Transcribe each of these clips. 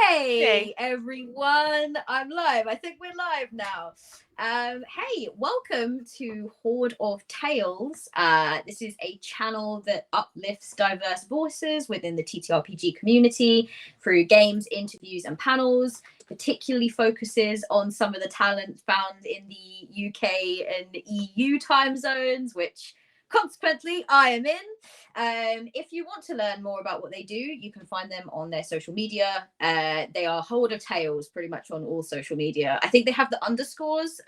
Hey Hey. everyone, I'm live. I think we're live now. Hey, welcome to Hoard of Tales. This is a channel that uplifts diverse voices within the TTRPG community through games, interviews, and panels. Particularly focuses on some of the talent found in the UK and EU time zones, which consequently I am in. If you want to learn more about what they do, you can find them on their social media. They are Hoard of Tales pretty much on all social media. I think they have the underscores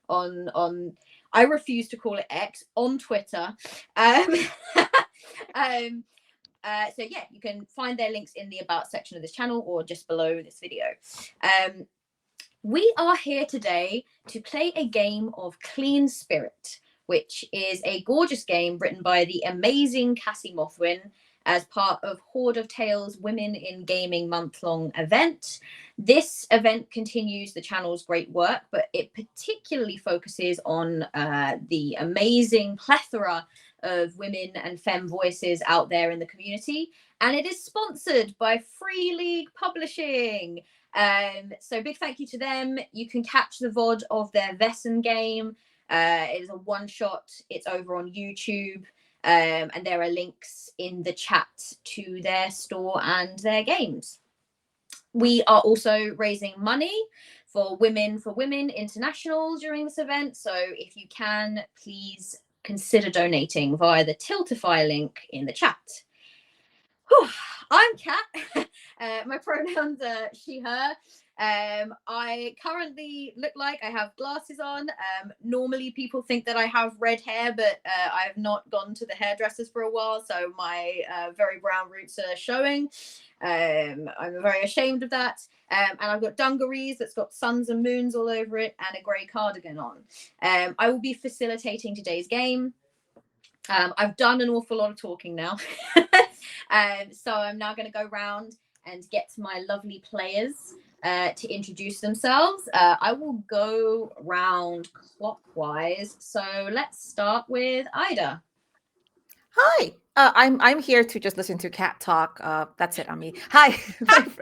on I refuse to call it X on Twitter. um, um so yeah, you can find their links in the about section of this channel or just below this video. We are here today to play a game of Clean Spirit, which is a gorgeous game written by the amazing Cassie Mothwin as part of Hoard of Tales Women in Gaming month-long event. This event continues the channel's great work, but it particularly focuses on the amazing plethora of women and femme voices out there in the community. And it is sponsored by Free League Publishing. So big thank you to them. You can catch the VOD of their Vessen game. It is a one shot. It's over on YouTube. And there are links in the chat to their store and their games. We are also raising money for Women International during this event. So if you can, please consider donating via the Tiltify link in the chat. Whew, I'm Kat. My pronouns are she, her. I currently look like I have glasses on. Normally people think that I have red hair, but I have not gone to the hairdressers for a while, so my very brown roots are showing. I'm very ashamed of that. And I've got dungarees that's got suns and moons all over it and a grey cardigan on. I will be facilitating today's game. I've done an awful lot of talking now. So I'm now going to go around and get my lovely players to introduce themselves. I will go round clockwise. So let's start with Ida. Hi. I'm here to just listen to cat talk. That's it on me. Hi.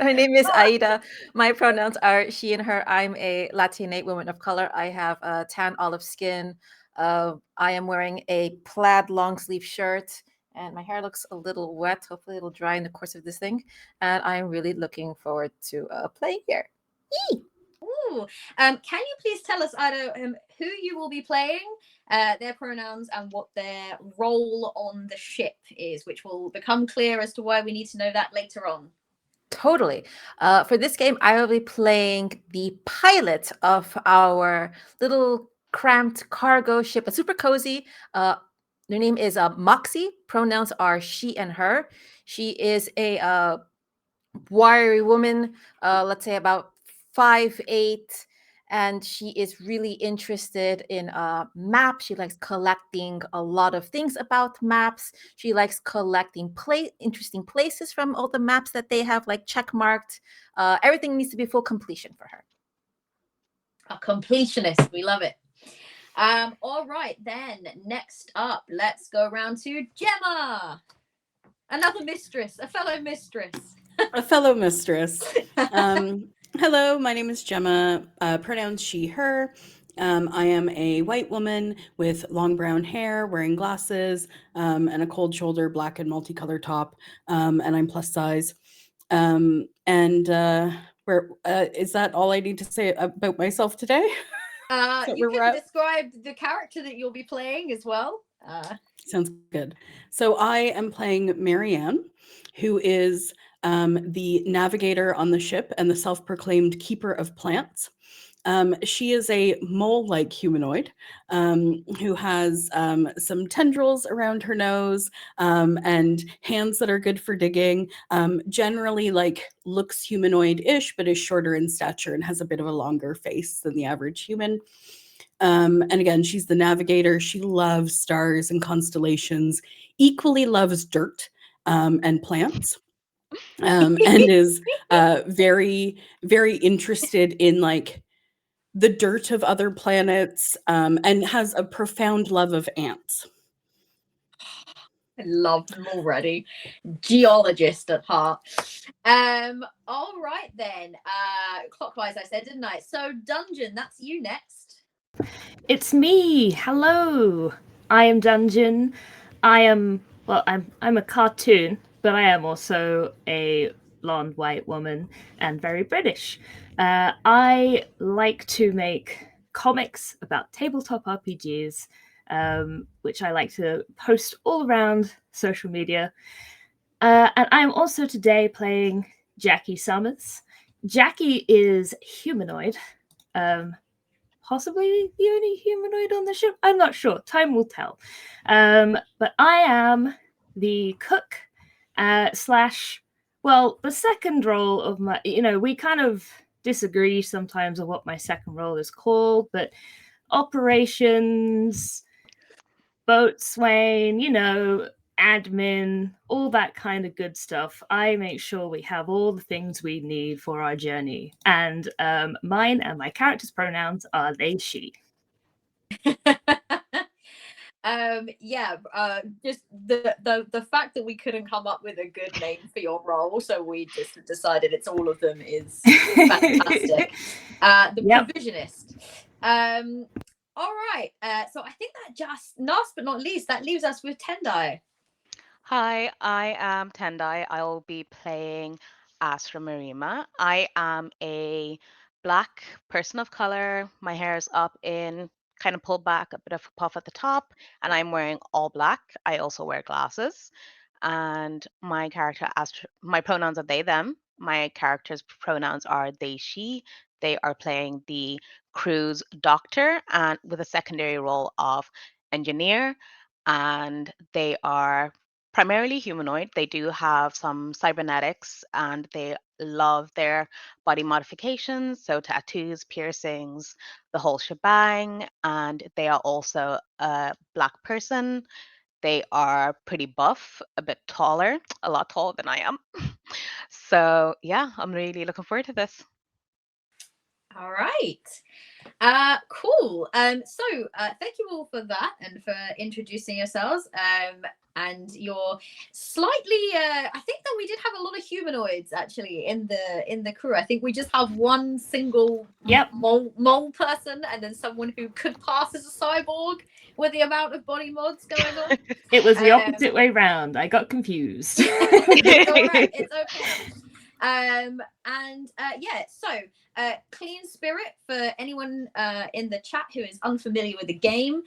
my name is Aida. My pronouns are she and her. I'm a Latinate woman of color. I have a tan olive skin. I am wearing a plaid long sleeve shirt, and my hair looks a little wet. Hopefully, it'll dry in the course of this thing. And I'm really looking forward to playing here. Yee! Ooh. Can you please tell us, Ida, who you will be playing, their pronouns, and what their role on the ship is, which will become clear as to why we need to know that later on. Totally. For this game, I will be playing the pilot of our little cramped cargo ship, a super cozy. Their name is Moxie. Pronouns are she and her. She is a wiry woman, let's say about 5'8", and she is really interested in maps. She likes collecting a lot of things about maps. She likes collecting interesting places from all the maps that they have like check marked. Everything needs to be full completion for her. A completionist. We love it. All right, then. Next up, let's go around to Gemma. Another mistress, a fellow mistress. A fellow mistress. Hello, my name is Gemma. Pronouns she, her. I am a white woman with long brown hair, wearing glasses, and a cold shoulder, black and multicolored top. And I'm plus size. Is that all I need to say about myself today? You can describe the character that you'll be playing as well. Sounds good. So I am playing Marianne, who is the navigator on the ship and the self-proclaimed keeper of plants. She is a mole-like humanoid who has some tendrils around her nose and hands that are good for digging. Generally, looks humanoid-ish, but is shorter in stature and has a bit of a longer face than the average human. And again, she's the navigator. She loves stars and constellations, equally loves dirt and plants. And is very, very interested in the dirt of other planets, and has a profound love of ants. I love them already. Geologist at heart. All right then. Clockwise, I said, didn't I? So, Dungeon, that's you next. It's me. Hello. I am Dungeon. I'm a cartoon, but I am also a blonde white woman and very British. I like to make comics about tabletop RPGs, which I like to post all around social media. And I'm also today playing Jackie Summers. Jackie is humanoid. Possibly the only humanoid on the ship. I'm not sure. Time will tell. But I am the cook slash, well, the second role of my, we kind of disagree sometimes on what my second role is called, but operations, boatswain, admin, all that kind of good stuff. I make sure we have all the things we need for our journey. And mine and my character's pronouns are they, she. Just the fact that we couldn't come up with a good name for your role, so we just decided it's all of them is fantastic. Provisionist. All right. So I think that just last but not least, that leaves us with Tendai. Hi, I am Tendai. I'll be playing Astra Marima. I am a black person of color. My hair is up in kind of pulled back, a bit of a puff at the top, and I'm wearing all black. I also wear glasses. And my character, my pronouns are they, them. My character's pronouns are they, she. They are playing the crew's doctor and with a secondary role of engineer. And they are primarily humanoid. They do have some cybernetics and they love their body modifications, so tattoos, piercings, the whole shebang. And they are also a black person. They are pretty buff, a bit taller, a lot taller than I am. So yeah, I'm really looking forward to this. All right. Cool. So thank you all for that and for introducing yourselves. And you're slightly I think that we did have a lot of humanoids actually in the crew. I think we just have one single mole person and then someone who could pass as a cyborg with the amount of body mods going on. It was the opposite way round. I got confused. It's all right. It's okay. So Clean Spirit, for anyone in the chat who is unfamiliar with the game,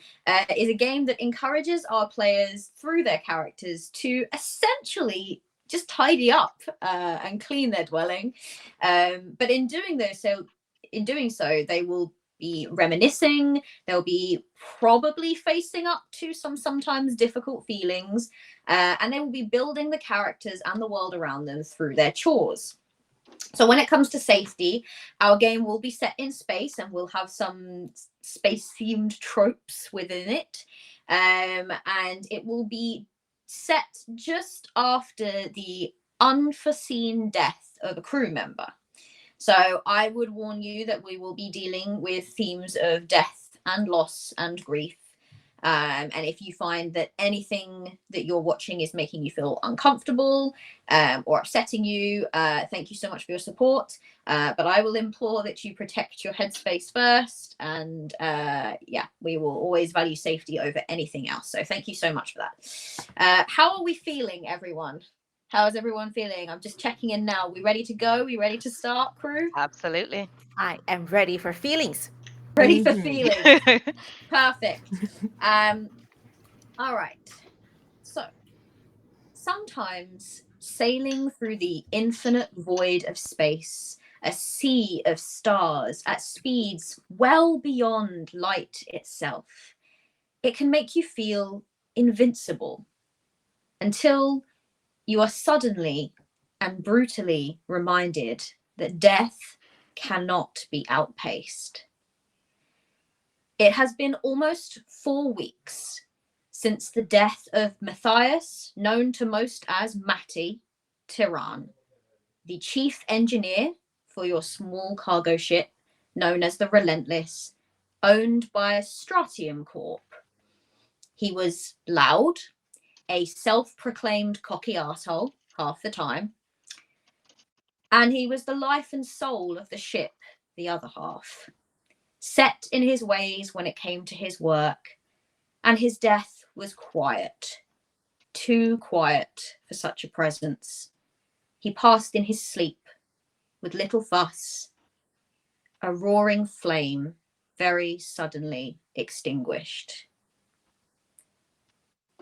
is a game that encourages our players through their characters to essentially just tidy up and clean their dwelling. But in doing so, they will be reminiscing. They'll be probably facing up to some sometimes difficult feelings, and they will be building the characters and the world around them through their chores. So when it comes to safety, our game will be set in space and we'll have some space-themed tropes within it. And it will be set just after the unforeseen death of a crew member. So I would warn you that we will be dealing with themes of death and loss and grief. And if you find that anything that you're watching is making you feel uncomfortable or upsetting you, thank you so much for your support. But I will implore that you protect your headspace first. And we will always value safety over anything else. So thank you so much for that. How are we feeling, everyone? How is everyone feeling? I'm just checking in now. We ready to go? We ready to start, crew? Absolutely. I am ready for feelings. Ready for feelings. Perfect. All right. So sometimes sailing through the infinite void of space, a sea of stars at speeds well beyond light itself, it can make you feel invincible until you are suddenly and brutally reminded that death cannot be outpaced. It has been almost 4 weeks since the death of Matthias, known to most as Matty Tiran, the chief engineer for your small cargo ship known as the Relentless, owned by Stratium Corp. He was loud, a self-proclaimed cocky arsehole half the time, and he was the life and soul of the ship the other half, set in his ways when it came to his work, and his death was quiet, too quiet for such a presence. He passed in his sleep, with little fuss, a roaring flame very suddenly extinguished.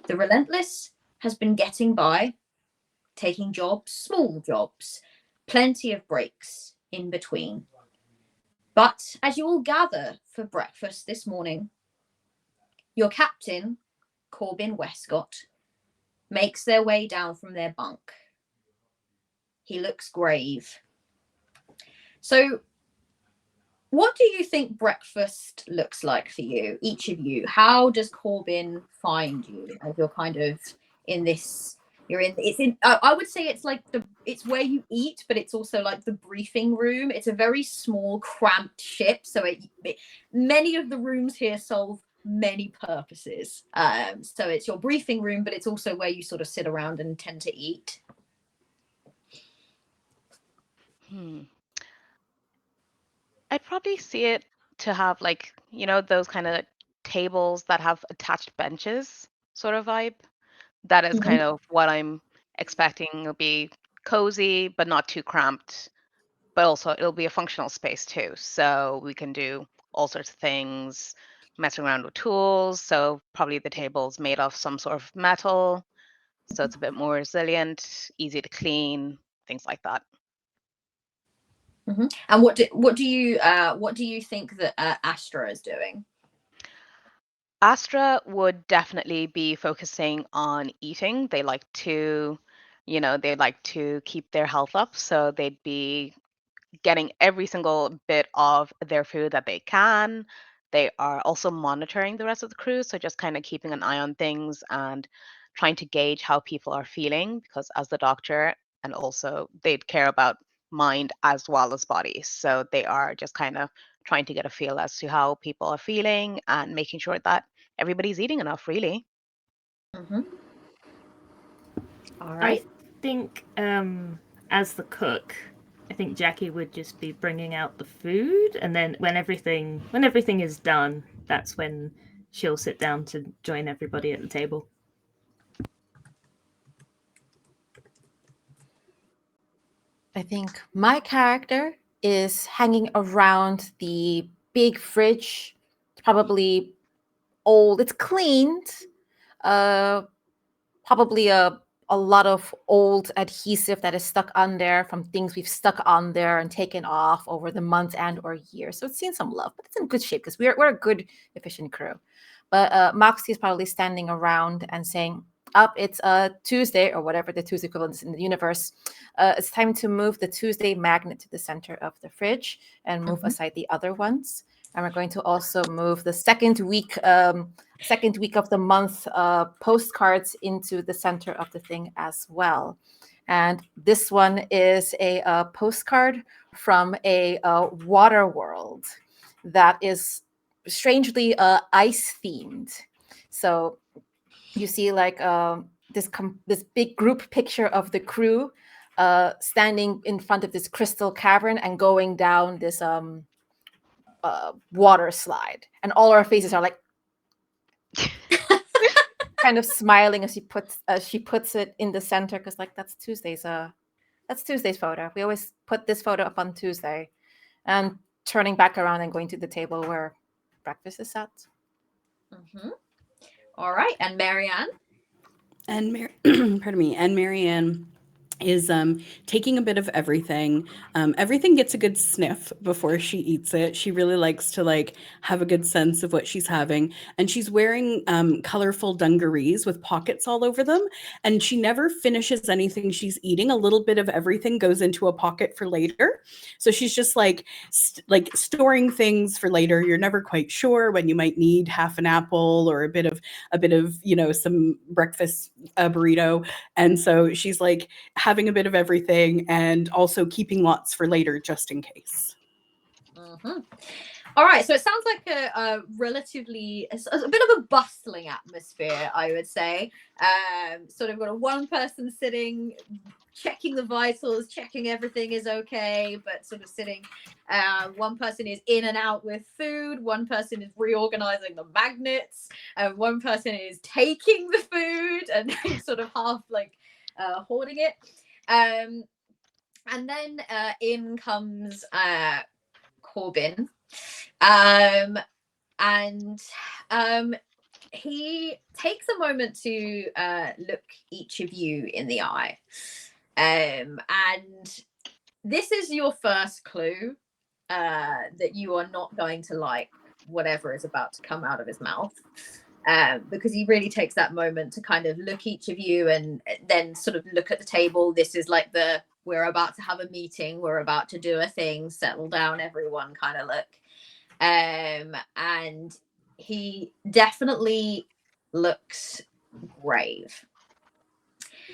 The relentless has been getting by, taking jobs, small jobs, plenty of breaks in between. But as you all gather for breakfast this morning, your captain, Corbin Westcott, makes their way down from their bunk. He looks grave. So, what do you think breakfast looks like for you, each of you? How does Corbin find you as you're kind of in this? I would say it's like it's where you eat, but it's also like the briefing room. It's a very small, cramped ship, so many of the rooms here solve many purposes. So it's your briefing room, but it's also where you sort of sit around and tend to eat. I'd probably see it to have like, those kind of tables that have attached benches sort of vibe. That is kind of what I'm expecting. It'll be cozy, but not too cramped. But also it'll be a functional space too. So we can do all sorts of things, messing around with tools. So probably the table's made of some sort of metal. So it's a bit more resilient, easy to clean, things like that. And what do you think that Astra is doing? Astra would definitely be focusing on eating. They like to keep their health up, so they'd be getting every single bit of their food that they can. They are also monitoring the rest of the crew, so just kind of keeping an eye on things and trying to gauge how people are feeling, because as the doctor, and also they'd care about mind as well as body. So they are just kind of trying to get a feel as to how people are feeling and making sure that everybody's eating enough, really. All right. I think as the cook, I think Jackie would just be bringing out the food, and then when everything is done, that's when she'll sit down to join everybody at the table. I think my character is hanging around the big fridge. It's probably old. It's cleaned. Probably a lot of old adhesive that is stuck on there from things we've stuck on there and taken off over the months and or years. So it's seen some love, but it's in good shape because we're a good, efficient crew. But Moxie is probably standing around and saying, up, it's Tuesday, or whatever the Tuesday equivalent is in the universe. It's time to move the Tuesday magnet to the center of the fridge and move aside the other ones. And we're going to also move the second week of the month postcards into the center of the thing as well. And this one is a postcard from a water world that is strangely ice themed. So you see like this big group picture of the crew standing in front of this crystal cavern and going down this water slide, and all our faces are like kind of smiling as she puts it in the center, because like that's Tuesday's photo. We always put this photo up on Tuesday, and turning back around and going to the table where breakfast is at. All right, and Marianne. And Marianne is taking a bit of everything. Everything gets a good sniff before she eats it. She really likes to like have a good sense of what she's having. And she's wearing colorful dungarees with pockets all over them. And she never finishes anything she's eating. A little bit of everything goes into a pocket for later. So she's just like storing things for later. You're never quite sure when you might need half an apple or a bit of some breakfast burrito. And so she's like having a bit of everything and also keeping lots for later just in case. All right, so it sounds like a relatively a bit of a bustling atmosphere, I would say. Sort of got one person sitting, checking the vitals, checking everything is okay, but sort of sitting. One person is in and out with food. One person is reorganizing the magnets. One person is taking the food and sort of half like hoarding it. And then in comes Corbin. He takes a moment to look each of you in the eye. And this is your first clue that you are not going to like whatever is about to come out of his mouth. Because he really takes that moment to kind of look each of you and then sort of look at the table. This is like we're about to have a meeting, we're about to do a thing, settle down everyone kind of look. And he definitely looks grave.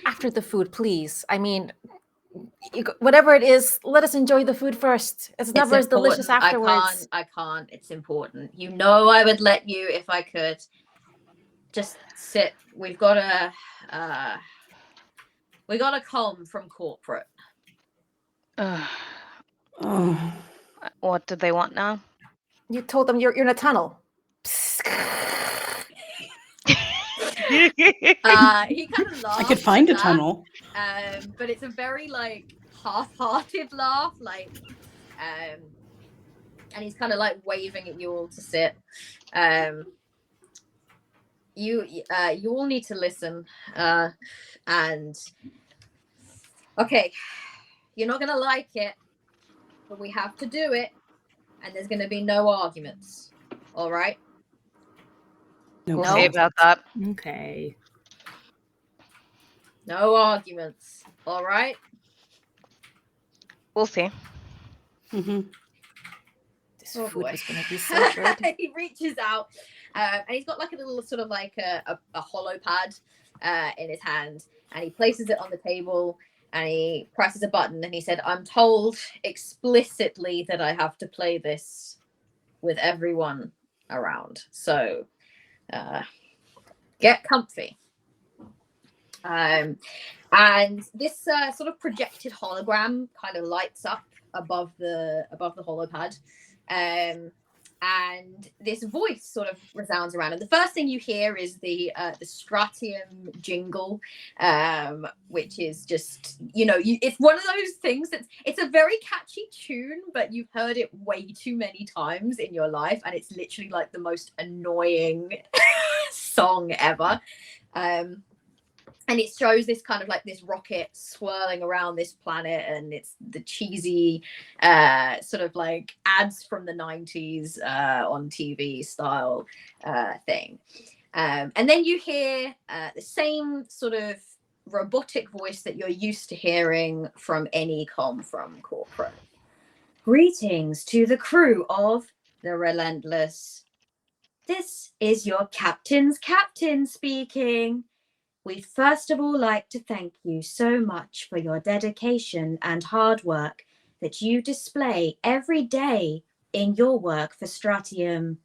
After the food, please. I mean, whatever it is, let us enjoy the food first. It's never as delicious afterwards. I can't. It's important. You know I would let you if I could. Just sit. We got a comb from corporate. What do they want now? You told them you're in a tunnel. He kind of laughs. I could find a tunnel. But it's a very like half-hearted laugh, like and he's kind of like waving at you all to sit. You all need to listen. And okay, you're not gonna like it, but we have to do it, and there's gonna be no arguments. All right? We'll see about that. Okay. No arguments. All right? We'll see. Mm-hmm. This Oh, food boy. was going to be so good. He reaches out, and he's got like a little sort of like a hollow pad in his hand, and he places it on the table, and he presses a button, and he said, "I'm told explicitly that I have to play this with everyone around. So get comfy." And this sort of projected hologram kind of lights up above the holopad, and this voice sort of resounds around. And the first thing you hear is the Stratium jingle, which is just, it's one of those things it's a very catchy tune, but you've heard it way too many times in your life, and it's literally like the most annoying song ever. And it shows this kind of like this rocket swirling around this planet, and it's the cheesy sort of like ads from the 90s on TV style thing. And then you hear the same sort of robotic voice that you're used to hearing from any comm from corporate. "Greetings to the crew of the Relentless. This is your captain's captain speaking. We'd first of all like to thank you so much for your dedication and hard work that you display every day in your work for Stratium.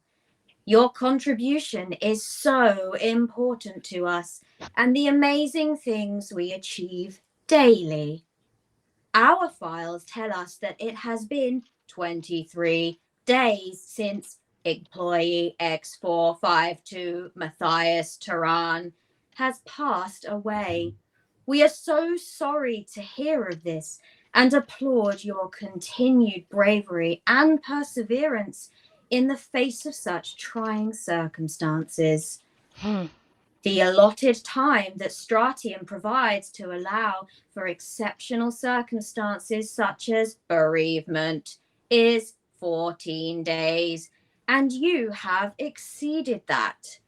Your contribution is so important to us and the amazing things we achieve daily. Our files tell us that it has been 23 days since employee X452 Matthias Turan has passed away. We are so sorry to hear of this and applaud your continued bravery and perseverance in the face of such trying circumstances. The allotted time that Stratium provides to allow for exceptional circumstances such as bereavement is 14 days, and you have exceeded that.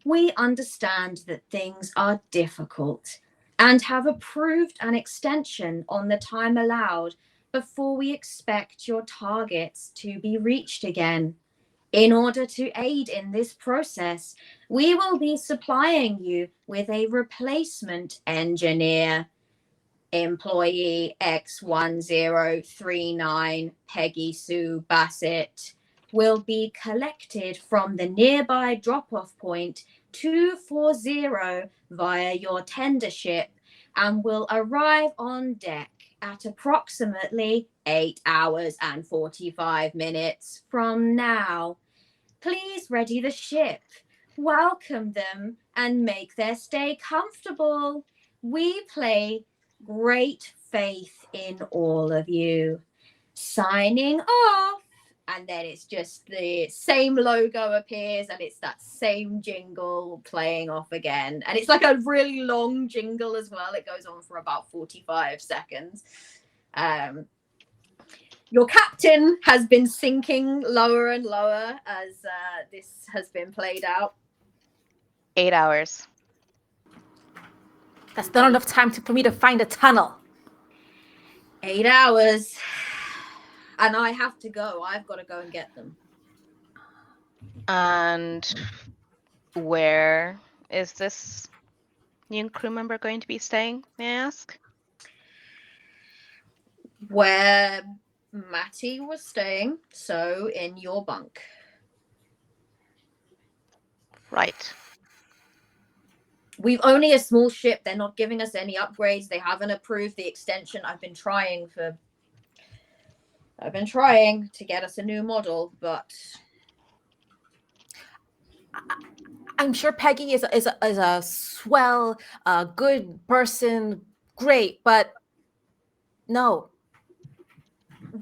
We understand that things are difficult and have approved an extension on the time allowed before we expect your targets to be reached again. In order to aid in this process, we will be supplying you with a replacement engineer. Employee X1039 Peggy Sue Bassett will be collected from the nearby drop-off point 240 via your tender ship and will arrive on deck at approximately 8 hours and 45 minutes from now. Please ready the ship, welcome them, and make their stay comfortable. We play great faith in all of you. Signing off. And then it's just the same logo appears and it's that same jingle playing off again. And it's like a really long jingle as well. It goes on for about 45 seconds. Your captain has been sinking lower and lower as this has been played out. 8 hours. That's not enough time for me to find a tunnel. 8 hours. And I have to go. I've got to go and get them. And where is this new crew member going to be staying, may I ask? Where Matty was staying, so in your bunk. Right. We've only a small ship. They're not giving us any upgrades. They haven't approved the extension. I've been trying to get us a new model, but I'm sure Peggy is a swell, good person, great, but no.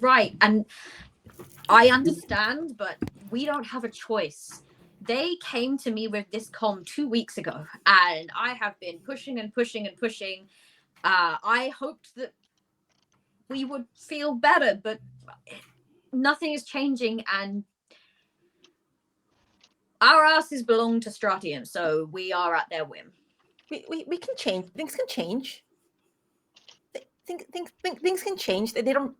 right. And I understand, but we don't have a choice. They came to me with this comm 2 weeks ago, and I have been pushing and pushing and pushing. I hoped that we would feel better, but nothing is changing, and our asses belong to Stratium, so we are at their whim. We can change. Things can change. Things can change. They don't.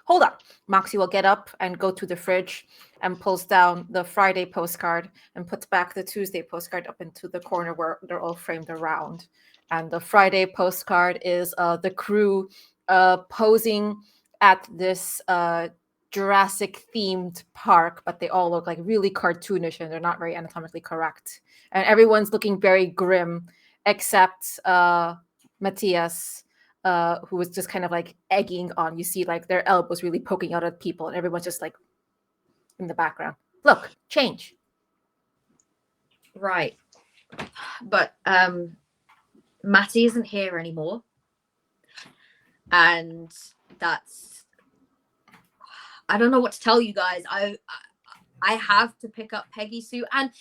Hold on. Moxie will get up and go to the fridge and pulls down the Friday postcard and puts back the Tuesday postcard up into the corner where they're all framed around. And the Friday postcard is the crew posing at this Jurassic themed park, but they all look like really cartoonish and they're not very anatomically correct. And everyone's looking very grim except Matthias, who was just kind of like egging on. You see like their elbows really poking out at people and everyone's just like in the background. Look, change. Right. But Matty isn't here anymore. And that's, I don't know what to tell you guys. I have to pick up Peggy Sue, and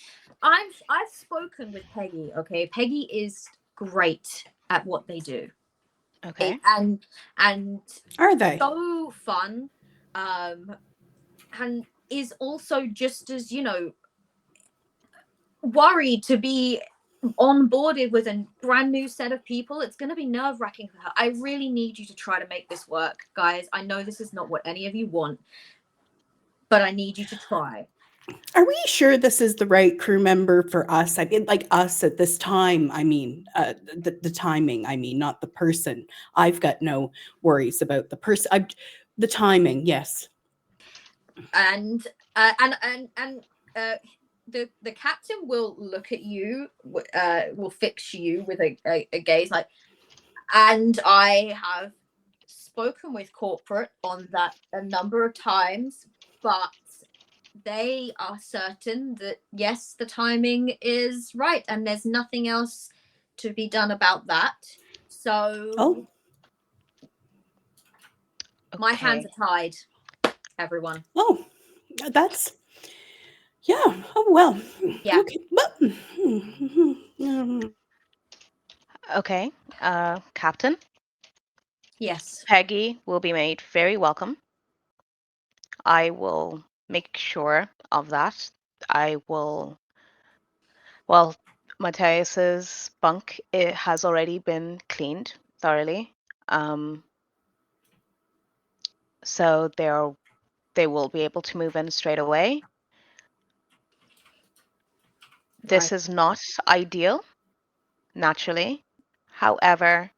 I've spoken with Peggy. Okay, Peggy is great at what they do. Okay. And Are they? so fun, and is also just as, you know, worried to be onboarded with a brand new set of people. It's going to be nerve-wracking for her. I really need you to try to make this work, guys. I know this is not what any of you want, but I need you to try. Are we sure this is the right crew member for us? I mean, like us at this time. I mean, the timing. I mean, not the person. I've got no worries about the person. The timing, yes. And the captain will look at you, will fix you with a gaze like, and I have spoken with corporate on that a number of times, but they are certain that yes, the timing is right and there's nothing else to be done about that. So my hands are tied, everyone. Oh, that's, yeah. Oh, well. Yeah. Okay. But, Okay. Captain, Yes. Peggy will be made very welcome. I will make sure of that. I will. Well, Matthias's bunk, it has already been cleaned thoroughly. So they will be able to move in straight away. This is not ideal, naturally. However,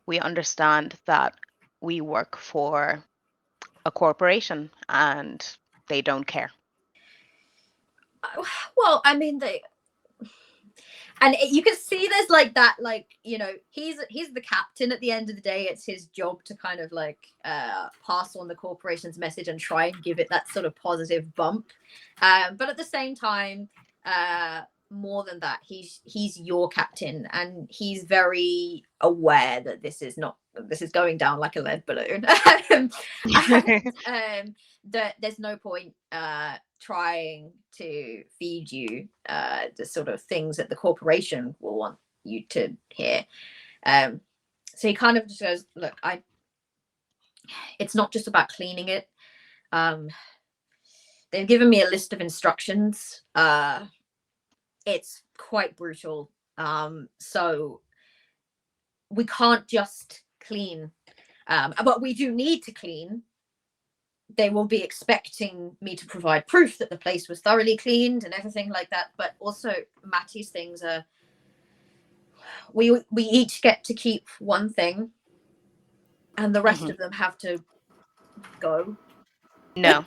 we understand that we work for a corporation and they don't care. Well, I mean, and you can see there's like that, like, you know, he's the captain at the end of the day. It's his job to kind of like pass on the corporation's message and try and give it that sort of positive bump. But at the same time, more than that, he's your captain, and he's very aware that this is going down like a lead balloon. That there's no point trying to feed you the sort of things that the corporation will want you to hear. So he kind of just goes, look, it's not just about cleaning it. They've given me a list of instructions. It's quite brutal. So we can't just clean, but we do need to clean. They will be expecting me to provide proof that the place was thoroughly cleaned and everything like that. But also, Matty's things are, we each get to keep one thing, and the rest of them have to go. No.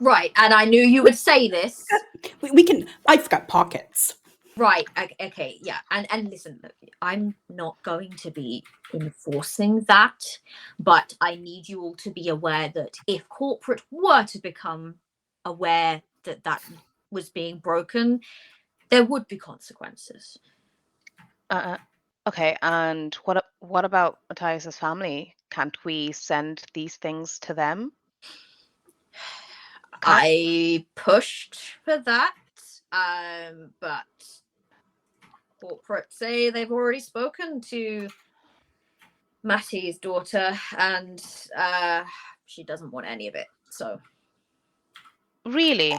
Right, and I knew you would say this. We can. I've got pockets. Right. Okay. Yeah. And listen, I'm not going to be enforcing that, but I need you all to be aware that if corporate were to become aware that that was being broken, there would be consequences. Okay. And what about Matthias's family? Can't we send these things to them? I pushed for that, but corporate say they've already spoken to Matty's daughter, and she doesn't want any of it. So Really?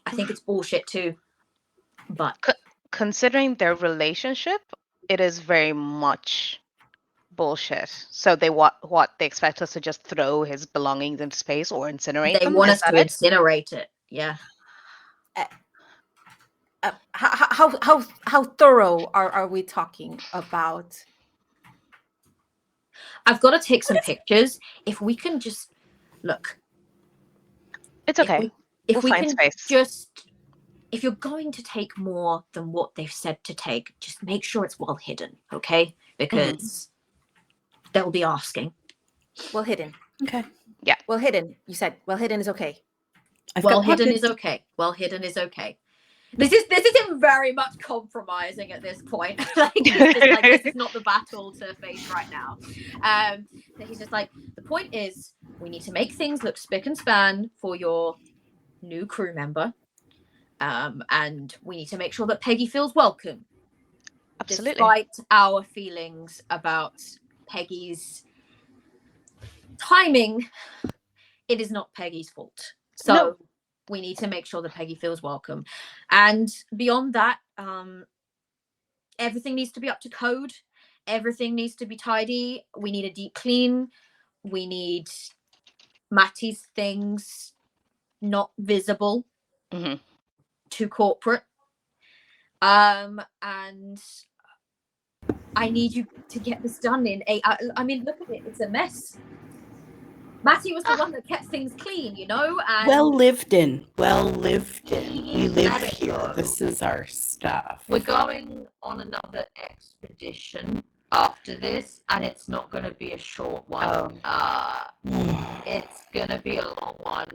I think it's bullshit too. But Considering their relationship, it is very much bullshit. So they what they expect us to just throw his belongings into space or incinerate they them? want Is us that to it? incinerate it. Yeah. How thorough are we talking about? I've got to take some pictures. If we can just look. It's okay. If We'll we find can space. just, if you're going to take more than what they've said to take, just make sure it's well hidden, okay? Because they'll be asking. Well hidden. Okay. Yeah. Well hidden. You said well hidden is okay. Well hidden is okay. Well hidden is okay. This is him very much compromising at this point. Like, he's just like, this is not the battle to face right now. He's just like, the point is, we need to make things look spick and span for your new crew member, and we need to make sure that Peggy feels welcome. Absolutely. Despite our feelings about Peggy's timing, it is not Peggy's fault. So. No. We need to make sure that Peggy feels welcome. And beyond that, everything needs to be up to code. Everything needs to be tidy. We need a deep clean. We need Matty's things not visible to corporate. And I need you to get this done in I mean, look at it. It's a mess. Matty was the one that kept things clean, you know? And Well lived in. We live here. This is our stuff. we're going on another expedition after this, and it's not going to be a short one. It's going to be a long one.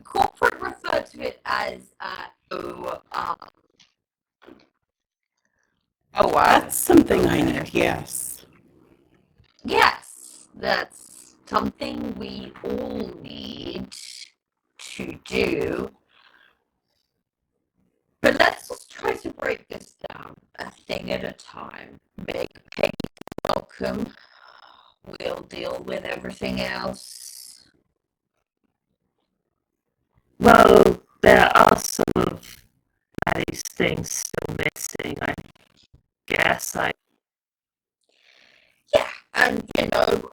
Corporate referred to it as Oh wow. That's something I need, yes. yes, that's something we all need to do. But let's just try to break this down a thing at a time. Make Peggy welcome. We'll deal with everything else. Well, there are some of these things still missing, I guess. Yeah, and you know,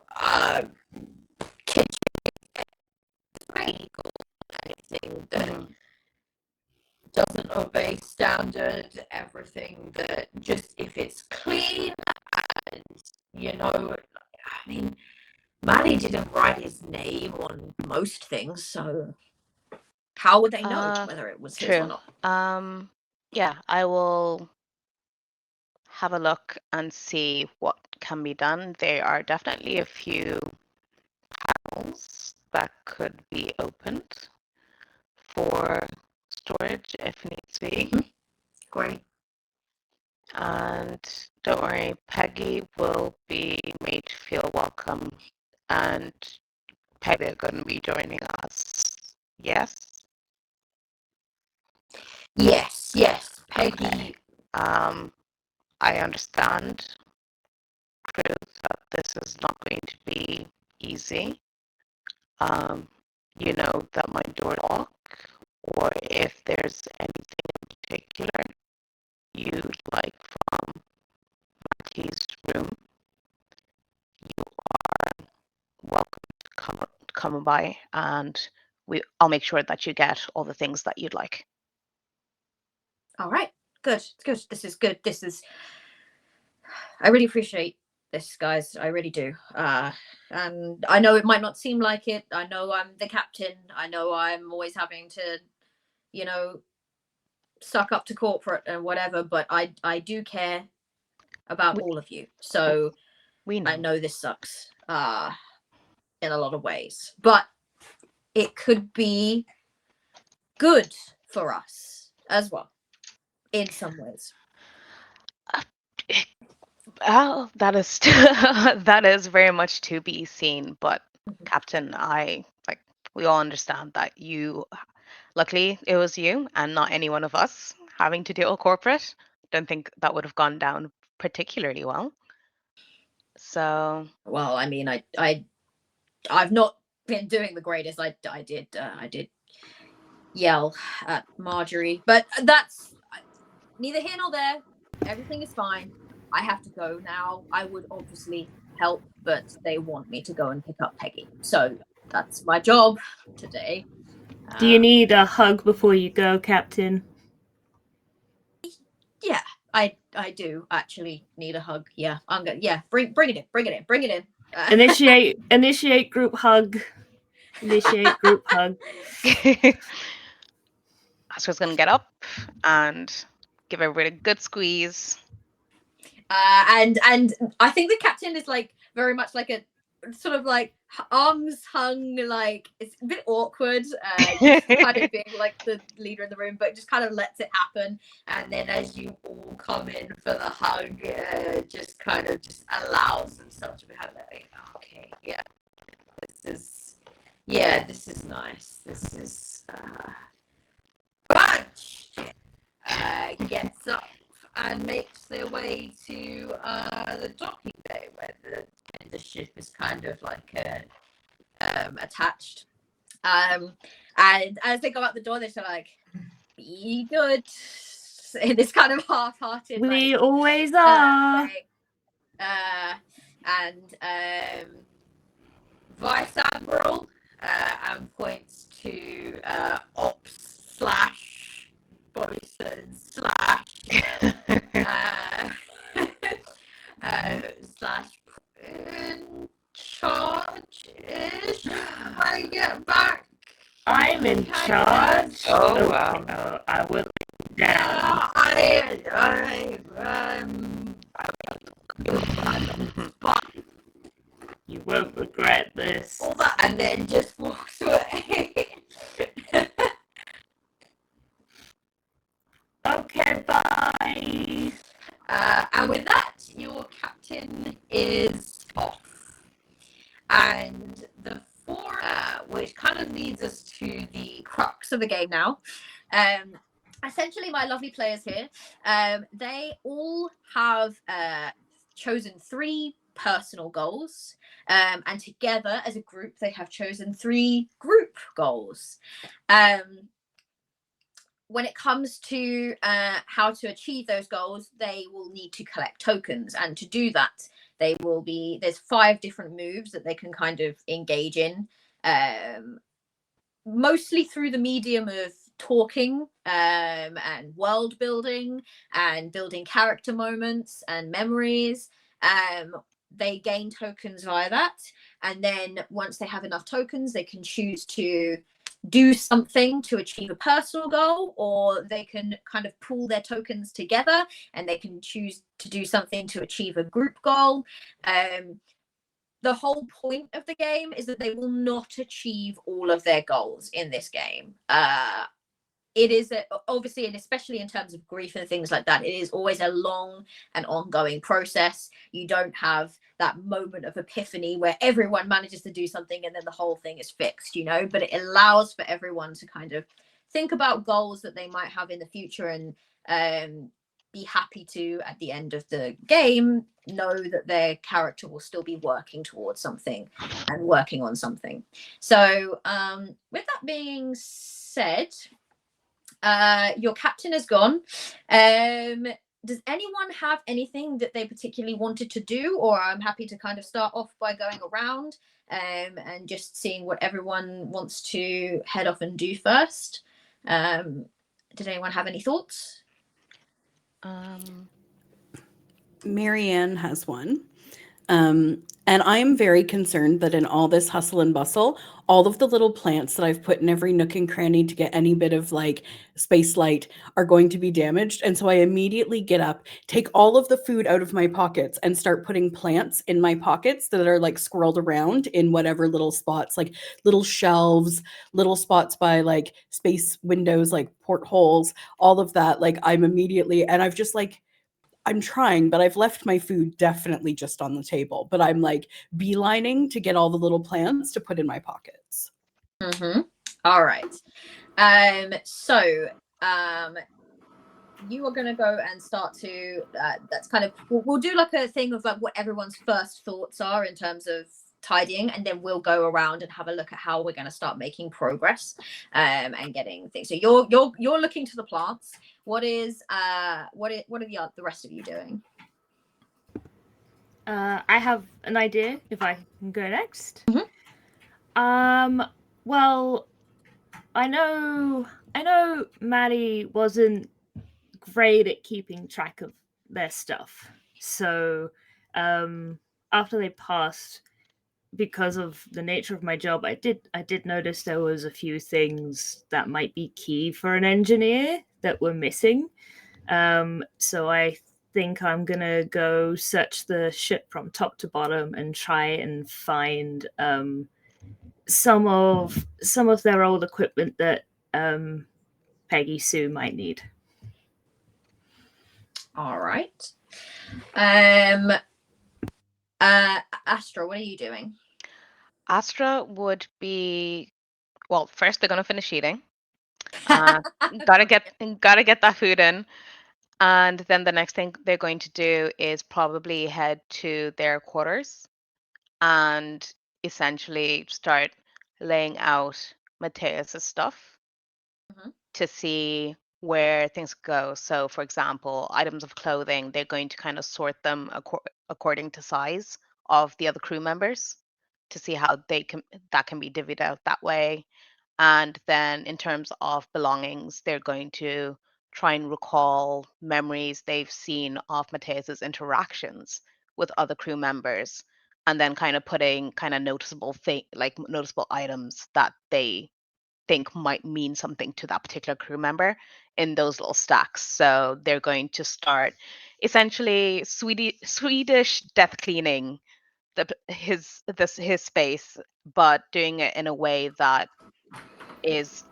kitchen or anything that doesn't obey standard, everything that just, if it's clean and, you know, I mean, Manny didn't write his name on most things, so how would they know whether it was his or True. not? Yeah, I will have a look and see what can be done. There are definitely a few panels that could be opened for storage if needs be. Great. And don't worry, Peggy will be made to feel welcome, and Peggy are going to be joining us. Yes? Yes, Peggy. Okay. I understand, Chris, that this is not going to be easy. You know that my door lock, or if there's anything in particular you'd like from Mackie's room, you are welcome to come by, and I'll make sure that you get all the things that you'd like. All right, good. This is good. I really appreciate this, guys. I really do. And I know it might not seem like it. I know I'm the captain. I know I'm always having to, suck up to corporate and whatever, but I do care about all of you. So We know. I know this sucks in a lot of ways, but it could be good for us as well in some ways. Well, that is that is very much to be seen, but Captain, we all understand that luckily it was you and not any one of us having to deal with corporate. Don't think that would have gone down particularly well. So, well, I mean, I've not been doing the greatest. I did yell at Marjorie, but that's neither here nor there. Everything is fine. I have to go now. I would obviously help, but they want me to go and pick up Peggy, so that's my job today. Do you need a hug before you go, Captain? Yeah, I do actually need a hug. Yeah, I'm gonna. Yeah, bring it in. Initiate group hug. Initiate group hug. Asper's gonna get up and give everybody a good squeeze. And I think the captain is like very much like a sort of like arms hung, like it's a bit awkward, just kind of being like the leader in the room, but just kind of lets it happen. And then as you all come in for the hug, just kind of just allows themselves to be like, okay, yeah, this is nice. This is Bunch gets up and makes their way to the docking bay where the ship is kind of like attached. And as they go out the door, they're like, "Be good." In this kind of half-hearted. We like, always are. way. And Vice Admiral and points to ops slash bosun slash slash in charge-ish when I get back. I'm in charge. Oh, wow. No, I will be down. You won't regret this. All that, and then just walks away. Okay, bye. And with that, your captain is off. And the four, which kind of leads us to the crux of the game now. Essentially, my lovely players here, they all have chosen 3 personal goals. And together as a group, they have chosen 3 group goals. When it comes to how to achieve those goals, they will need to collect tokens. And to do that, there's 5 different moves that they can kind of engage in, mostly through the medium of talking and world building and building character moments and memories. they gain tokens via that, and then once they have enough tokens, they can choose to do something to achieve a personal goal, or they can kind of pool their tokens together and they can choose to do something to achieve a group goal. The whole point of the game is that they will not achieve all of their goals in this game. It is obviously, and especially in terms of grief and things like that, it is always a long and ongoing process. You don't have that moment of epiphany where everyone manages to do something and then the whole thing is fixed, you know, but it allows for everyone to kind of think about goals that they might have in the future, and be happy to, at the end of the game, know that their character will still be working towards something and working on something. So with that being said, your captain is gone. Does anyone have anything that they particularly wanted to do, or I'm happy to kind of start off by going around and just seeing what everyone wants to head off and do first? Did anyone have any thoughts? Marianne has one. And I am very concerned that in all this hustle and bustle, all of the little plants that I've put in every nook and cranny to get any bit of like space light are going to be damaged. And so I immediately get up, take all of the food out of my pockets and start putting plants in my pockets that are like squirreled around in whatever little spots, like little shelves, little spots by like space windows, like portholes, all of that. Like I'm immediately, and I've just like, I'm trying, but I've left my food definitely just on the table. But I'm like beelining to get all the little plants to put in my pockets. Mm-hmm. All right. So you are going to go and start to, that's kind of, we'll do like a thing of like what everyone's first thoughts are in terms of tidying, and then we'll go around and have a look at how we're going to start making progress and getting things. So you're looking to the plants. What are the rest of you doing? I have an idea if I can go next. Mm-hmm. Well, I know Maddie wasn't great at keeping track of their stuff. So, after they passed, because of the nature of my job, I did notice there was a few things that might be key for an engineer that were missing. So I think I'm gonna go search the ship from top to bottom and try and find some of their old equipment that Peggy Sue might need. All right. Astra, what are you doing? Astra would be, well, first they're gonna finish eating. Gotta get that food in. And then the next thing they're going to do is probably head to their quarters and essentially start laying out Mateus's stuff to see where things go. So, for example, items of clothing, they're going to kind of sort them according to size of the other crew members to see how that can be divvied out that way. And then in terms of belongings, they're going to try and recall memories they've seen of Mateus's interactions with other crew members, and then kind of putting kind of noticeable items that they think might mean something to that particular crew member in those little stacks. So they're going to start essentially Swedish death cleaning his space, but doing it in a way that is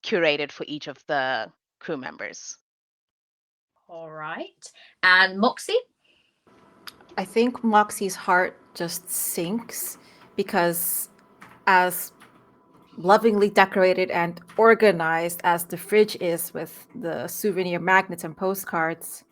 curated for each of the crew members. All right. And Moxie? I think Moxie's heart just sinks because as lovingly decorated and organized as the fridge is with the souvenir magnets and postcards,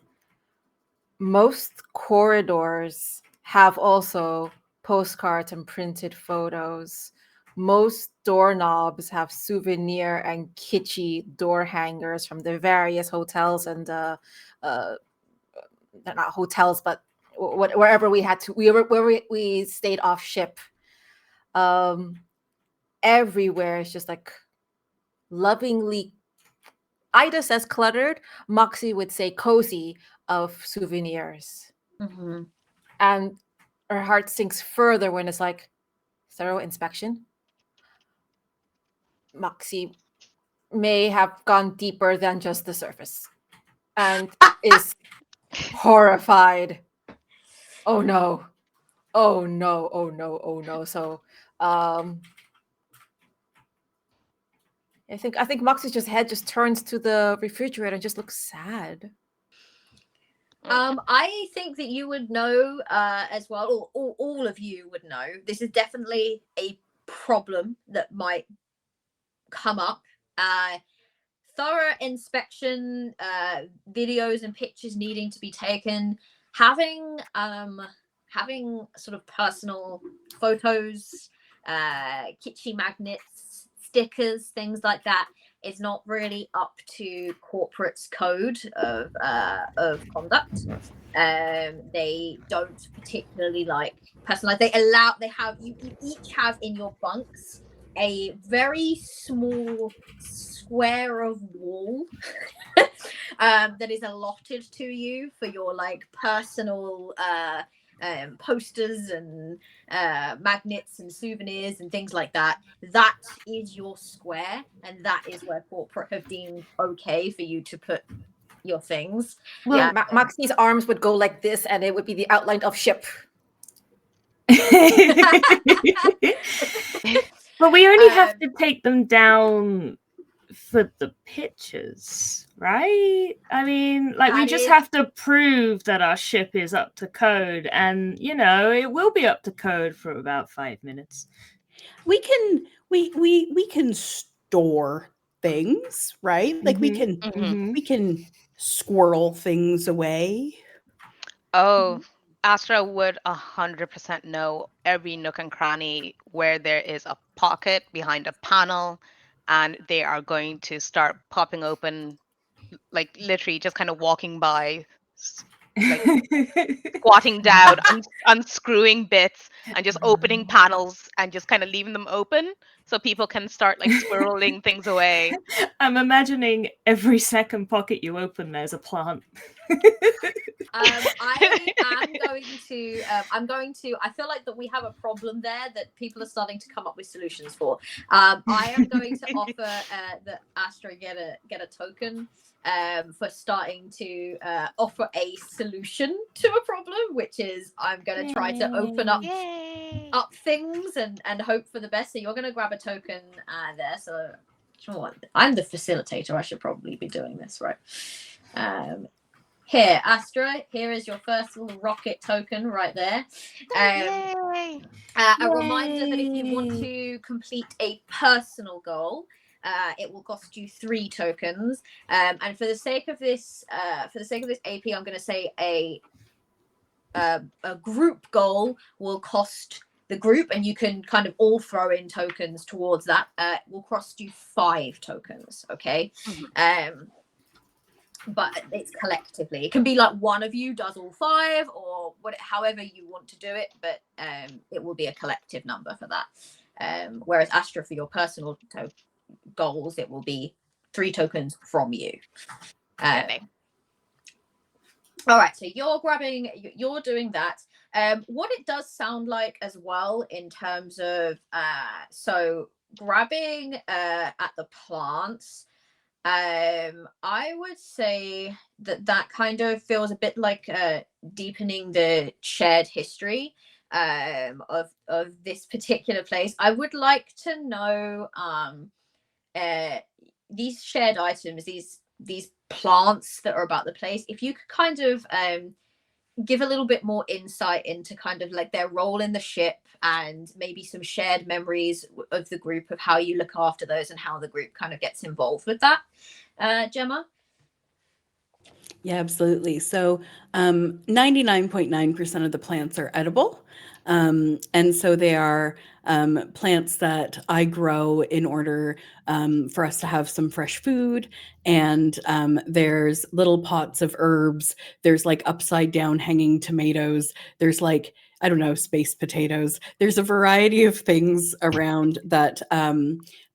most corridors have also postcards and printed photos. Most doorknobs have souvenir and kitschy door hangers from the various hotels and they're not hotels, but wherever we stayed off ship. Everywhere is just like lovingly, Ida says cluttered, Moxie would say cozy, of souvenirs. Mm-hmm. And her heart sinks further when it's like, thorough inspection. Moxie may have gone deeper than just the surface and is horrified. Oh no. Oh no. Oh no. Oh no. So I think Moxie's head just turns to the refrigerator and just looks sad. I think that you would know as well, or all of you would know, this is definitely a problem that might come up. Thorough inspection, videos and pictures needing to be taken, having sort of personal photos, kitschy magnets, stickers, things like that is not really up to corporate's code of conduct. They don't particularly like personalize. You each have in your bunks a very small square of wall that is allotted to you for your like personal posters and magnets and souvenirs and things like that. That is your square, and that is where corporate have deemed okay for you to put your things. Well, Moxie's arms would go like this, and it would be the outline of ship. But we only have to take them down for the pictures, right? I mean, like, we just have to prove that our ship is up to code, and it will be up to code for about 5 minutes. We can store things, right? Like we can squirrel things away. Oh, Astra would 100% know every nook and cranny where there is a pocket behind a panel, and they are going to start popping open, like literally just kind of walking by, like squatting down, unscrewing bits, and just opening panels and just kind of leaving them open so people can start like squirreling things away. I'm imagining every second pocket you open, there's a plant. I feel like that we have a problem there that people are starting to come up with solutions for. I am going to offer that Astra get a token for starting to offer a solution to a problem, which is I'm going to try to open up things and hope for the best. So you're going to grab a token there. So I'm the facilitator. I should probably be doing this, right? Here, Astra, here is your first little rocket token right there. A reminder that if you want to complete a personal goal, it will cost you 3 tokens. And for the sake of this AP, I'm going to say a group goal will cost the group, and you can kind of all throw in tokens towards that. It will cost you 5 tokens. Okay. But it's collectively. It can be like one of you does all 5, or however you want to do it, but it will be a collective number for that. Whereas Astra, for your personal goals, it will be 3 tokens from you. All right, so you're doing that. What it does sound like as well in terms of so grabbing at the plants. I would say that kind of feels a bit like deepening the shared history of this particular place. I would like to know these shared items, these plants that are about the place. If you could kind of give a little bit more insight into kind of like their role in the ship, and maybe some shared memories of the group of how you look after those and how the group kind of gets involved with that. Gemma? Yeah, absolutely. So 99.9% of the plants are edible. And so they are plants that I grow in order for us to have some fresh food. And there's little pots of herbs. There's like upside down hanging tomatoes. There's like, I don't know, space potatoes. There's a variety of things around that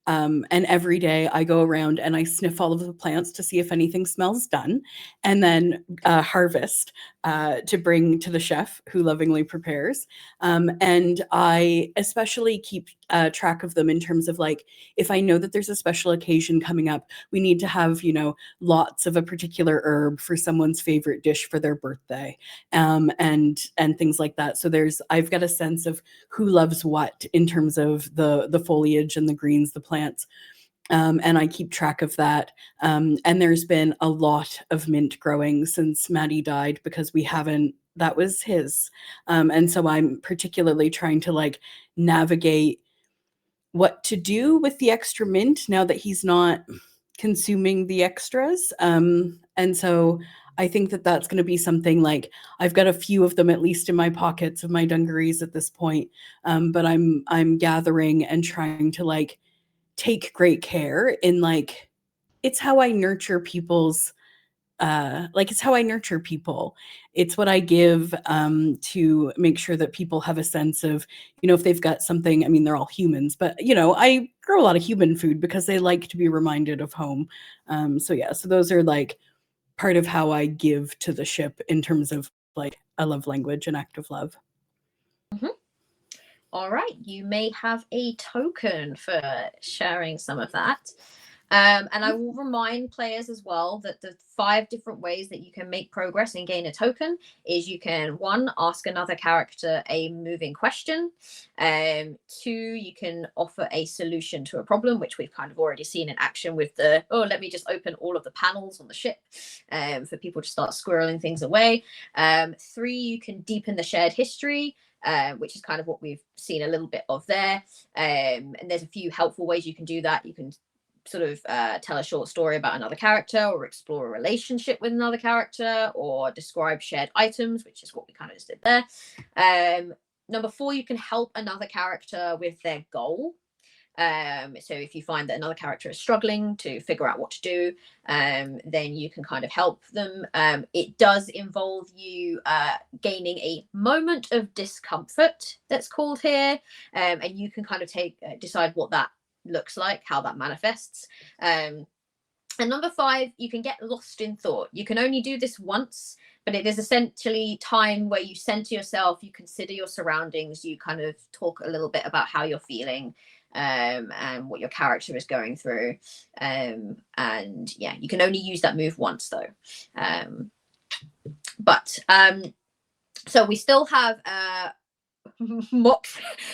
And every day I go around and I sniff all of the plants to see if anything smells done, and then harvest to bring to the chef who lovingly prepares. And I especially keep track of them in terms of like, if I know that there's a special occasion coming up, we need to have, you know, lots of a particular herb for someone's favorite dish for their birthday, and things like that. So I've got a sense of who loves what in terms of the foliage and the greens, the plants. And I keep track of that. And there's been a lot of mint growing since Maddie died because that was his. And so I'm particularly trying to like navigate what to do with the extra mint now that he's not consuming the extras. And so I think that that's going to be something like I've got a few of them at least in my pockets of my dungarees at this point. But I'm gathering and trying to like take great care in like, it's how I nurture people's it's how I nurture people. It's what I give to make sure that people have a sense of, you know, if they've got something, I mean, they're all humans, but, you know, I grow a lot of human food because they like to be reminded of home. So those are like part of how I give to the ship in terms of like a love language and act of love. Mm-hmm. All right, you may have a token for sharing some of that. And I will remind players as well that the 5 different ways that you can make progress and gain a token is you can, 1, ask another character a moving question. 2, you can offer a solution to a problem, which we've kind of already seen in action with let me just open all of the panels on the ship for people to start squirreling things away. 3, you can deepen the shared history. Which is kind of what we've seen a little bit of there. And there's a few helpful ways you can do that. You can sort of tell a short story about another character, or explore a relationship with another character, or describe shared items, which is what we kind of just did there. Number 4, you can help another character with their goal. So if you find that another character is struggling to figure out what to do, then you can kind of help them. It does involve you gaining a moment of discomfort, that's called here, and you can kind of decide what that looks like, how that manifests. And number 5, you can get lost in thought. You can only do this once, but it is essentially time where you center yourself, you consider your surroundings, you kind of talk a little bit about how you're feeling, and what your character is going through. And yeah, you can only use that move once though. So we still have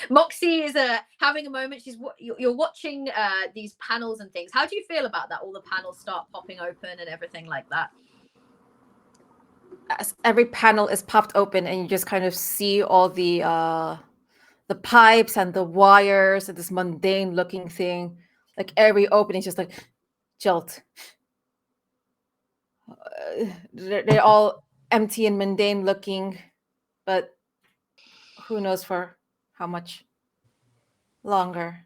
Moxie is having a moment. You're watching these panels and things. How do you feel about that? All the panels start popping open and everything like that. As every panel is popped open, and you just kind of see all the pipes and the wires and this mundane looking thing. Like every opening is just like jolt. They're all empty and mundane looking, but who knows for how much longer.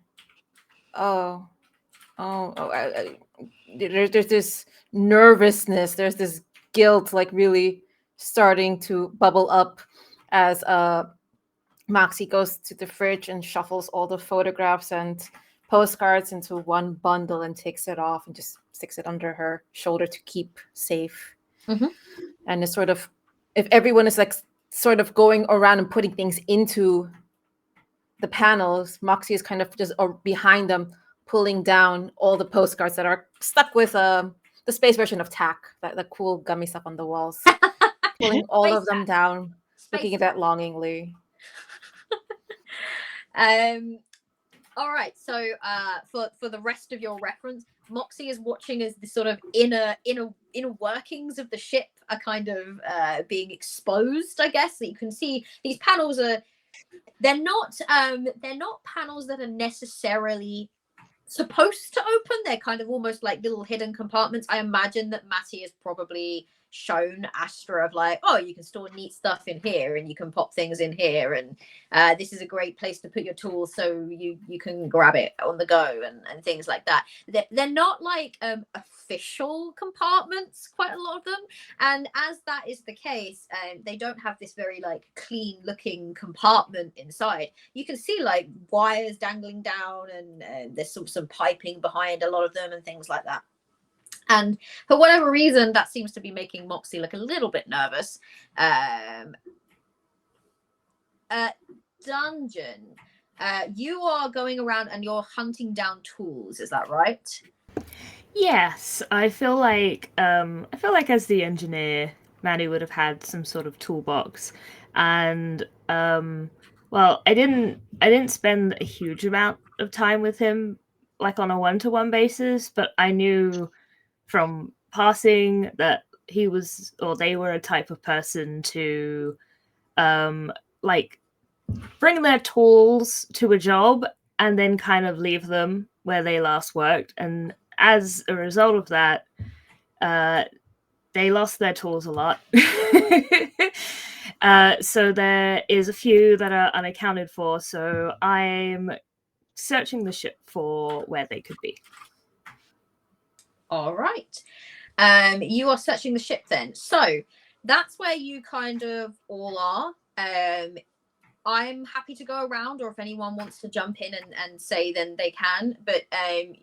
There's this nervousness, there's this guilt like really starting to bubble up as Moxie goes to the fridge and shuffles all the photographs and postcards into one bundle and takes it off and just sticks it under her shoulder to keep safe. Mm-hmm. And it's sort of, if everyone is like sort of going around and putting things into the panels, Moxie is kind of just behind them, pulling down all the postcards that are stuck with the space version of tack, that cool gummy stuff on the walls, pulling all of them down, looking at that longingly. All right, so for the rest of your reference, Moxie is watching as the sort of inner workings of the ship are kind of being exposed, I guess. That you can see these panels they're not panels that are necessarily supposed to open. They're kind of almost like little hidden compartments. I imagine that Matty has probably shown Astra of like, oh, you can store neat stuff in here and you can pop things in here, and this is a great place to put your tools so you can grab it on the go, and things like that. They're not like official compartments, quite a lot of them, and as that is the case, they don't have this very like clean looking compartment inside. You can see like wires dangling down, and there's some piping behind a lot of them and things like that. And for whatever reason, that seems to be making Moxie look a little bit nervous. Dungeon, you are going around and you're hunting down tools, is that right? Yes, I feel like as the engineer, Manny would have had some sort of toolbox, and well, I didn't spend a huge amount of time with him, like on a one-to-one basis, but I knew from passing that he was, or they were, a type of person to like bring their tools to a job and then kind of leave them where they last worked, and as a result of that, they lost their tools a lot. So there is a few that are unaccounted for, so I'm searching the ship for where they could be. All right. You are searching the ship then. So that's where you kind of all are. I'm happy to go around, or if anyone wants to jump in and say, then they can. But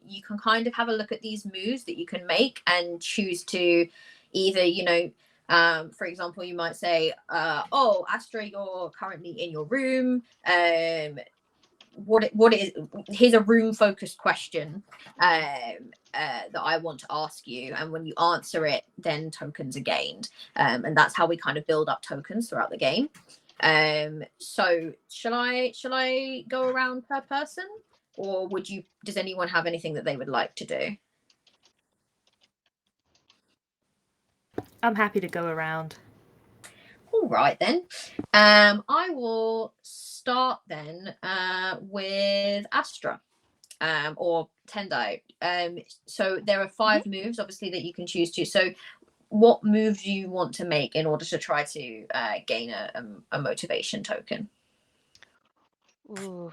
you can kind of have a look at these moves that you can make and choose to either, you know, for example, you might say, oh, Astra, you're currently in your room. What is, here's a room focused question that I want to ask you, and when you answer it, then tokens are gained, and that's how we kind of build up tokens throughout the game. So shall I go around per person, or does anyone have anything that they would like to do? I'm happy to go around. All right then. I will start then with Astra, or Tendai. So there are 5 moves, obviously, that you can choose to. So what move do you want to make in order to try to gain a motivation token? Ooh.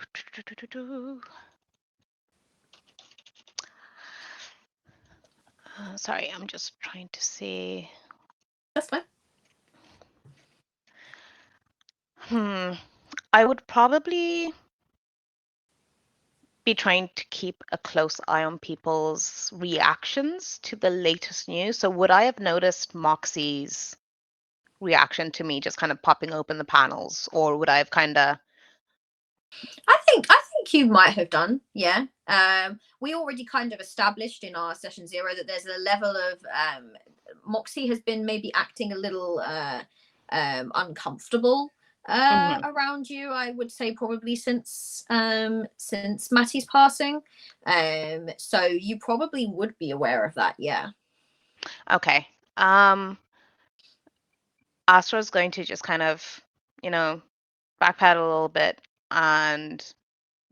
Sorry, I'm just trying to see. That's fine. I would probably be trying to keep a close eye on people's reactions to the latest news. So would I have noticed Moxie's reaction to me just kind of popping open the panels, or would I have kind of... I think you might have done, yeah. We already kind of established in our session 0 that there's a level of Moxie has been maybe acting a little uncomfortable around you, I would say, probably since Matty's passing. So you probably would be aware of that, yeah. Okay. Astra's going to just kind of, you know, backpedal a little bit and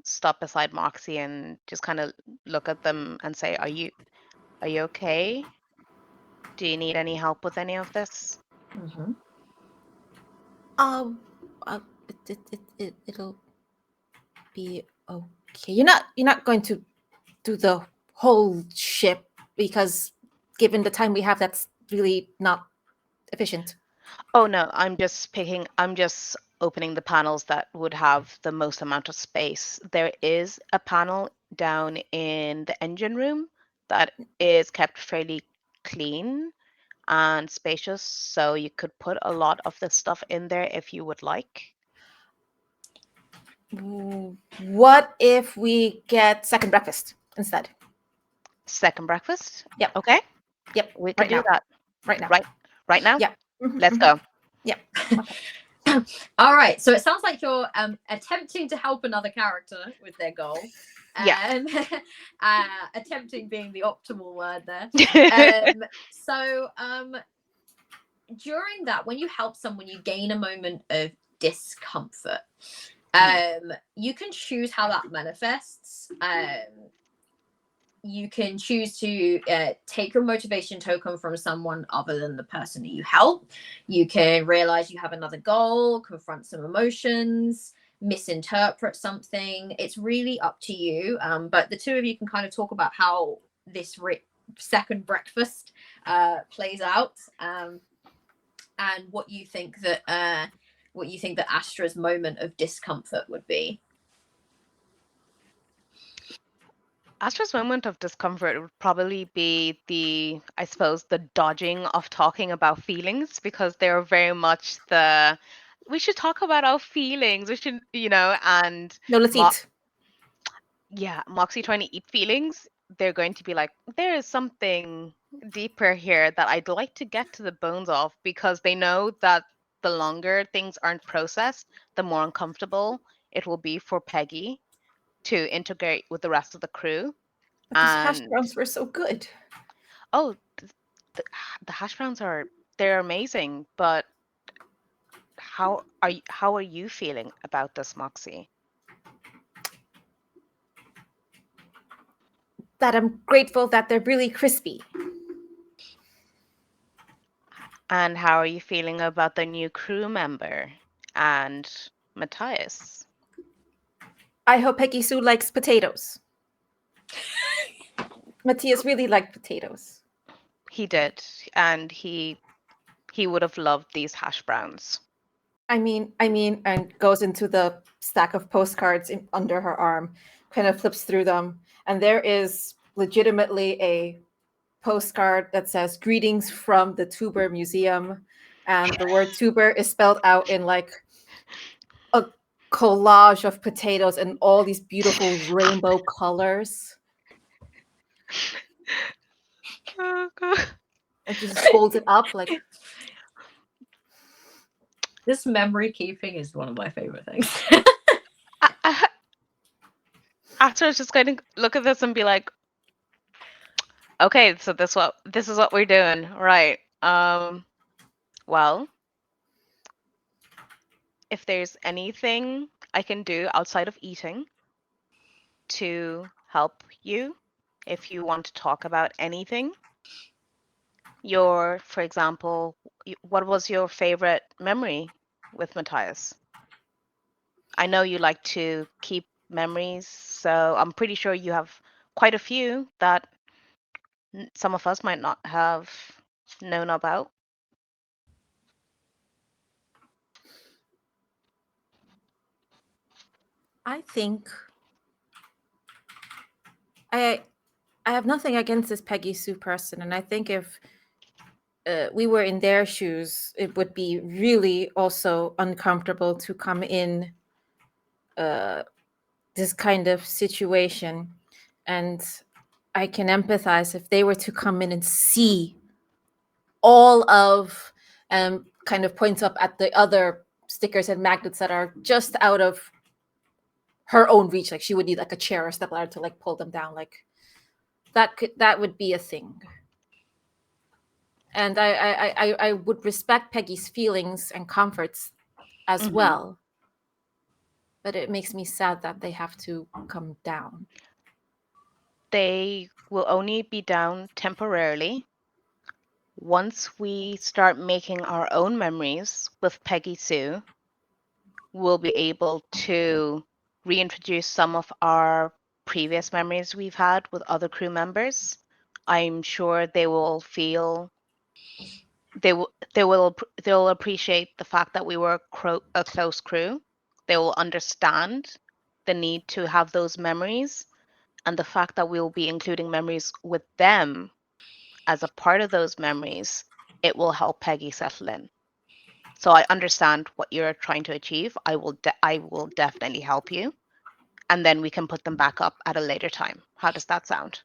stop beside Moxie and just kind of look at them and say, are you okay? Do you need any help with any of this? Mm-hmm. It'll be okay. You're not going to do the whole ship, because given the time we have, that's really not efficient. Oh no, I'm just opening the panels that would have the most amount of space. There is a panel down in the engine room that is kept fairly clean and spacious, so you could put a lot of the stuff in there if you would like. What if we get second breakfast instead? Second breakfast? Yep. Okay. Yep. We can Right do now. that. Right now. Right now? Yep. Let's go. Yep. All right. So it sounds like you're attempting to help another character with their goal. Yeah. Attempting being the optimal word there. So during that, when you help someone, you gain a moment of discomfort. You can choose how that manifests. you can choose to take your motivation token from someone other than the person that you help. You can realize you have another goal, confront some emotions, misinterpret something. It's really up to you. But the two of you can kind of talk about how this second breakfast plays out, and what you think that Astra's moment of discomfort would be. Astra's moment of discomfort would probably be I suppose, the dodging of talking about feelings, because they're very much we should talk about our feelings. We should, and No, let's eat. yeah, Moxie trying to eat feelings. They're going to be like, there is something deeper here that I'd like to get to the bones of, because they know that the longer things aren't processed, the more uncomfortable it will be for Peggy to integrate with the rest of the crew. But these hash browns were so good. Oh, the hash browns they're amazing, but how are you feeling about this, Moxie? That I'm grateful that they're really crispy. And how are you feeling about the new crew member and Matthias? I hope Peggy Sue likes potatoes. Matthias really liked potatoes. He did, and he would have loved these hash browns. I mean, and goes into the stack of postcards under her arm, kind of flips through them, and there is legitimately a postcard that says "Greetings from the Tuber Museum," and the word "tuber" is spelled out in like a collage of potatoes and all these beautiful rainbow colors. Oh, God. And she just holds it up like. This memory keeping is one of my favorite things. Astra's just going to look at this and be like, okay, so this is what we're doing, right? Well, if there's anything I can do outside of eating to help you, if you want to talk about anything, for example, what was your favorite memory with Matthias? I know you like to keep memories, so I'm pretty sure you have quite a few that some of us might not have known about. I think I have nothing against this Peggy Sue person, and I think if we were in their shoes, it would be really also uncomfortable to come in this kind of situation. And I can empathize if they were to come in and see all of, kind of points up at the other stickers and magnets that are just out of her own reach. Like she would need like a chair or step ladder to like pull them down. Like that would be a thing. And I would respect Peggy's feelings and comforts as well. But it makes me sad that they have to come down. They will only be down temporarily. Once we start making our own memories with Peggy Sue, we'll be able to reintroduce some of our previous memories we've had with other crew members. I'm sure they will feel they'll appreciate the fact that we were a close crew. They will understand the need to have those memories, and the fact that we'll be including memories with them as a part of those memories. It will help Peggy settle in. So I understand what you're trying to achieve. I will definitely help you, and then we can put them back up at a later time. How does that sound?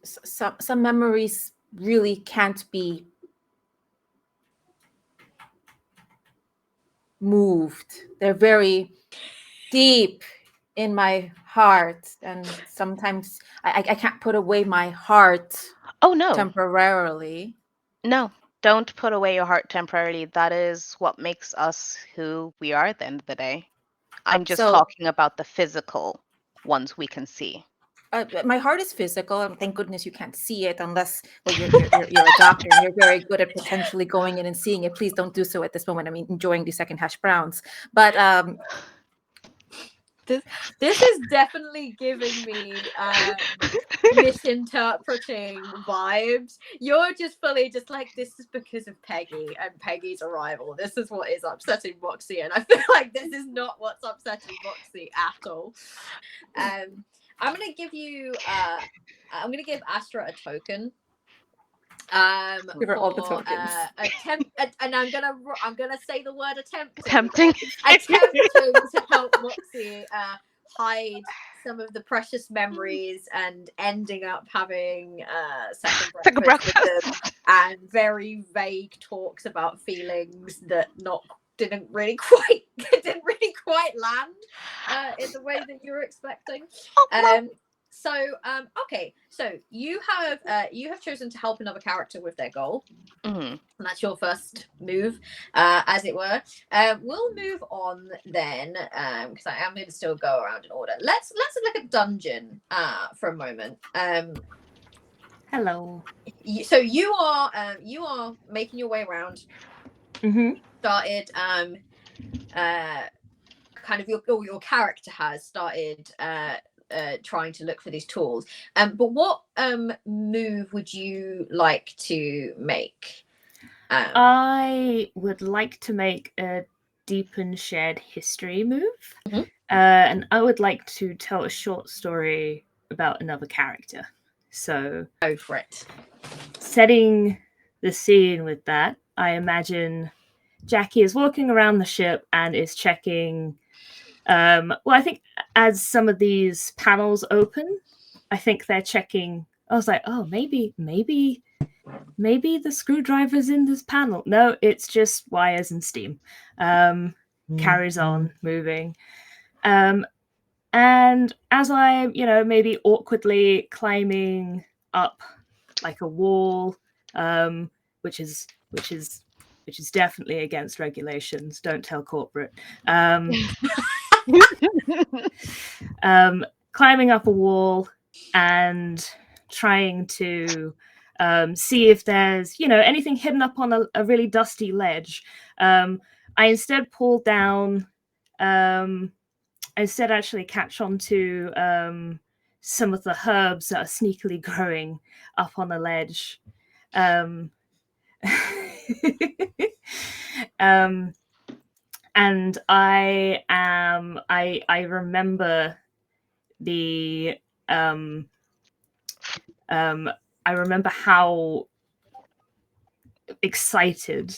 Some memories really can't be moved. They're very deep in my heart, and sometimes I can't put away my heart. Oh, no. Temporarily. No, don't put away your heart temporarily. That is what makes us who we are at the end of the day. I'm just talking about the physical ones we can see. My heart is physical, and thank goodness you can't see it unless, well, you're a doctor and you're very good at potentially going in and seeing it. Please don't do so at this moment. I'm enjoying the second hash browns, but this is definitely giving me misinterpreting vibes. You're just fully just like, this is because of Peggy and Peggy's arrival. This is what is upsetting Moxie, and I feel like this is not what's upsetting Moxie at all. I'm gonna give you I'm gonna give Astra a token. Give her all the tokens. And I'm gonna say the word Tempting. attempting to help Moxie hide some of the precious memories and ending up having second breakfast with them, and very vague talks about feelings that didn't really quite land in the way that you were expecting. Okay, so you have chosen to help another character with their goal. Mm-hmm. And that's your first move, as it were. We'll move on then, because I am going to still go around in order. Let's look at Dungeon for a moment. Hello. So you are making your way around. Mm-hmm. Started kind of your character has started trying to look for these tools. But what move would you like to make? I would like to make a deepen shared history move. Mhm. And I would like to tell a short story about another character. So Go for it. setting the scene with that, I imagine Jackie is walking around the ship and is checking. Well, I think as some of these panels open, I think they're checking. I was like, oh, maybe the screwdriver's in this panel. No, it's just wires and steam. Carries on moving. And as I, maybe awkwardly climbing up like a wall, which is definitely against regulations. Don't tell corporate. Climbing up a wall and trying to see if there's anything hidden up on a really dusty ledge. I instead pull down. I instead actually catch on to some of the herbs that are sneakily growing up on the ledge. And I remember the I remember how excited.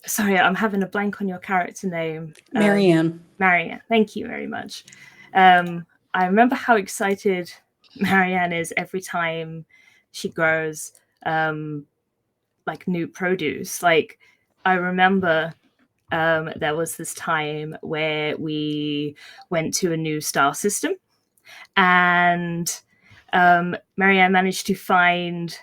Sorry, I'm having a blank on your character name. Marianne. Marianne, thank you very much. I remember how excited Marianne is every time she grows like new produce. Like I remember there was this time where we went to a new star system, and Marianne managed to find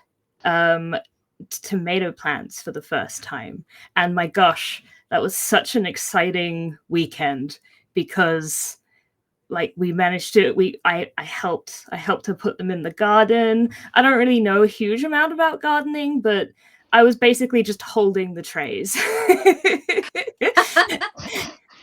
tomato plants for the first time. And my gosh, that was such an exciting weekend, because like we managed to I helped her put them in the garden. I don't really know a huge amount about gardening, but I was basically just holding the trays.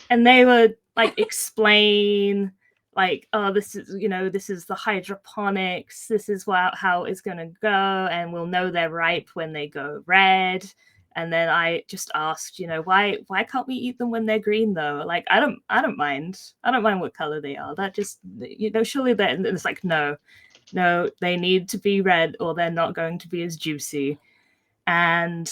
And they would like explain like, oh, this is the hydroponics, this is how it's gonna go, and we'll know they're ripe when they go red. And then I just asked, why can't we eat them when they're green though? Like I don't mind what color they are. That just surely they're, and it's like no, they need to be red or they're not going to be as juicy. And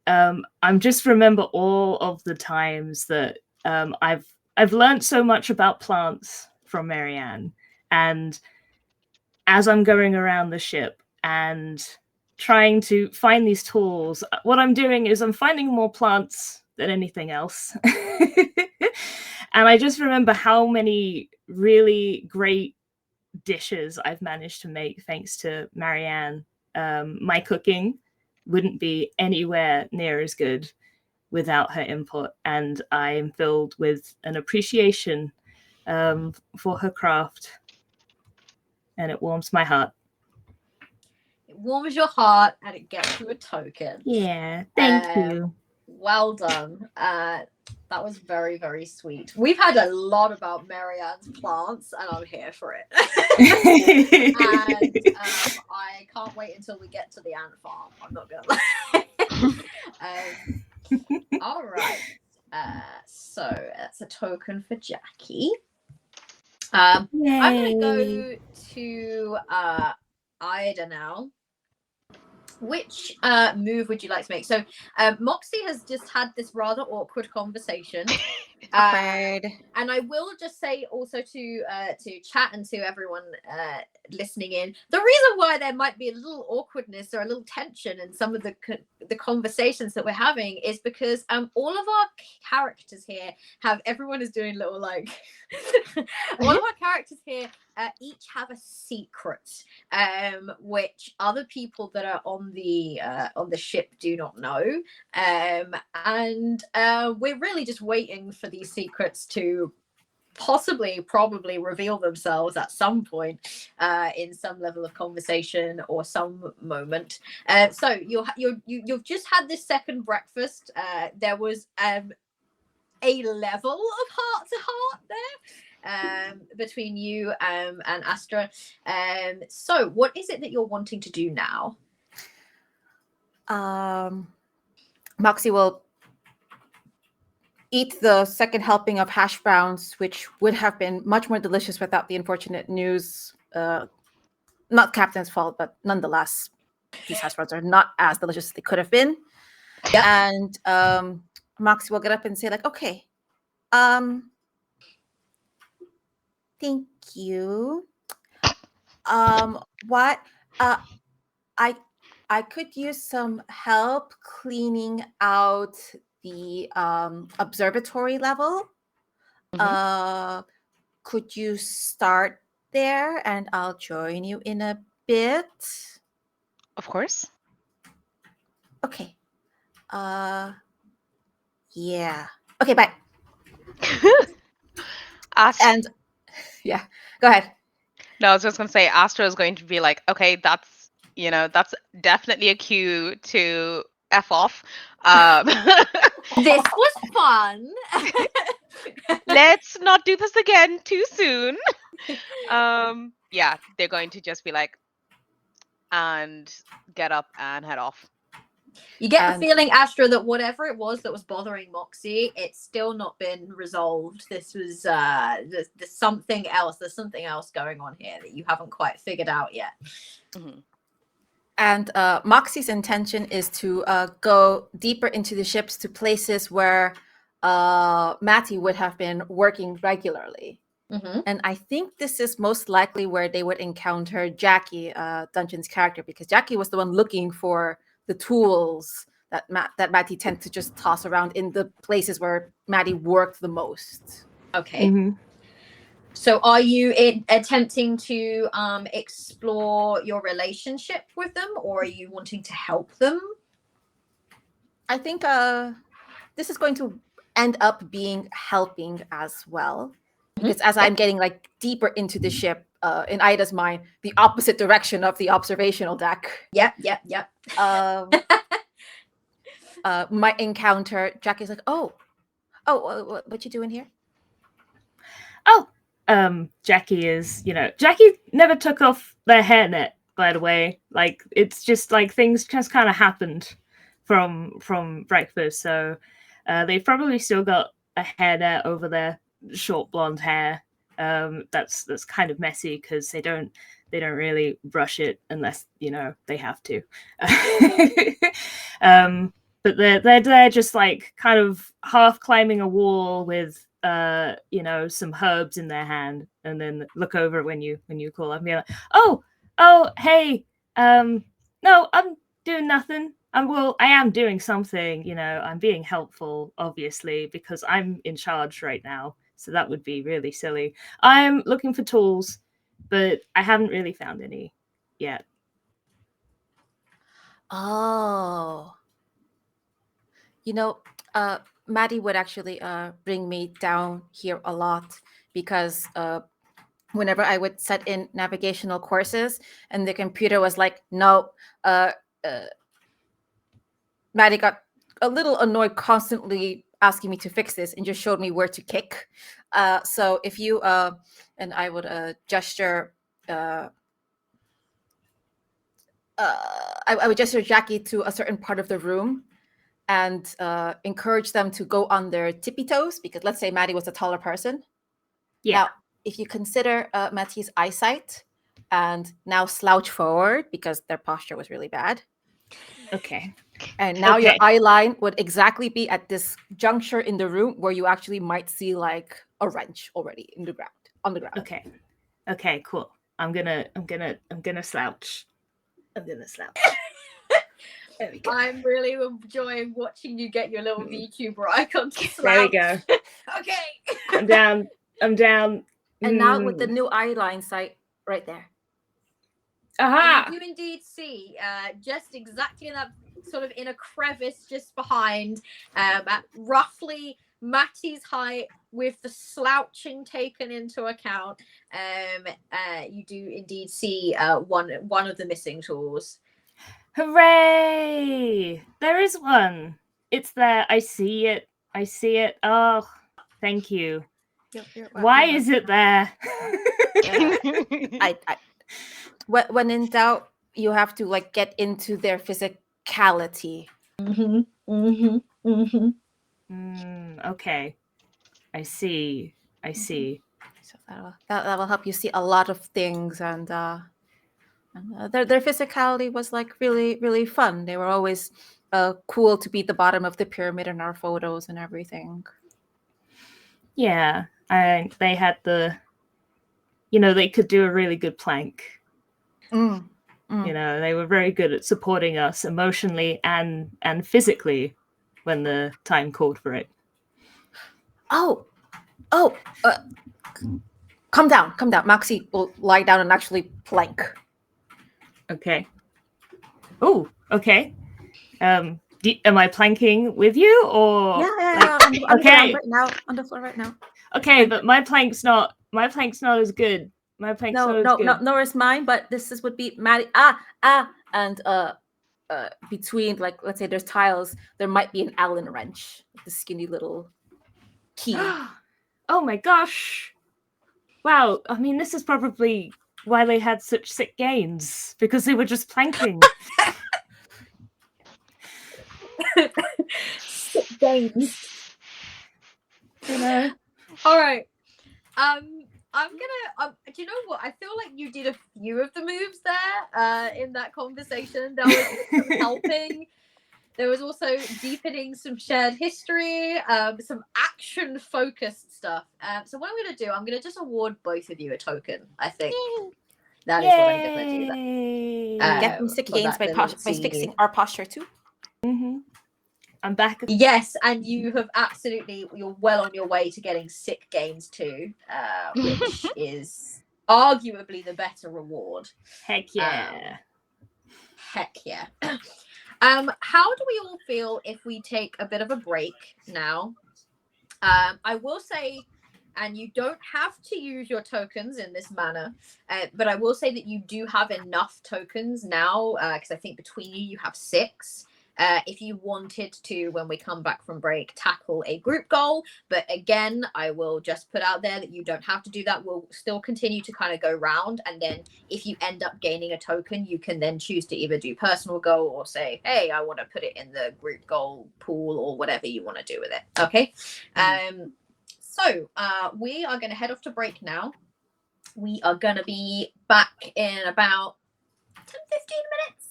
I'm just remember all of the times that I've learned so much about plants from Marianne. And as I'm going around the ship and trying to find these tools, what I'm doing is I'm finding more plants than anything else. And I just remember how many really great dishes I've managed to make thanks to Marianne. My cooking wouldn't be anywhere near as good without her input, and I am filled with an appreciation for her craft. and it warms my heart. It warms your heart and it gets you a token. Yeah, thank you. Well done. That was very, very sweet. We've had a lot about Marianne's plants, and I'm here for it. And I can't wait until we get to the ant farm. I'm not gonna lie. All right. So that's a token for Jackie. I'm gonna go to Ida now. Which move would you like to make? So Moxie has just had this rather awkward conversation. Awkward. And I will just say also to chat and to everyone listening in, the reason why there might be a little awkwardness or a little tension in some of the conversations that we're having is because all of our characters here everyone is doing little like all of our characters here each have a secret which other people that are on the ship do not know, and we're really just waiting for these secrets to probably reveal themselves at some point in some level of conversation or some moment. So you've just had this second breakfast. There was a level of heart to heart there between you and Astra. So what is it that you're wanting to do now? Moxie will eat the second helping of hash browns, which would have been much more delicious without the unfortunate news. Not Captain's fault, but nonetheless, these hash browns are not as delicious as they could have been. Yep. And Moxie will get up and say, like, okay, thank you. What? I could use some help cleaning out the observatory level. Could you start there and I'll join you in a bit? Of course. Okay. Yeah. Okay, bye. And yeah, go ahead. No, I was just gonna say Astra is going to be like, okay, that's definitely a cue to F off. This was fun. Let's not do this again too soon. Yeah, they're going to just be like, and get up and head off. You get the feeling, Astra, that whatever it was that was bothering Moxie, it's still not been resolved. This was there's something else. There's something else going on here that you haven't quite figured out yet. Mm-hmm. And Moxie's intention is to go deeper into the ships to places where Matty would have been working regularly. Mm-hmm. And I think this is most likely where they would encounter Jackie, Dungeon's character, because Jackie was the one looking for the tools that Matty tends to just toss around in the places where Matty worked the most. Okay. Mm-hmm. So are you attempting to explore your relationship with them, or are you wanting to help them? I think this is going to end up being helping as well. Because as I'm getting like deeper into the ship, in Ida's mind, the opposite direction of the observational deck. Yep. My encounter, Jackie's like, oh, what you doing here? Oh, Jackie is, Jackie never took off their hairnet, by the way. Like, it's just like things just kind of happened from breakfast. So they've probably still got a hairnet over their short blonde hair. That's kind of messy because they don't really brush it unless they have to. But they're just like kind of half climbing a wall with some herbs in their hand, and then look over when you call up and be like, oh hey, no, I'm doing nothing. I am doing something. I'm being helpful, obviously, because I'm in charge right now. So that would be really silly. I'm looking for tools, but I haven't really found any yet. Oh. Maddie would actually bring me down here a lot because whenever I would set in navigational courses, and the computer was like, no, Maddie got a little annoyed constantly asking me to fix this and just showed me where to kick. So if you, and I would gesture, I would gesture Jackie to a certain part of the room and encourage them to go on their tippy toes, because let's say Maddie was a taller person. Yeah. Now, if you consider Mattie's eyesight and now slouch forward because their posture was really bad. Okay. And now your Okay. eye line would exactly be at this juncture in the room where you actually might see like a wrench already in the ground, on the ground. Okay. Okay, cool. I'm gonna slouch. I'm gonna slouch. There we go. I'm really enjoying watching you get your little VTuber icon to slouch. There we go. Okay. I'm down. And now with the new eye line sight right there. Aha! And you do indeed see just exactly in that sort of in a crevice just behind, at roughly Mattie's height with the slouching taken into account, you do indeed see one of the missing tools. Hooray! There is one. It's there. I see it. Oh, thank you. Why is it there? When in doubt, you have to like get into their physicality. Okay. I see. So that will help you see a lot of things, and their physicality was like really, really fun. They were always cool to be at the bottom of the pyramid in our photos and everything. Yeah, and they had they could do a really good plank. They were very good at supporting us emotionally and physically when the time called for it. Come down. Maxie will lie down and actually plank. Okay. Oh, okay. Am I planking with you or? Yeah. Okay. On the floor right now. Okay, but my plank's not as good. My plank's not as good. No, nor is mine. But would be Maddie. And between, like, let's say there's tiles, there might be an Allen wrench, the skinny little key. Oh my gosh! Wow, I mean, this is probably why they had such sick gains, because they were just planking. Sick gains. All right. I'm gonna. Do you know what? I feel like you did a few of the moves there. In that conversation, there was some helping. There was also deepening some shared history, some action-focused stuff. So what I'm going to do, I'm going to just award both of you a token, I think. That is what I'm going to do then. Get them sick gains by fixing our posture too. Mm-hmm. I'm back. Yes, and you have you're well on your way to getting sick gains too, which is arguably the better reward. Heck yeah. Heck yeah. How do we all feel if we take a bit of a break now? I will say, and you don't have to use your tokens in this manner, but I will say that you do have enough tokens now, because I think between you have 6. If you wanted to, when we come back from break, tackle a group goal. But again, I will just put out there that you don't have to do that. We'll still continue to kind of go round. And then if you end up gaining a token, you can then choose to either do personal goal or say, hey, I want to put it in the group goal pool or whatever you want to do with it. Okay. So we are going to head off to break now. We are going to be back in about 10-15 minutes.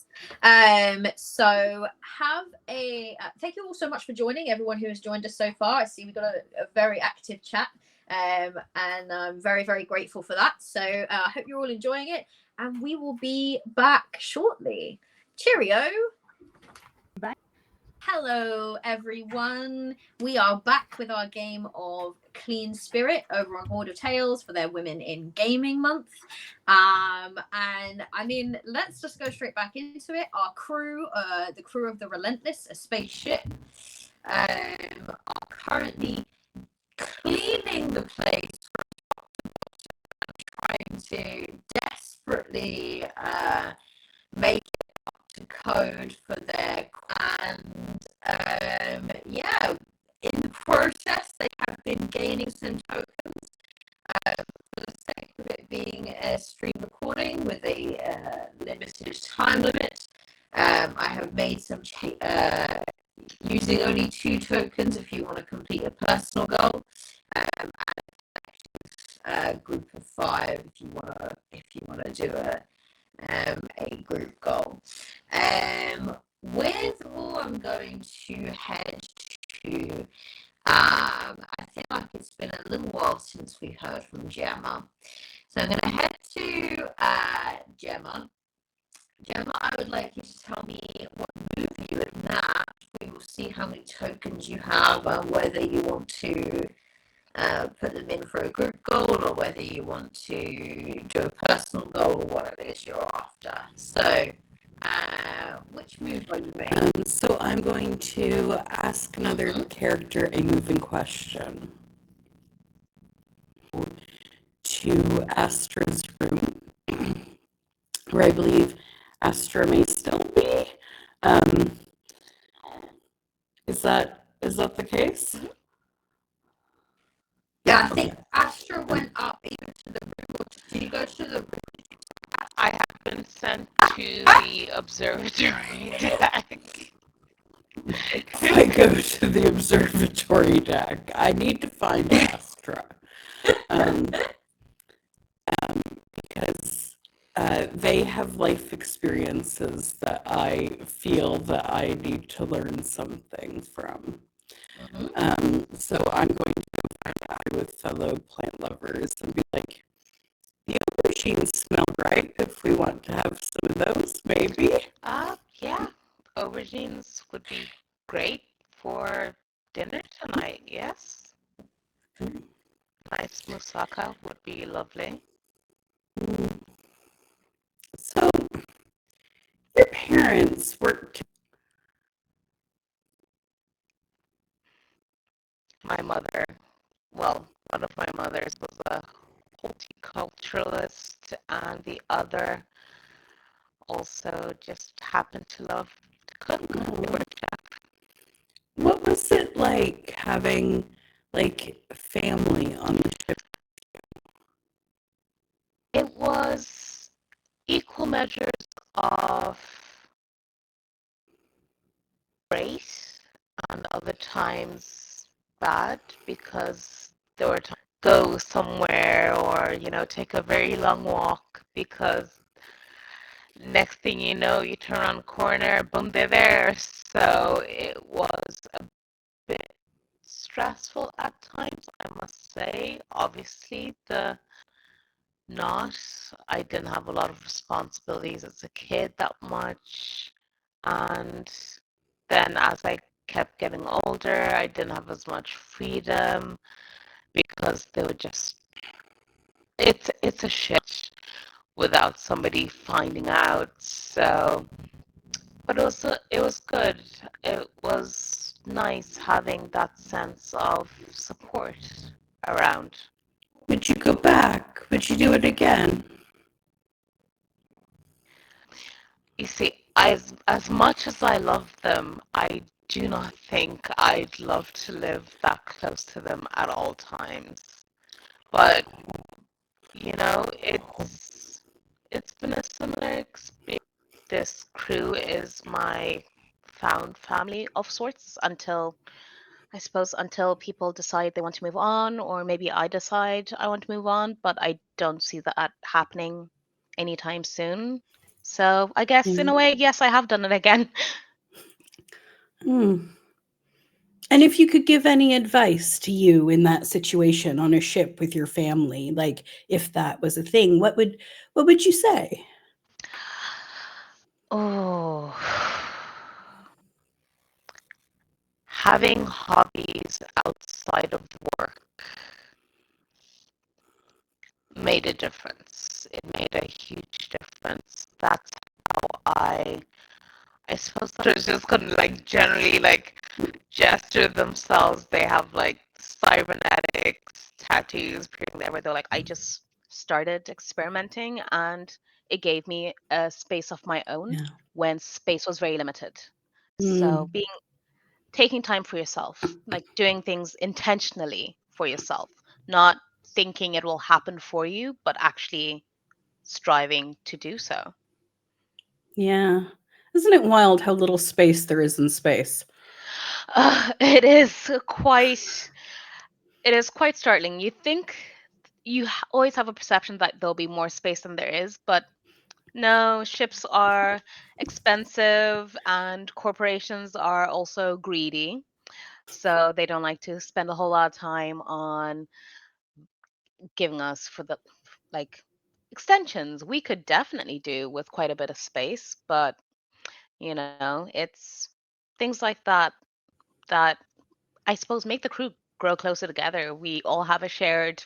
So have a thank you all so much for joining, everyone who has joined us so far. I see we've got a very active chat, and I'm very, very grateful for that. So I hope you're all enjoying it, and we will be back shortly. Cheerio. Bye. Hello everyone, we are back with our game of Clean Spirit over on Hoard of Tales for their Women in Gaming Month. And I mean, let's just go straight back into it. Our crew, the crew of the Relentless, a spaceship, are currently cleaning the place and trying currently making up to code for their and yeah, in the process they have been gaining some tokens for the sake of it being a stream recording with a limited time limit. I have made some using only 2 tokens if you want to complete a personal goal, and a group of 5 if you want to do a group goal. With all, I'm going to head to. I feel like it's been a little while since we heard from Gemma, so I'm going to head to Gemma. Gemma, I would like you to tell me what move you enact. We will see how many tokens you have and whether you want to put them in for a group goal or whether you want to do a personal goal or what it is you're after. So, which move are you making? So I'm going to ask another character a moving question. To Astra's room, where I believe Astra may still be. Is that the case? Yeah, I think Astra went up even to the room. Did you go to the room? I have been sent to the observatory deck. If I go to the observatory deck, I need to find Astra. Because they have life experiences that I feel that I need to learn something from. So I'm going to go find out with fellow plant lovers and be like, the aubergines smell right if we want to have some of those, maybe. Yeah, aubergines would be great for dinner tonight, yes. Nice moussaka would be lovely. So, your parents worked. My mother, well, one of my mothers was a horticulturalist, and the other also just happened to love to cook. They were chef. What was it like having like family on the ship? It was equal measures of great and other times bad, because there were times go somewhere or take a very long walk, because next thing you know you turn around the corner, boom, they're there. So it was a bit stressful at times, I must say. Obviously I didn't have a lot of responsibilities as a kid that much, and then as I kept getting older, I didn't have as much freedom because they would just it's a shit without somebody finding out. So, but it was good. It was nice having that sense of support around. Would you go back? Would you do it again? You see, as much as I love them, I do not think I'd love to live that close to them at all times. But it's been a similar experience. This crew is my found family of sorts until people decide they want to move on, or maybe I decide I want to move on, but I don't see that happening anytime soon. So I guess in a way, yes, I have done it again. And if you could give any advice to you in that situation on a ship with your family, like if that was a thing, what would you say? Oh, having hobbies outside of work made a difference. It made a huge difference. That's how I suppose others just couldn't generally gesture themselves. They have cybernetics tattoos appearing there where they're like, I just started experimenting and it gave me a space of my own Yeah. when space was very limited. So Mm. taking time for yourself, like doing things intentionally for yourself, not thinking it will happen for you, but actually striving to do so. Yeah. Isn't it wild how little space there is in space? It is quite startling. You think always have a perception that there'll be more space than there is, but no, ships are expensive and corporations are also greedy. So they don't like to spend a whole lot of time on giving us for the like extensions. We could definitely do with quite a bit of space, but it's things like that I suppose make the crew grow closer together. We all have a shared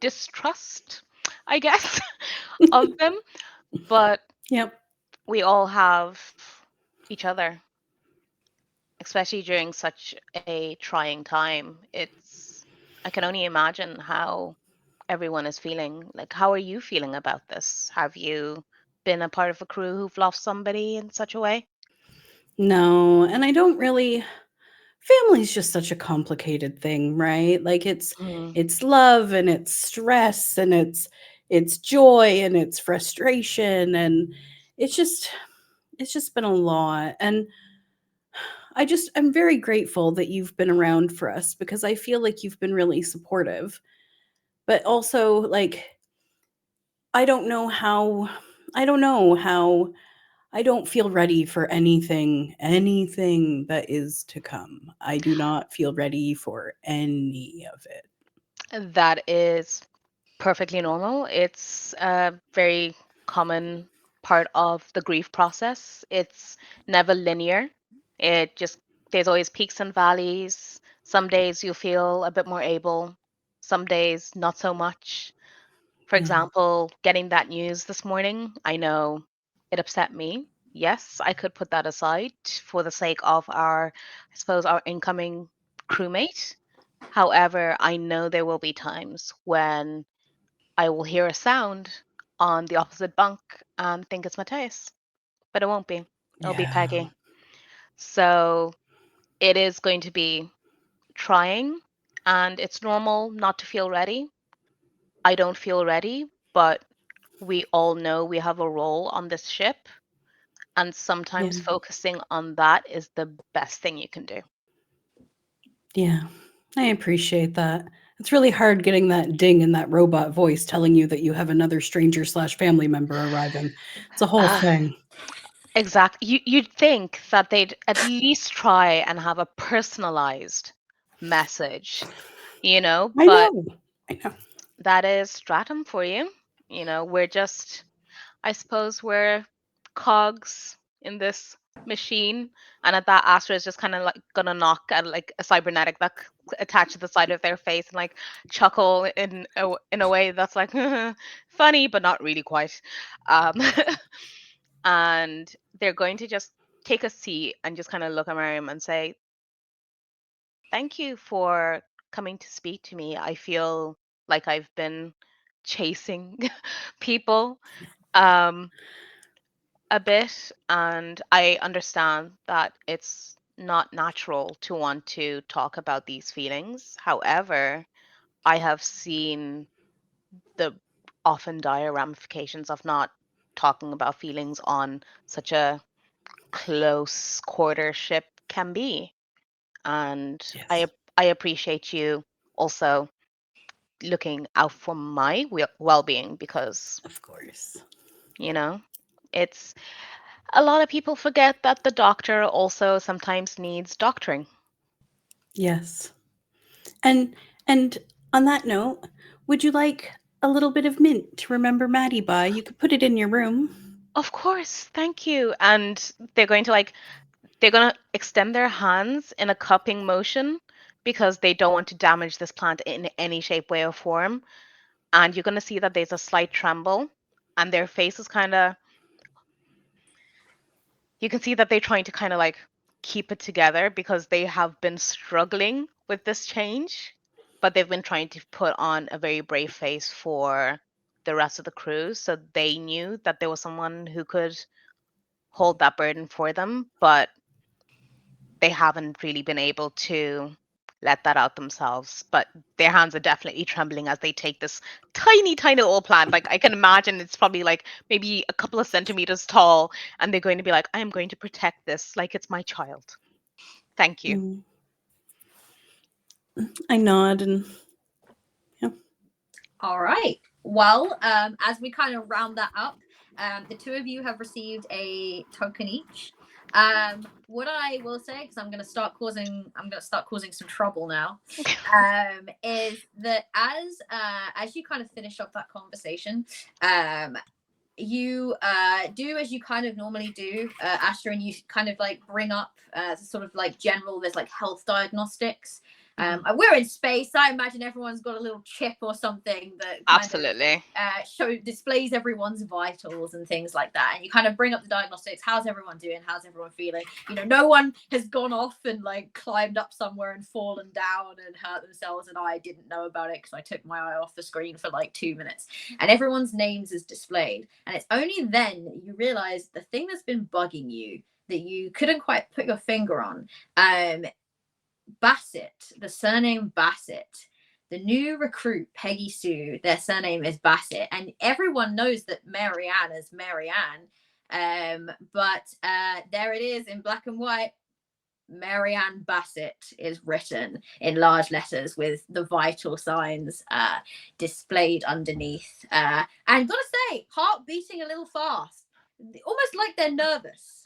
distrust, I guess, of them, but Yep. we all have each other, especially during such a trying time. I can only imagine how everyone is feeling. Like, how are you feeling about this? Have you been a part of a crew who've lost somebody in such a way? No, and I don't really family's just such a complicated thing, right? Like Mm. it's love and it's stress and it's joy and it's frustration and it's just it's just been a lot. And I'm very grateful that you've been around for us because I feel like you've been really supportive. But also like I don't know how I don't know how I don't feel ready for anything that is to come. I do not feel ready for any of it. That is perfectly normal. It's a very common part of the grief process. It's never linear. There's always peaks and valleys. Some days you feel a bit more able, some days not so much. For Yeah. example, getting that news this morning, I know it upset me. Yes, I could put that aside for the sake of I suppose, our incoming crewmate. However, I know there will be times when I will hear a sound on the opposite bunk and think it's Mateus, but it won't be. It'll be Yeah. Peggy. So it is going to be trying, and it's normal not to feel ready. I don't feel ready, but we all know we have a role on this ship, and sometimes Yeah. focusing on that is the best thing you can do. Yeah. I appreciate that. It's really hard getting that ding in that robot voice telling you that you have another stranger/family member arriving. It's a whole Ah, thing. exactly. You'd think that they'd at least try and have a personalized message, I but know. I know. that is Stratum for you. We're just, I suppose we're cogs in this machine, and at that Astra is just kind of like gonna knock at like a cybernetic that attached to the side of their face and like chuckle in a way that's like funny but not really quite. Um, and they're going to just take a seat and just kind of look at Miriam and say, "Thank you for coming to speak to me. I feel like I've been chasing people." Um, a bit, and I understand that it's not natural to want to talk about these feelings. However, I have seen the often dire ramifications of not talking about feelings on such a close quarter ship can be. And Yes. I appreciate you also looking out for my well-being because, Of course. you know, it's a lot of people forget that the doctor also sometimes needs doctoring. Yes. And on that note, would you like a little bit of mint to remember Maddie by? You could put it in your room. Of course, thank you. And they're going to extend their hands in a cupping motion because they don't want to damage this plant in any shape, way, or form. And you're going to see that there's a slight tremble, and their face is kind of, you can see that they're trying to kind of like keep it together because they have been struggling with this change, but they've been trying to put on a very brave face for the rest of the crew, so they knew that there was someone who could hold that burden for them, but they haven't really been able to let that out themselves. But their hands are definitely trembling as they take this tiny, tiny little plant. Like, I can imagine it's probably like maybe a couple of centimeters tall, and they're going to be like, I am going to protect this like it's my child. Thank you. I nod and All right. Well, as we kind of round that up, the two of you have received a token each. What I will say, because I'm going to start causing some trouble now, is that as you kind of finish up that conversation, you do as you kind of normally do, Astra, and you kind of like bring up sort of like general, there's like health diagnostics. We're in space. I imagine everyone's got a little chip or something that Absolutely displays everyone's vitals and things like that. And you kind of bring up the diagnostics. How's everyone doing? How's everyone feeling? You know, no one has gone off and like climbed up somewhere and fallen down and hurt themselves. And I didn't know about it because I took my eye off the screen for like 2 minutes. And everyone's names is displayed. And it's only then that you realize the thing that's been bugging you that you couldn't quite put your finger on. Bassett, the surname Bassett, the new recruit Peggy Sue, their surname is Bassett, and everyone knows that Marianne is Marianne, but there it is in black and white. Marianne Bassett is written in large letters with the vital signs displayed underneath, and gotta say, heart beating a little fast, almost like they're nervous.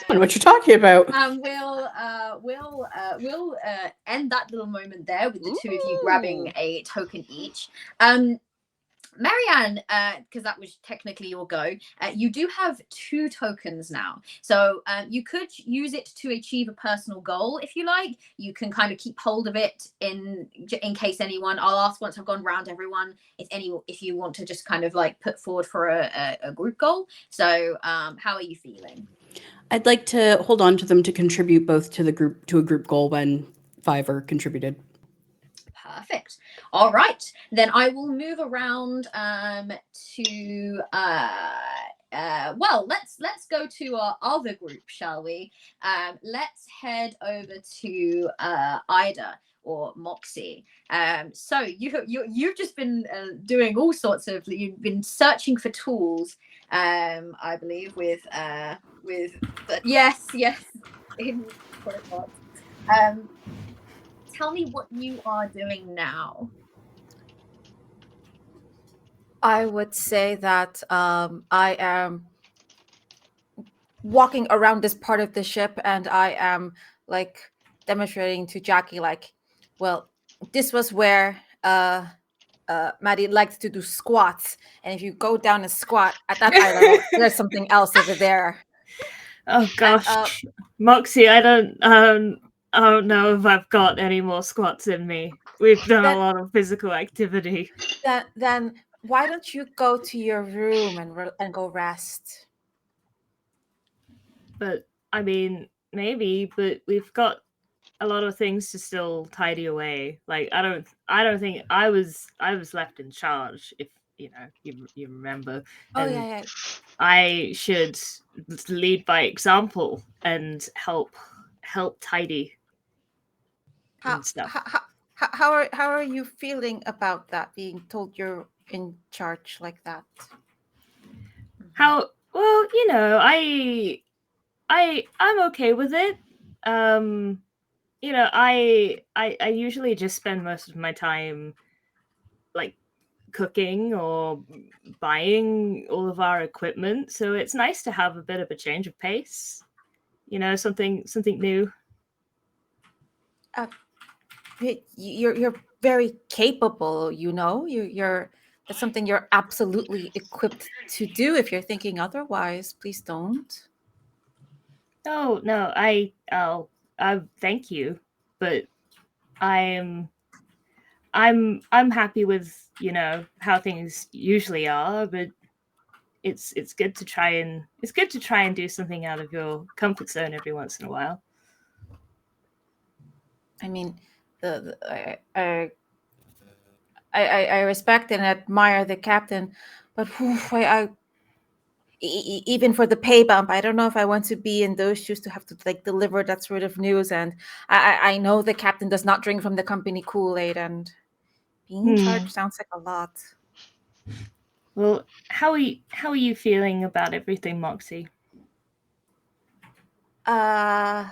What you're talking about. We'll end that little moment there with the two of you grabbing a token each. Marianne, because that was technically your go, you do have 2 tokens now. So you could use it to achieve a personal goal if you like. You can kind of keep hold of it in case anyone, I'll ask once I've gone round everyone, if you want to just kind of like put forward for a group goal. So how are you feeling? I'd like to hold on to them to contribute both to a group goal when 5 are contributed. Perfect. All right, then I will move around to well, let's go to our other group, shall we? Let's head over to Ida or Moxie. So you've just been doing all sorts of, you've been searching for tools, I believe, with yes in quote marks. Tell me what you are doing now. I would say that I am walking around this part of the ship, and I am like demonstrating to Jackie, like, well, this was where Maddie likes to do squats, and if you go down and squat at that eye level, there's something else over there. Oh gosh, Moxie, I don't know if I've got any more squats in me. We've done a lot of physical activity. Then why don't you go to your room and go rest? But I mean, maybe, but we've got a lot of things to still tidy away. Like I don't think I was left in charge, if you remember. Oh, yeah. I should lead by example and help tidy and stuff. How are you feeling about that, being told you're in charge like that? Well, I'm okay with it. I usually just spend most of my time like cooking or buying all of our equipment, so it's nice to have a bit of a change of pace. Something new. You're very capable. You're that's something you're absolutely equipped to do. If you're thinking otherwise, please don't. No, I'll thank you, but I'm happy with how things usually are, but it's good to try and do something out of your comfort zone every once in a while. I mean, I respect and admire the captain, but even for the pay bump, I don't know if I want to be in those shoes to have to like deliver that sort of news. And I know the captain does not drink from the company Kool-Aid, and being in charge sounds like a lot. Well, how are you feeling about everything, Moxie? I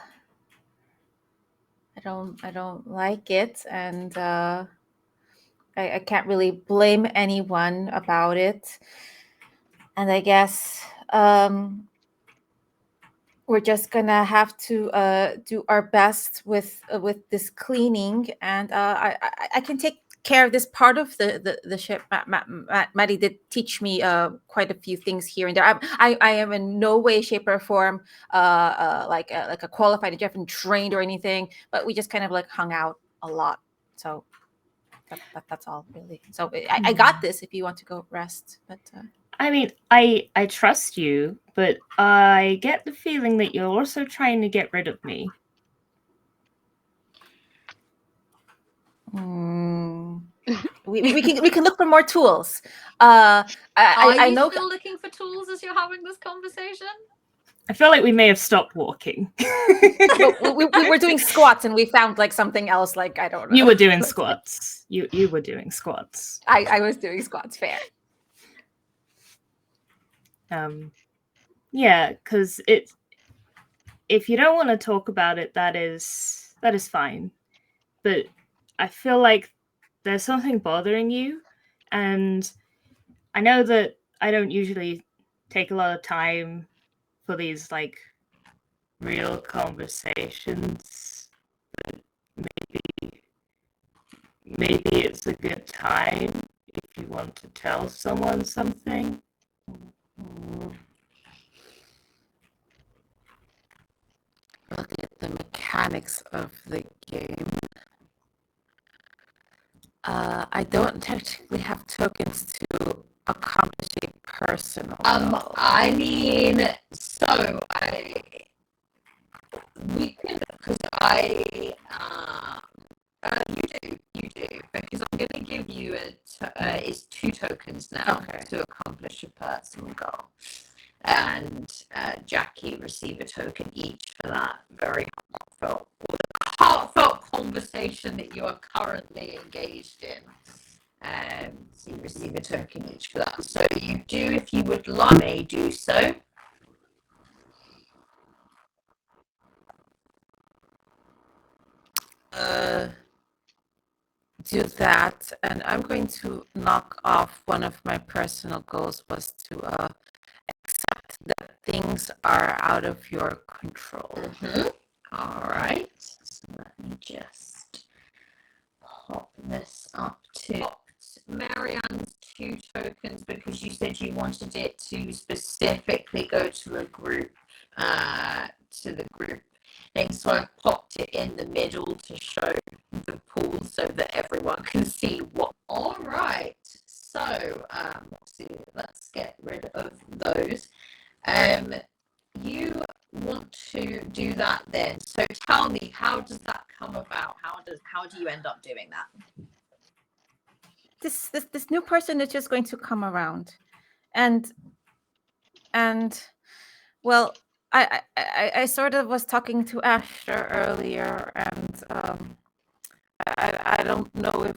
don't like it, and I can't really blame anyone about it. And I guess we're just gonna have to do our best with this cleaning, and I can take care of this part of the ship. Maddie did teach me quite a few things here and there. I am in no way, shape, or form like a qualified chef and trained or anything, but we just kind of like hung out a lot. So that's all really. So I got this if you want to go rest, but. I mean, I trust you, but I get the feeling that you're also trying to get rid of me. We can look for more tools. Are I you know. still looking for tools as you're having this conversation? I feel like we may have stopped walking. But we were doing squats and we found like something else. Like I don't know. You were doing squats. You were doing squats. I was doing squats. Fair. Yeah, because if you don't want to talk about it, that is fine. But I feel like there's something bothering you, and I know that I don't usually take a lot of time for these like real conversations, but maybe it's a good time if you want to tell someone something. Looking at the mechanics of the game, I don't technically have tokens to accomplish a personal goal. I mean, so we can, because you do, because I'm going to give you it's 2 tokens now to accomplish a personal goal, and Jackie receive a token each for that very heartfelt conversation that you are currently engaged in. So you receive a token each for that. So you do, if you would like, may do so. Do that, and I'm going to knock off one of my personal goals was to accept that things are out of your control. All right, so let me just pop this up to Marianne's 2 tokens, because you said you wanted it to specifically go to a group, thing. So I popped it in the middle to show the pool so that everyone can see what. All right, so let's get rid of those. You want to do that then? So tell me, how does that come about? How do you end up doing that? This new person is just going to come around, and well, I sort of was talking to Asher earlier, and I don't know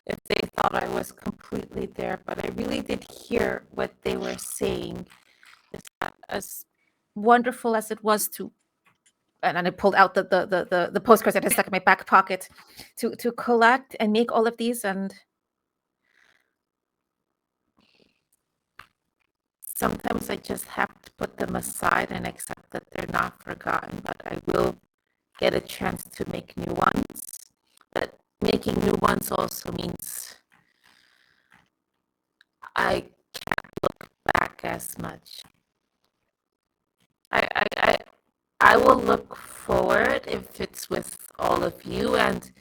if they thought I was completely there, but I really did hear what they were saying. Is that as wonderful as it was to, and I pulled out the postcards that I stuck in my back pocket to collect and make all of these, and sometimes I just have to put them aside and accept that they're not forgotten, but I will get a chance to make new ones. But making new ones also means I can't look back as much. I will look forward if it's with all of you, and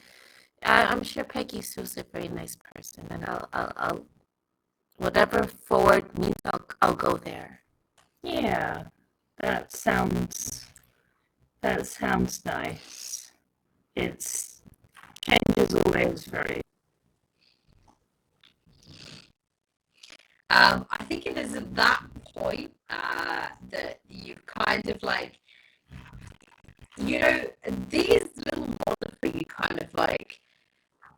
I'm sure Peggy Sue's a very nice person, and I'll whatever forward means, I'll go there. Yeah, that sounds nice. Change is always very I think it is at that point that you kind of like, you know, these little models where you kind of like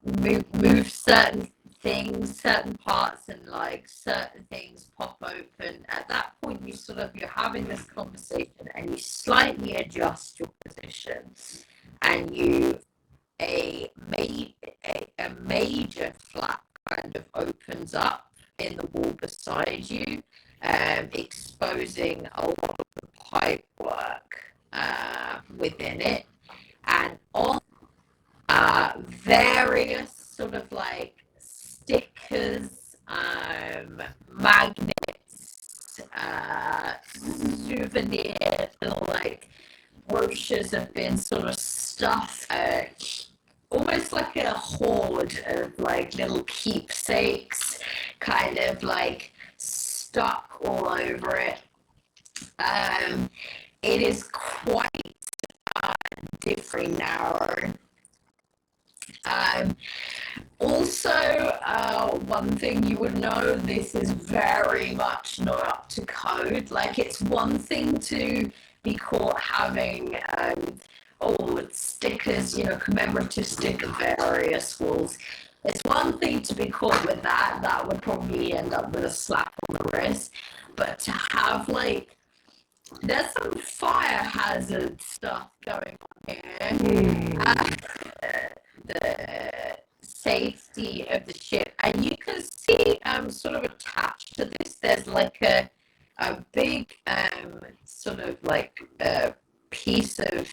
move certain things, certain parts, and like certain things pop open. At that point, you're having this conversation, and you slightly adjust your position, and a major flap kind of opens up in the wall beside you, exposing a lot of the pipe work within it, and on various sort of like stickers, magnets, souvenirs, little like brochures have been sort of stuffed, almost like a hoard of like little keepsakes, kind of like stuck all over it. It is quite different narrow. Also, one thing you would know, this is very much not up to code. Like, it's one thing to be caught having stickers, you know, commemorative stickers, various walls. It's one thing to be caught with that. That would probably end up with a slap on the wrist. But to have, like, there's some fire hazard stuff going on here. The safety of the ship, and you can see sort of attached to this, there's like a big sort of like a piece of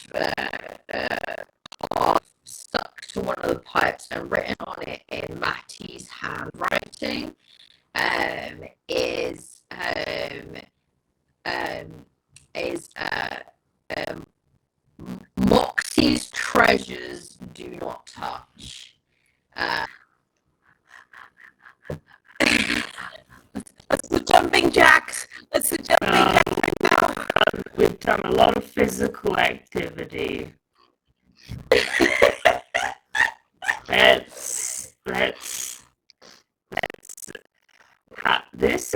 cloth stuck to one of the pipes, and written on it in Matty's handwriting is Moxie's treasures do not touch. Let's do jumping jacks. Let's do jumping jacks now. We've done a lot of physical activity. This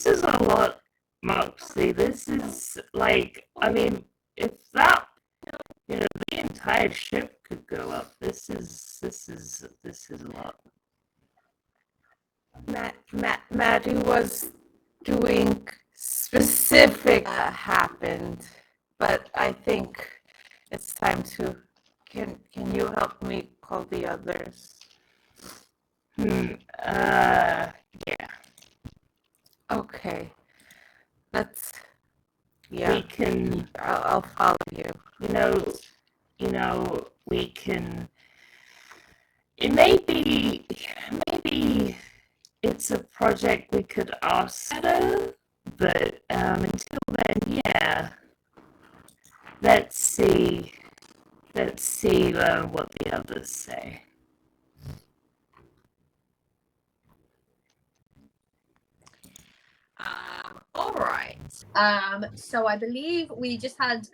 is a lot, Moxie. This is like, I mean, if that, you know, the entire ship could go up. This is a lot. Maddie was doing specific happened, but I think it's time to. Can you help me call the others? Yeah. Okay. Let's. Yeah. We can. I'll follow you. You know, we can. It maybe it's a project we could ask better, but until then, yeah. Let's see what the others say. All right. So I believe we just had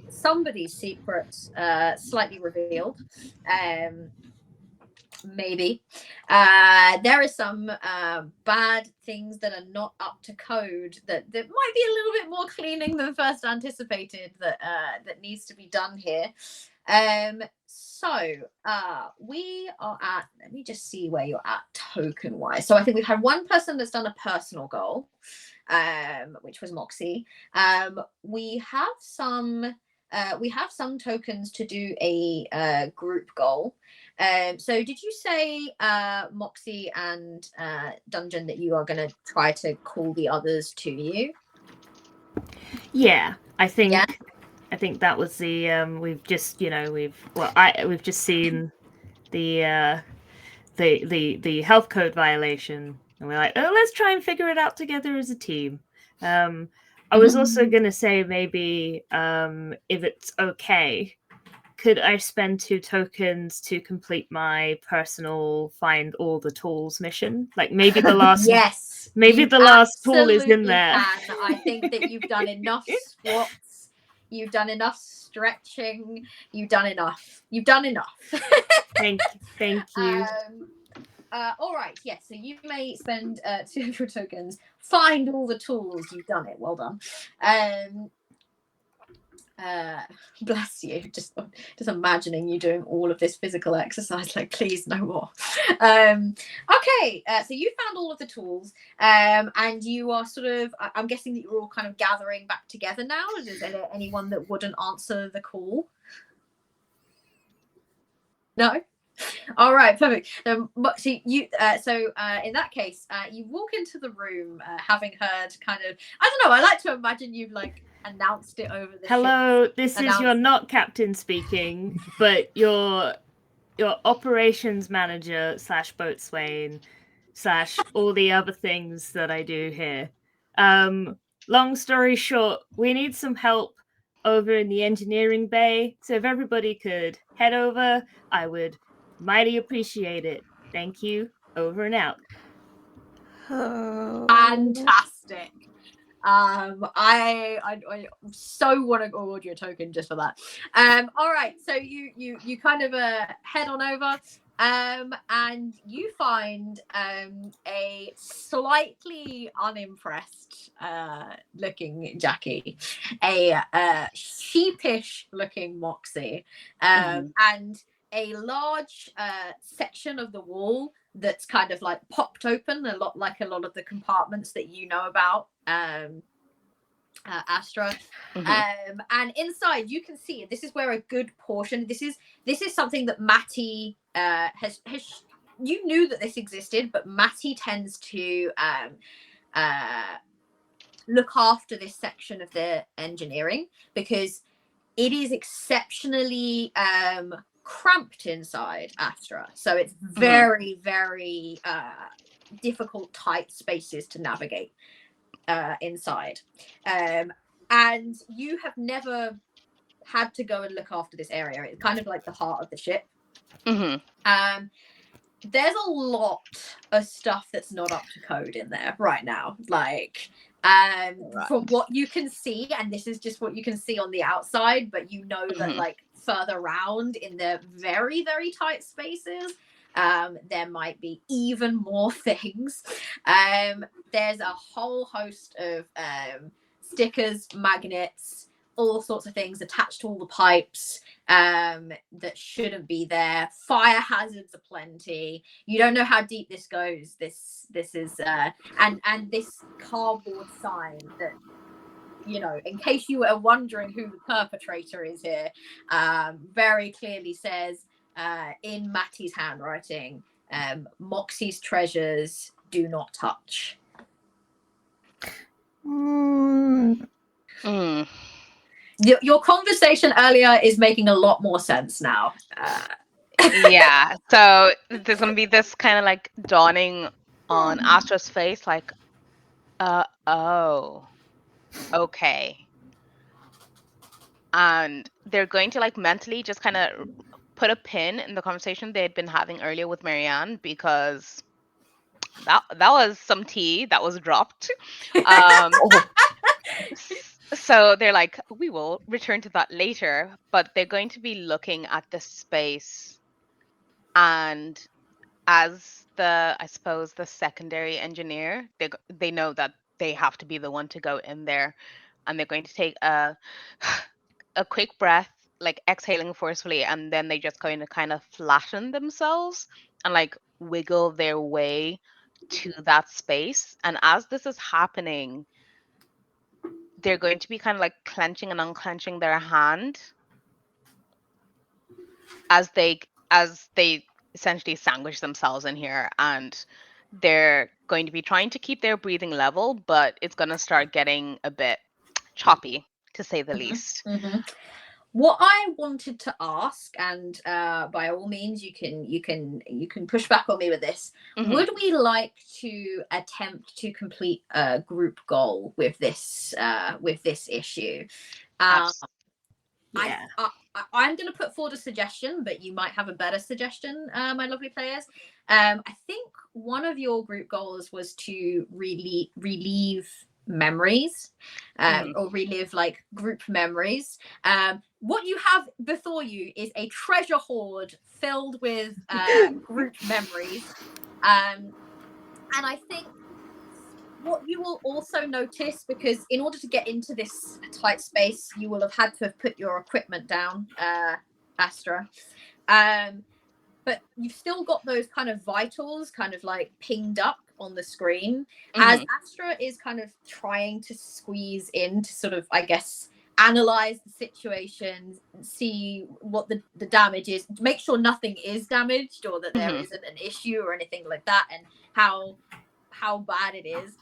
somebody's secret slightly revealed. Maybe there are some bad things that are not up to code that might be a little bit more cleaning than first anticipated that needs to be done here. So we are at, let me just see where you're at token wise. So I think we've had one person that's done a personal goal, which was Moxie. We have some tokens to do a group goal. So did you say, Moxie and Dungeon, that you are going to try to call the others to you? Yeah, I think. Yeah. I think that was the we've just seen the health code violation, and we're like, oh, let's try and figure it out together as a team. I was also going to say, maybe if it's okay, could I spend 2 tokens to complete my personal find all the tools mission? Like, maybe the last yes, maybe the last tool is in absolutely there. can. I think that you've done enough squats. You've done enough stretching. You've done enough. Thank you. All right, yes. So you may spend 2 of your tokens. Find all the tools. You've done it. Well done. Bless you. Just imagining you doing all of this physical exercise. Like, please, no more. Okay. So you found all of the tools, and you are sort of. I'm guessing that you're all kind of gathering back together now. Is there anyone that wouldn't answer the call? No. All right, perfect. So you, in that case, you walk into the room, having heard kind of, I don't know. I like to imagine you've like announced it over the Hello, ship. this is your not captain speaking, but your operations manager / boatswain / all the other things that I do here. Long story short, we need some help over in the engineering bay. So if everybody could head over, I would mighty appreciate it. Thank you. Over and out. Oh. Fantastic. I so want to award you a token just for that. All right, so you kind of head on over, and you find a slightly unimpressed looking Jackie, a sheepish looking Moxie, and a large section of the wall that's kind of like popped open, a lot like a lot of the compartments that you know about, Astra. And inside you can see, this is where a good portion, this is something that Matty has you knew that this existed, but Matty tends to look after this section of the engineering because it is exceptionally cramped inside Astra. So it's very, very difficult, tight spaces to navigate inside. And you have never had to go and look after this area. It's kind of like the heart of the ship. There's a lot of stuff that's not up to code in there right now. Like, from what you can see, and this is just what you can see on the outside, but you know that like further around in the very, very tight spaces, there might be even more things. There's a whole host of stickers, magnets, all sorts of things attached to all the pipes that shouldn't be there. Fire hazards aplenty. You don't know how deep this goes. This is and this cardboard sign that, you know, in case you were wondering who the perpetrator is here, very clearly says in Matty's handwriting, Moxie's treasures do not touch. Your conversation earlier is making a lot more sense now. Yeah, so there's gonna be this kind of like dawning on Astra's face, like, oh, okay. And they're going to like mentally just kind of put a pin in the conversation they had been having earlier with Marianne, because that was some tea that was dropped. So they're like, we will return to that later, but they're going to be looking at the space, and as I suppose the secondary engineer, they know that they have to be the one to go in there, and they're going to take a quick breath, like exhaling forcefully, and then they just going to kind of flatten themselves and like wiggle their way to that space. And as this is happening, they're going to be kind of like clenching and unclenching their hand as they essentially sandwich themselves in here, and they're going to be trying to keep their breathing level, but it's going to start getting a bit choppy, to say the least. What I wanted to ask, and by all means you can push back on me with this, would we like to attempt to complete a group goal with this issue? Yeah. I'm going to put forward a suggestion, but you might have a better suggestion, my lovely players. I think one of your group goals was to relieve memories, or relive like group memories. What you have before you is a treasure hoard filled with group memories. And I think what you will also notice, because in order to get into this tight space, you will have had to have put your equipment down, Astra. But you've still got those kind of vitals kind of like pinged up on the screen as Astra is kind of trying to squeeze in to sort of, I guess, analyze the situation, see what the damage is, make sure nothing is damaged or that there isn't an issue or anything like that, and how bad it is.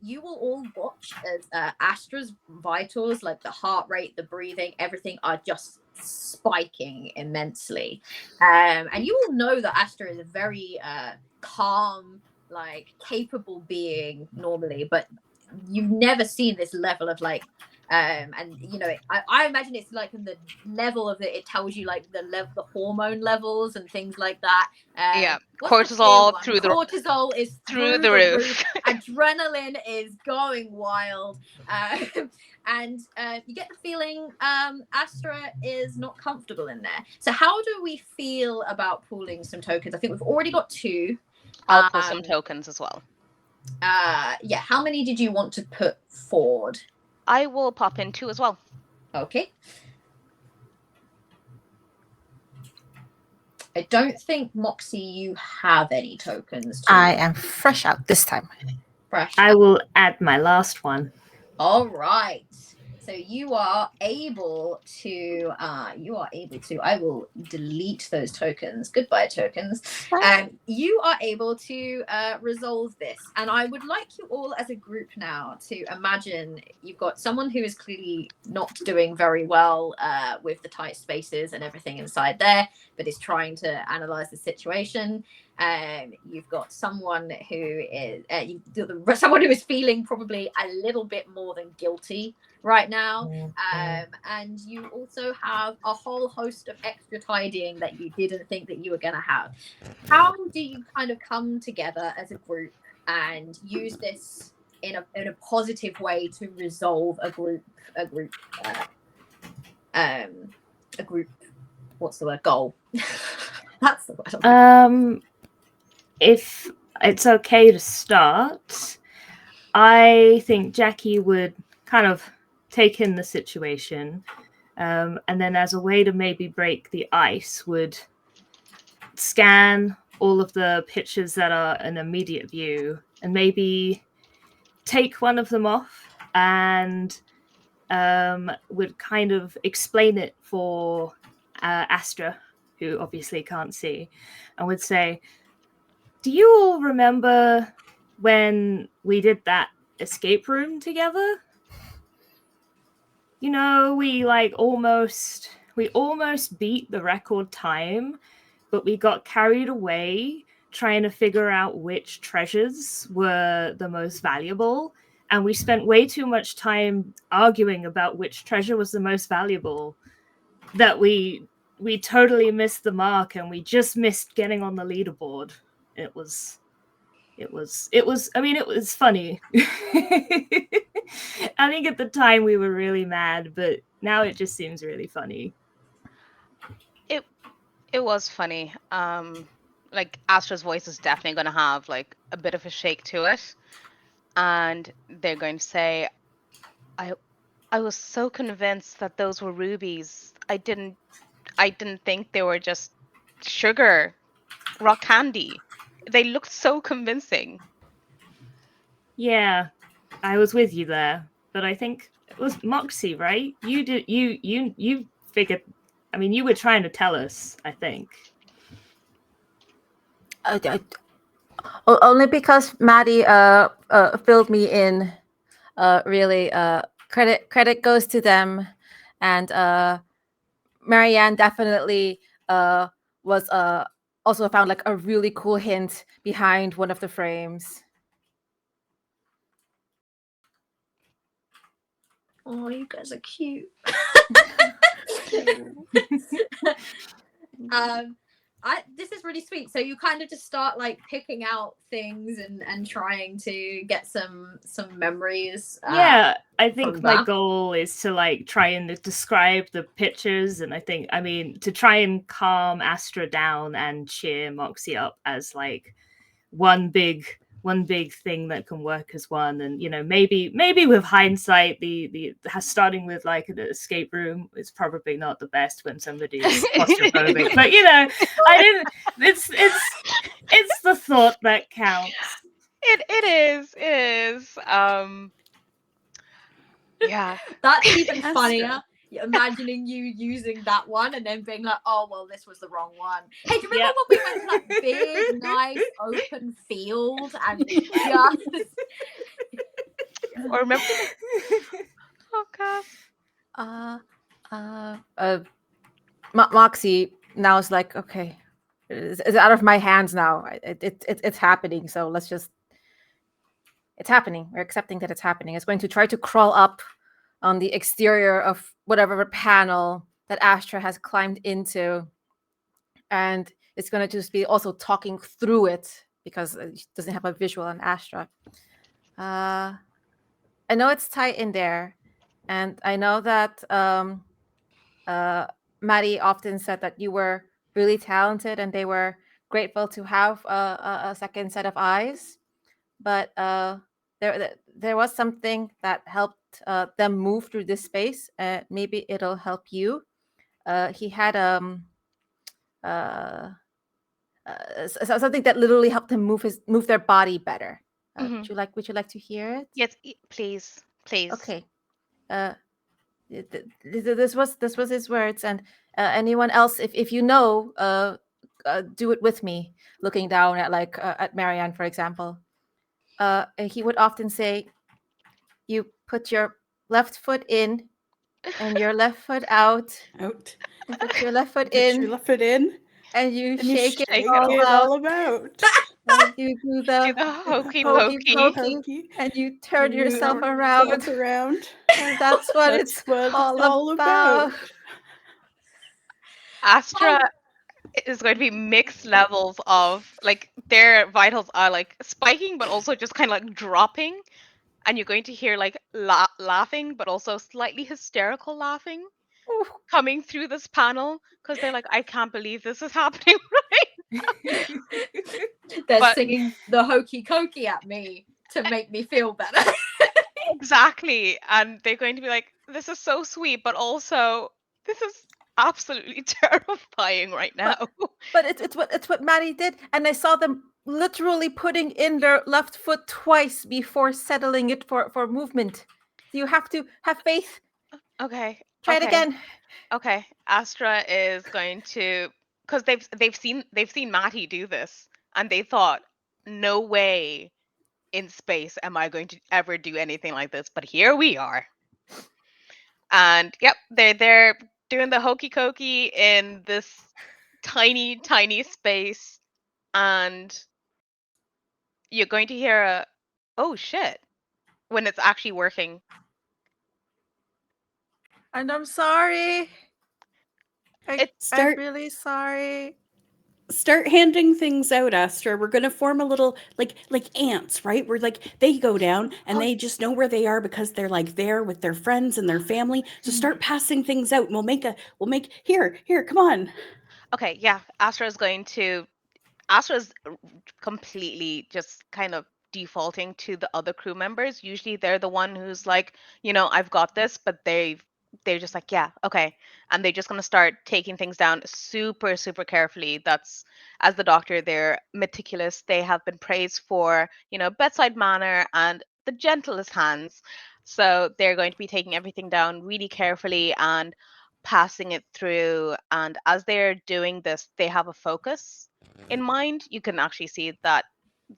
You will all watch as Astra's vitals, like the heart rate, the breathing, everything are just spiking immensely. And you all know that Astra is a very calm, like capable being normally, but you've never seen this level of like and you know, I imagine it's like in the level of it tells you like the hormone levels and things like that. Cortisol Cortisol is through the roof. Adrenaline is going wild. And you get the feeling Astra is not comfortable in there. So how do we feel about pooling some tokens? I think we've already got 2. I'll pull some tokens as well. Yeah, how many did you want to put forward? I will pop in 2 as well. Okay. I don't think, Moxie, you have any tokens. I am fresh out this time. Fresh. I will add my last one. All right. So you are able to, I will delete those tokens. Goodbye, tokens. You are able to resolve this. And I would like you all as a group now to imagine you've got someone who is clearly not doing very well with the tight spaces and everything inside there, but is trying to analyze the situation. You've got someone who is someone who is feeling probably a little bit more than guilty right now, and you also have a whole host of extra tidying that you didn't think that you were going to have. How do you kind of come together as a group and use this in a positive way to resolve a group what's the word, goal? That's the word. If it's okay to start, I think Jackie would kind of take in the situation, and then as a way to maybe break the ice, would scan all of the pictures that are in immediate view and maybe take one of them off and would kind of explain it for Astra, who obviously can't see, and would say, do you all remember when we did that escape room together? You know, we almost beat the record time, but we got carried away trying to figure out which treasures were the most valuable, and we spent way too much time arguing about which treasure was the most valuable that we totally missed the mark, and we just missed getting on the leaderboard. It was funny. I think at the time we were really mad, but now it just seems really funny. It was funny. Like Astra's voice is definitely going to have like a bit of a shake to it, and they're going to say, I was so convinced that those were rubies. I didn't think they were just sugar, rock candy. They looked so convincing. Yeah, I was with you there, but I think it was Moxie, right? You figured. I mean, you were trying to tell us, I think. Only because Maddie filled me in. Really, credit goes to them, and Marianne definitely was also found like a really cool hint behind one of the frames. Oh, you guys are cute. This is really sweet. So you kind of just start like picking out things and trying to get some memories. Yeah, I think my goal is to like try and describe the pictures, and to try and calm Astra down and cheer Moxie up as like one big thing that can work as one. And maybe with hindsight, the starting with like an escape room is probably not the best when somebody's claustrophobic. But I didn't. It's the thought that counts. It is. Yeah. That's even Astra. funnier. Imagining you using that one and then being like, oh well, this was the wrong one. Hey, do you remember when we went to that big, nice, open field and just Or remember? Oh God. Moxie now is like, okay, it's out of my hands now. It's happening. So let's just. It's happening. We're accepting that it's happening. It's going to try to crawl up on the exterior of whatever panel that Astra has climbed into. And it's going to just be also talking through it because it doesn't have a visual on Astra. I know it's tight in there. And I know that Maddie often said that you were really talented and they were grateful to have a second set of eyes. But there was something that helped them move through this space. Maybe it'll help you. He had something that literally helped him move their body better. Would you like to hear it? Yes, please. Okay. This was his words, and anyone else, if you know, do it with me. Looking down at Marianne, for example. He would often say, you put your left foot in and your left foot out. Out. And put your left foot Put in. your left foot in. And you And you shake it shake all it out. all about. And you do the hokey hokey pokey. pokey. And you turn And you yourself turn around. yourself around. And that's what it's all about. Astra is going to be mixed levels of like their vitals are like spiking, but also just kind of like dropping, and you're going to hear like laughing, but also slightly hysterical laughing Ooh. coming through this panel because they're like, I can't believe this is happening right. they're singing the hokey cokey at me to make me feel better. Exactly, and they're going to be like, this is so sweet, but also this is absolutely terrifying right now. But it's what Maddie did, and I saw them literally putting in their left foot twice before settling it for movement. You have to have faith. Okay. Try it again. Okay. Astra is going to, because they've seen Matty do this, and they thought, no way in space am I going to ever do anything like this. But here we are. And yep, they're doing the hokey cokey in this tiny, tiny space, and you're going to hear a, oh shit, when it's actually working. And I'm sorry. I'm really sorry. Start handing things out, Astra. We're gonna form a little like ants, right? We're like they go down and they just know where they are because they're like there with their friends and their family. So start passing things out. And we'll make here, come on. Okay, yeah. Astra's completely just kind of defaulting to the other crew members. Usually they're the one who's like, I've got this, but they're just like, yeah, okay. And they're just going to start taking things down super, super carefully. That's, as the doctor, they're meticulous. They have been praised for, bedside manner and the gentlest hands. So they're going to be taking everything down really carefully and passing it through. And as they're doing this, they have a focus in mind. You can actually see that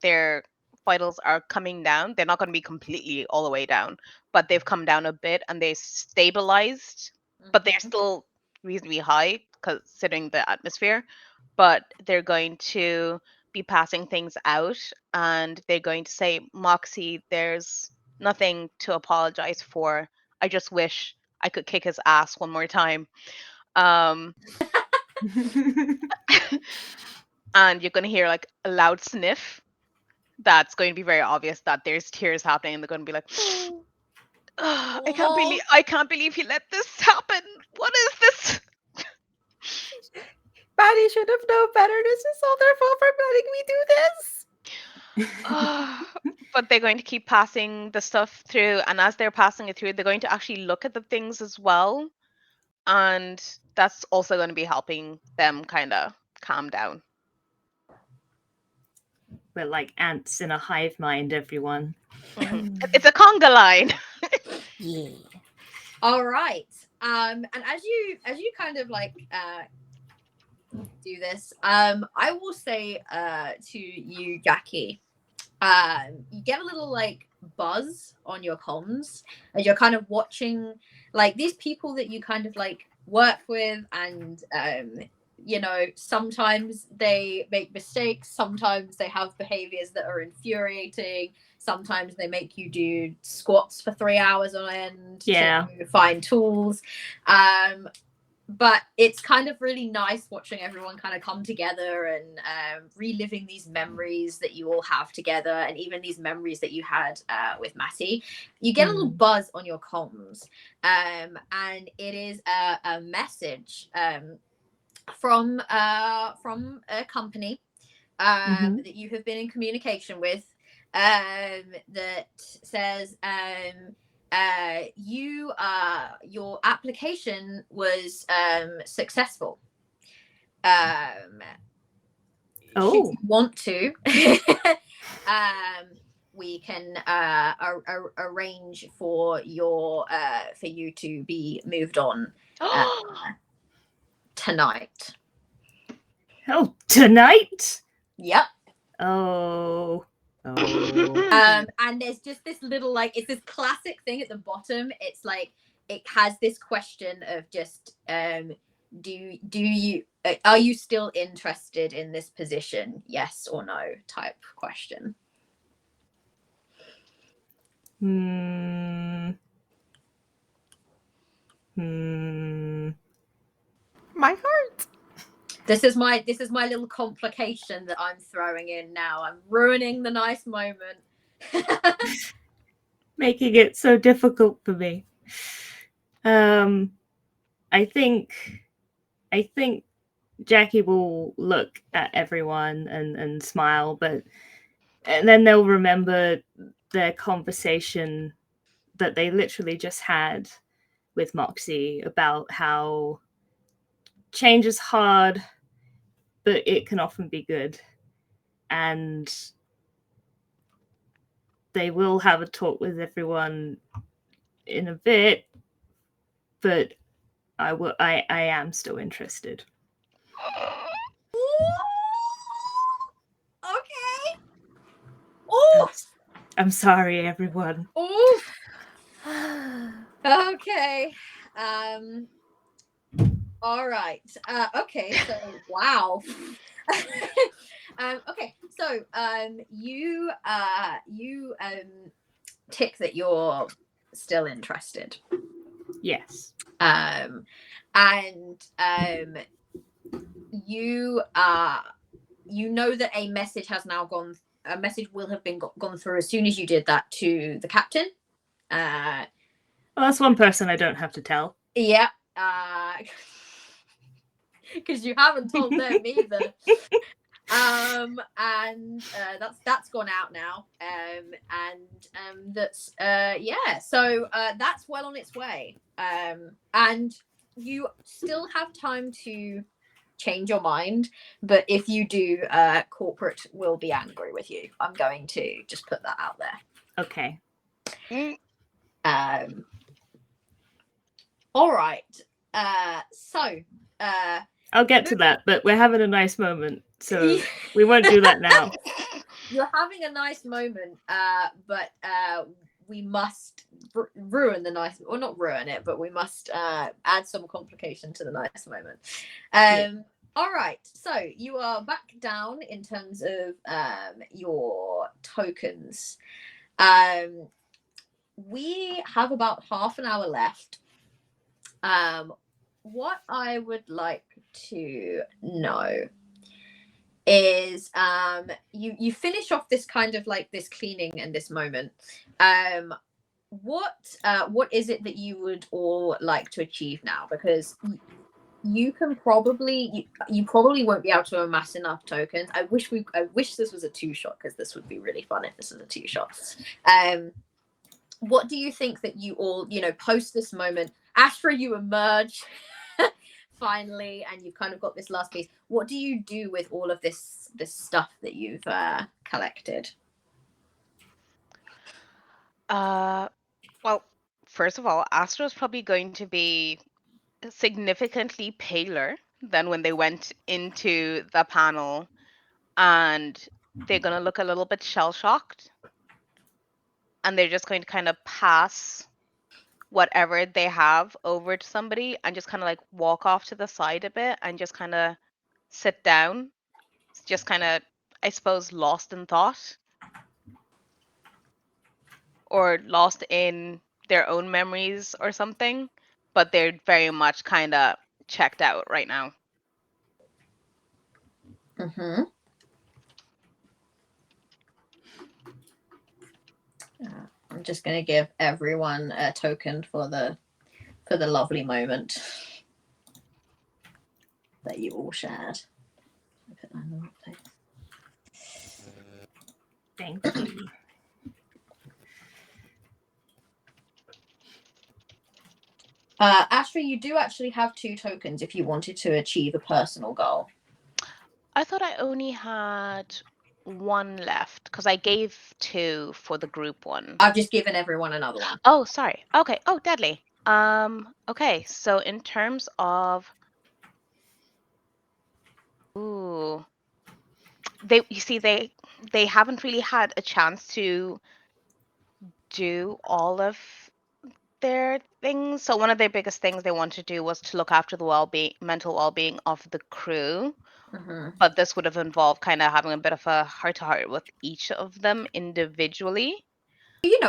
their vitals are coming down. They're not going to be completely all the way down, but they've come down a bit and they stabilized, but they're still reasonably high considering the atmosphere. But they're going to be passing things out, and they're going to say, Moxie, there's nothing to apologize for. I just wish I could kick his ass one more time. And you're going to hear like a loud sniff. That's going to be very obvious that there's tears happening, and they're going to be like, I can't believe he let this happen. What is this? Maddie should have known better. This is all their fault for letting me do this. But they're going to keep passing the stuff through, and as they're passing it through, they're going to actually look at the things as well, and that's also going to be helping them kind of calm down. We're like ants in a hive mind, everyone. It's a conga line. Yeah. All right. And as you kind of like do this, I will say to you, Jackie, you get a little like buzz on your comms as you're kind of watching like these people that you kind of like work with, and you know, sometimes they make mistakes, sometimes they have behaviors that are infuriating, sometimes they make you do squats for 3 hours on end to find tools. But it's kind of really nice watching everyone kind of come together and reliving these memories that you all have together, and even these memories that you had with Matty. You get a little buzz on your comms, and it is a message from a company that you have been in communication with, that says your application was successful. Should you want to, we can arrange for you to be moved on tonight. Oh, tonight? Yep. Oh. And there's just this little like, it's this classic thing at the bottom. It's like it has this question of just do you are you still interested in this position, yes or no type question. My heart. This is my little complication that I'm throwing in now. I'm ruining the nice moment. Making it so difficult for me. I think Jackie will look at everyone and smile, and then they'll remember their conversation that they literally just had with Moxie about how change is hard, but it can often be good. And they will have a talk with everyone in a bit, but I am still interested. Okay. Oh, I'm sorry, everyone. Oh. Okay. All right. Okay. So wow. Okay. So you tick that you're still interested. Yes. And you know that a message has now gone. A message will have been gone through as soon as you did that to the captain. Well, that's one person I don't have to tell. Yeah. Because you haven't told them either. And that's gone out now. That's yeah. So that's well on its way. And you still have time to change your mind, but if you do, corporate will be angry with you. I'm going to just put that out there. Okay. All right. So I'll get to that, but we're having a nice moment, so we won't do that now. You're having a nice moment, but we must ruin the nice, or not ruin it, but we must add some complication to the nice moment. All right, so you are back down in terms of your tokens. We have about half an hour left. What I would like to know is you finish off this kind of like this cleaning and this moment. What is it that you would all like to achieve now? Because you can probably you probably won't be able to amass enough tokens. I wish this was a 2-shot, because this would be really fun if this was a 2-shot. What do you think that you all, post this moment, Astra, you emerge finally, and you've kind of got this last piece. What do you do with all of this stuff that you've collected? Well, first of all, Astra's probably going to be significantly paler than when they went into the panel, and they're going to look a little bit shell-shocked, and they're just going to kind of pass whatever they have over to somebody and just kind of like walk off to the side a bit and just kind of sit down, just kind of, I suppose, lost in thought or lost in their own memories or something, but they're very much kind of checked out right now. Mm-hmm. I'm just going to give everyone a token for the lovely moment that you all shared. Put that in the right place. Thank you. Astra, you do actually have 2 tokens if you wanted to achieve a personal goal. I thought I only had 1 left because I gave 2 for the group one. I've just given everyone another one. Oh, sorry. Okay. Oh, deadly. Okay. So in terms of, they haven't really had a chance to do all of their things. So one of their biggest things they wanted to do was to look after the mental well-being of the crew. Mm-hmm. But this would have involved kind of having a bit of a heart-to-heart with each of them individually.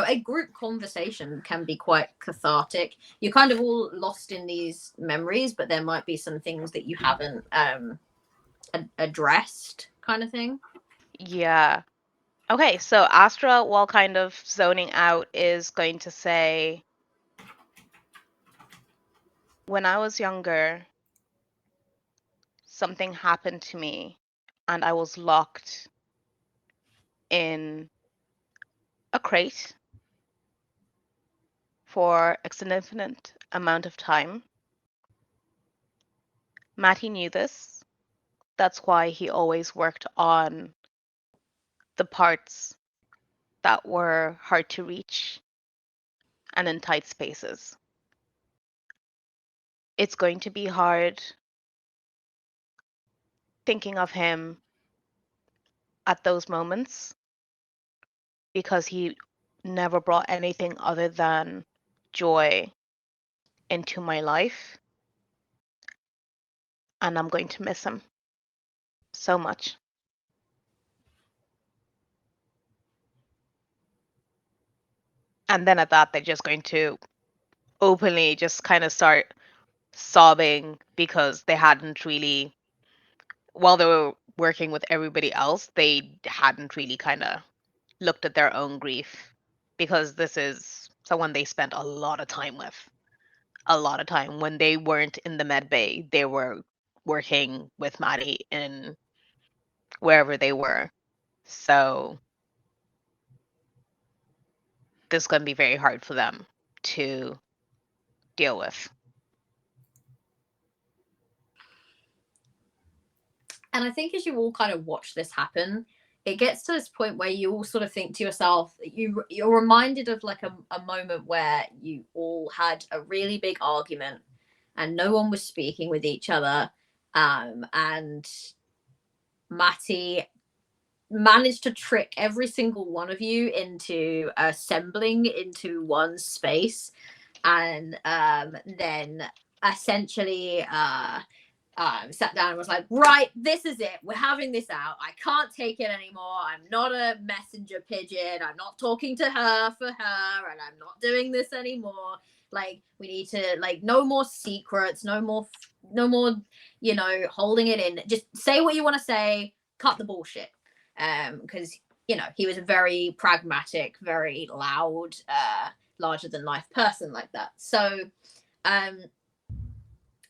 A group conversation can be quite cathartic. You're kind of all lost in these memories, but there might be some things that you haven't addressed, kind of thing. Yeah. Okay, so Astra, while kind of zoning out, is going to say, when I was younger, something happened to me and I was locked in a crate for a significant amount of time. Matty knew this. That's why he always worked on the parts that were hard to reach and in tight spaces. It's going to be hard thinking of him at those moments because he never brought anything other than joy into my life. And I'm going to miss him so much. And then at that, they're just going to openly just kind of start sobbing because they hadn't really, while they were working with everybody else, they hadn't really kind of looked at their own grief, because this is someone they spent a lot of time with. A lot of time. When they weren't in the med bay, they were working with Maddie in wherever they were. So this is going to be very hard for them to deal with. And I think as you all kind of watch this happen, it gets to this point where you all sort of think to yourself, you're reminded of like a moment where you all had a really big argument and no one was speaking with each other. And Matty managed to trick every single one of you into assembling into one space, and then essentially sat down and was like, right, this is it, we're having this out, I can't take it anymore, I'm not a messenger pigeon, I'm not talking to her for her, and I'm not doing this anymore. Like, we need to, like, no more secrets, no more holding it in, just say what you want to say, cut the bullshit. Because he was a very pragmatic, very loud, larger than life person like that. So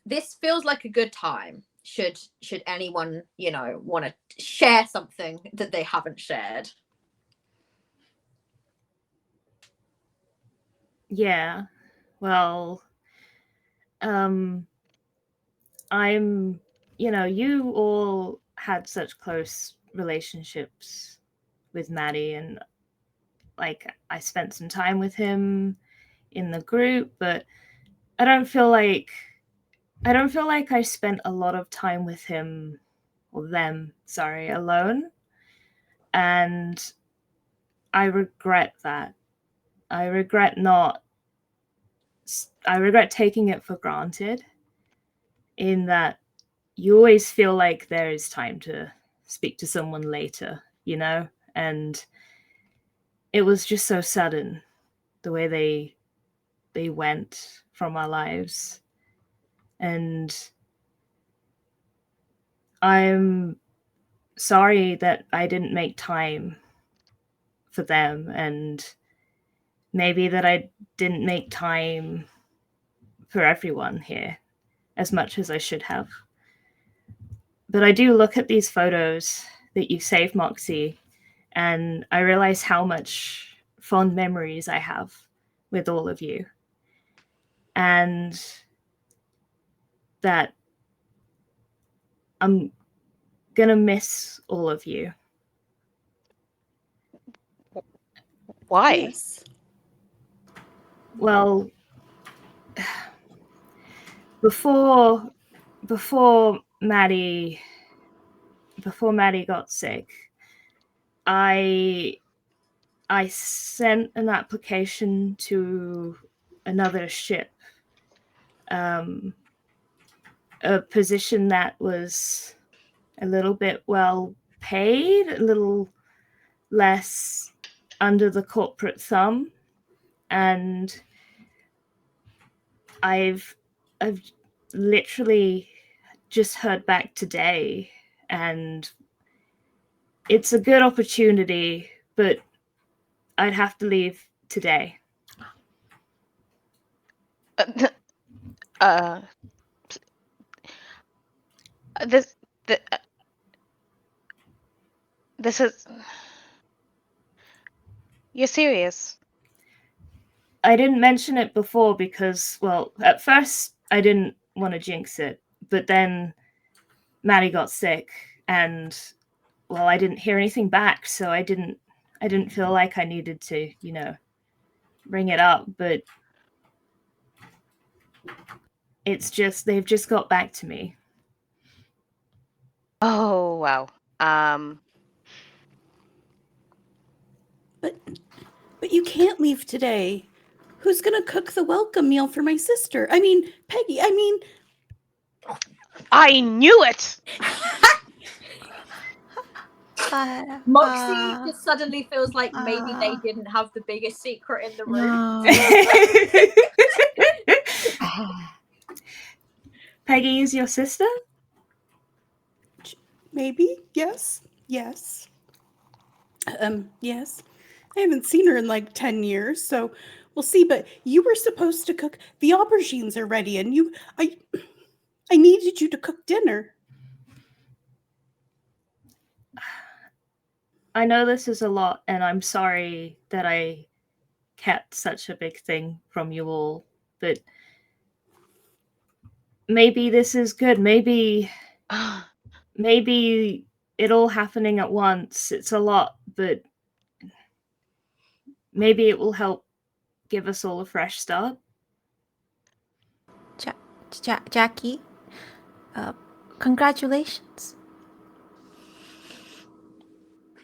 this feels like a good time. Should anyone, want to share something that they haven't shared? Yeah. Well, I'm, you all had such close relationships with Maddie, and like I spent some time with him in the group, but I don't feel like I spent a lot of time with him or them, sorry, alone. And I regret that. I regret taking it for granted, in that you always feel like there is time to speak to someone later, and it was just so sudden the way they went from our lives. And I'm sorry that I didn't make time for them, and maybe that I didn't make time for everyone here as much as I should have. But I do look at these photos that you saved, Moxie, and I realize how much fond memories I have with all of you. And that I'm gonna miss all of you. Why? Yes. Well, before Maddie got sick, I sent an application to another ship, a position that was a little bit well paid, a little less under the corporate thumb, and I've literally just heard back today, and it's a good opportunity, but I'd have to leave today. This is. You're serious? I didn't mention it before because, well, at first I didn't want to jinx it, but then Maddie got sick, and well, I didn't hear anything back, so I didn't feel like I needed to, bring it up. But it's just they've just got back to me. Oh wow. But you can't leave today. Who's gonna cook the welcome meal for my sister? I mean, Peggy, I knew it! Moxie just suddenly feels like maybe they didn't have the biggest secret in the room. Peggy is your sister? Maybe, yes. Yes. I haven't seen her in like 10 years, so we'll see. But you were supposed to cook. The aubergines are ready, and I needed you to cook dinner. I know this is a lot, and I'm sorry that I kept such a big thing from you all, but maybe this is good. Maybe it all happening at once. It's a lot, but maybe it will help give us all a fresh start. Jackie, congratulations.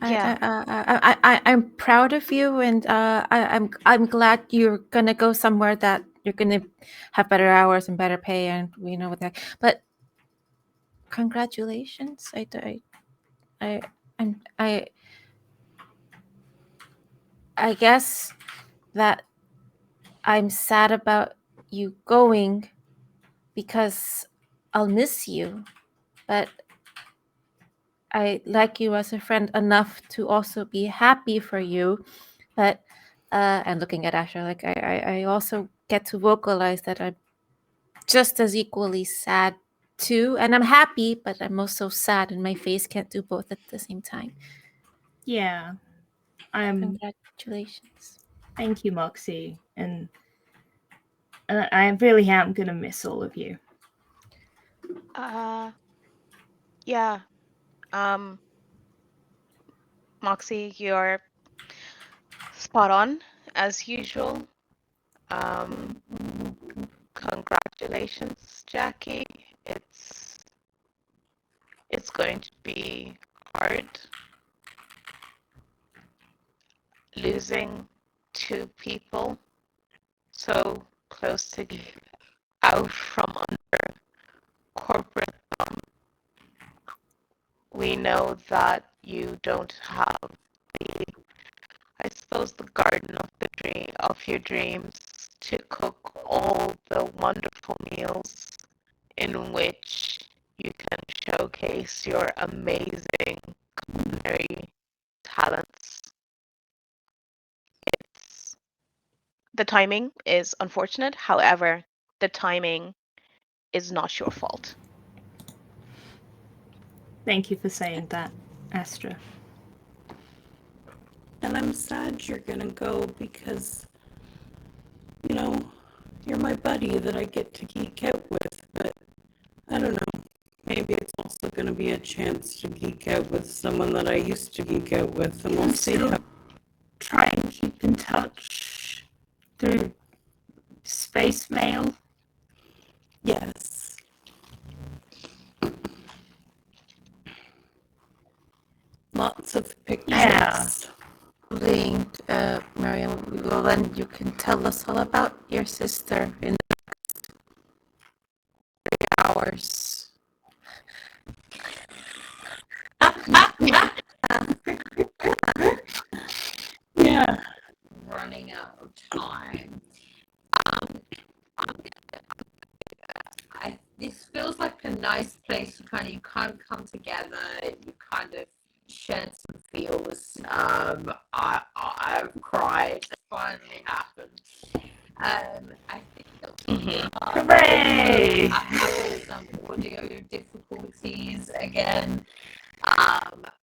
Yeah. I'm proud of you, and I'm glad you're gonna go somewhere that you're gonna have better hours and better pay, and we know what that. But congratulations. I guess that I'm sad about you going because I'll miss you, but I like you as a friend enough to also be happy for you. But and looking at Asher, like I also get to vocalize that just as equally sad too. And I'm happy, but I'm also sad, and my face can't do both at the same time. Yeah. Congratulations. Thank you, Moxie. And I really am going to miss all of you. Yeah. Moxie, you're spot on as usual. Congratulations, Jackie. It's going to be hard losing two people so close to get out from under corporate thumb. We know that you don't have the, I suppose, the garden of your dreams to cook all the wonderful meals in which you can showcase your amazing culinary talents. The timing is unfortunate. However, the timing is not your fault. Thank you for saying that, Astra. And I'm sad you're gonna go because, you know, you're my buddy that I get to geek out with, but I don't know. Maybe it's also gonna be a chance to geek out with someone that I used to geek out with, and we'll see how. Try and keep in touch through space mail. Yes. Lots of pictures. Yeah. Link, Mariam, well, then you can tell us all about your sister in 3 hours. Yeah. Running out of time. This feels like a nice place to kind of come together. You kind of shared some feels. I've cried. It finally happened. I think that we are Hooray! having some audio difficulties again. What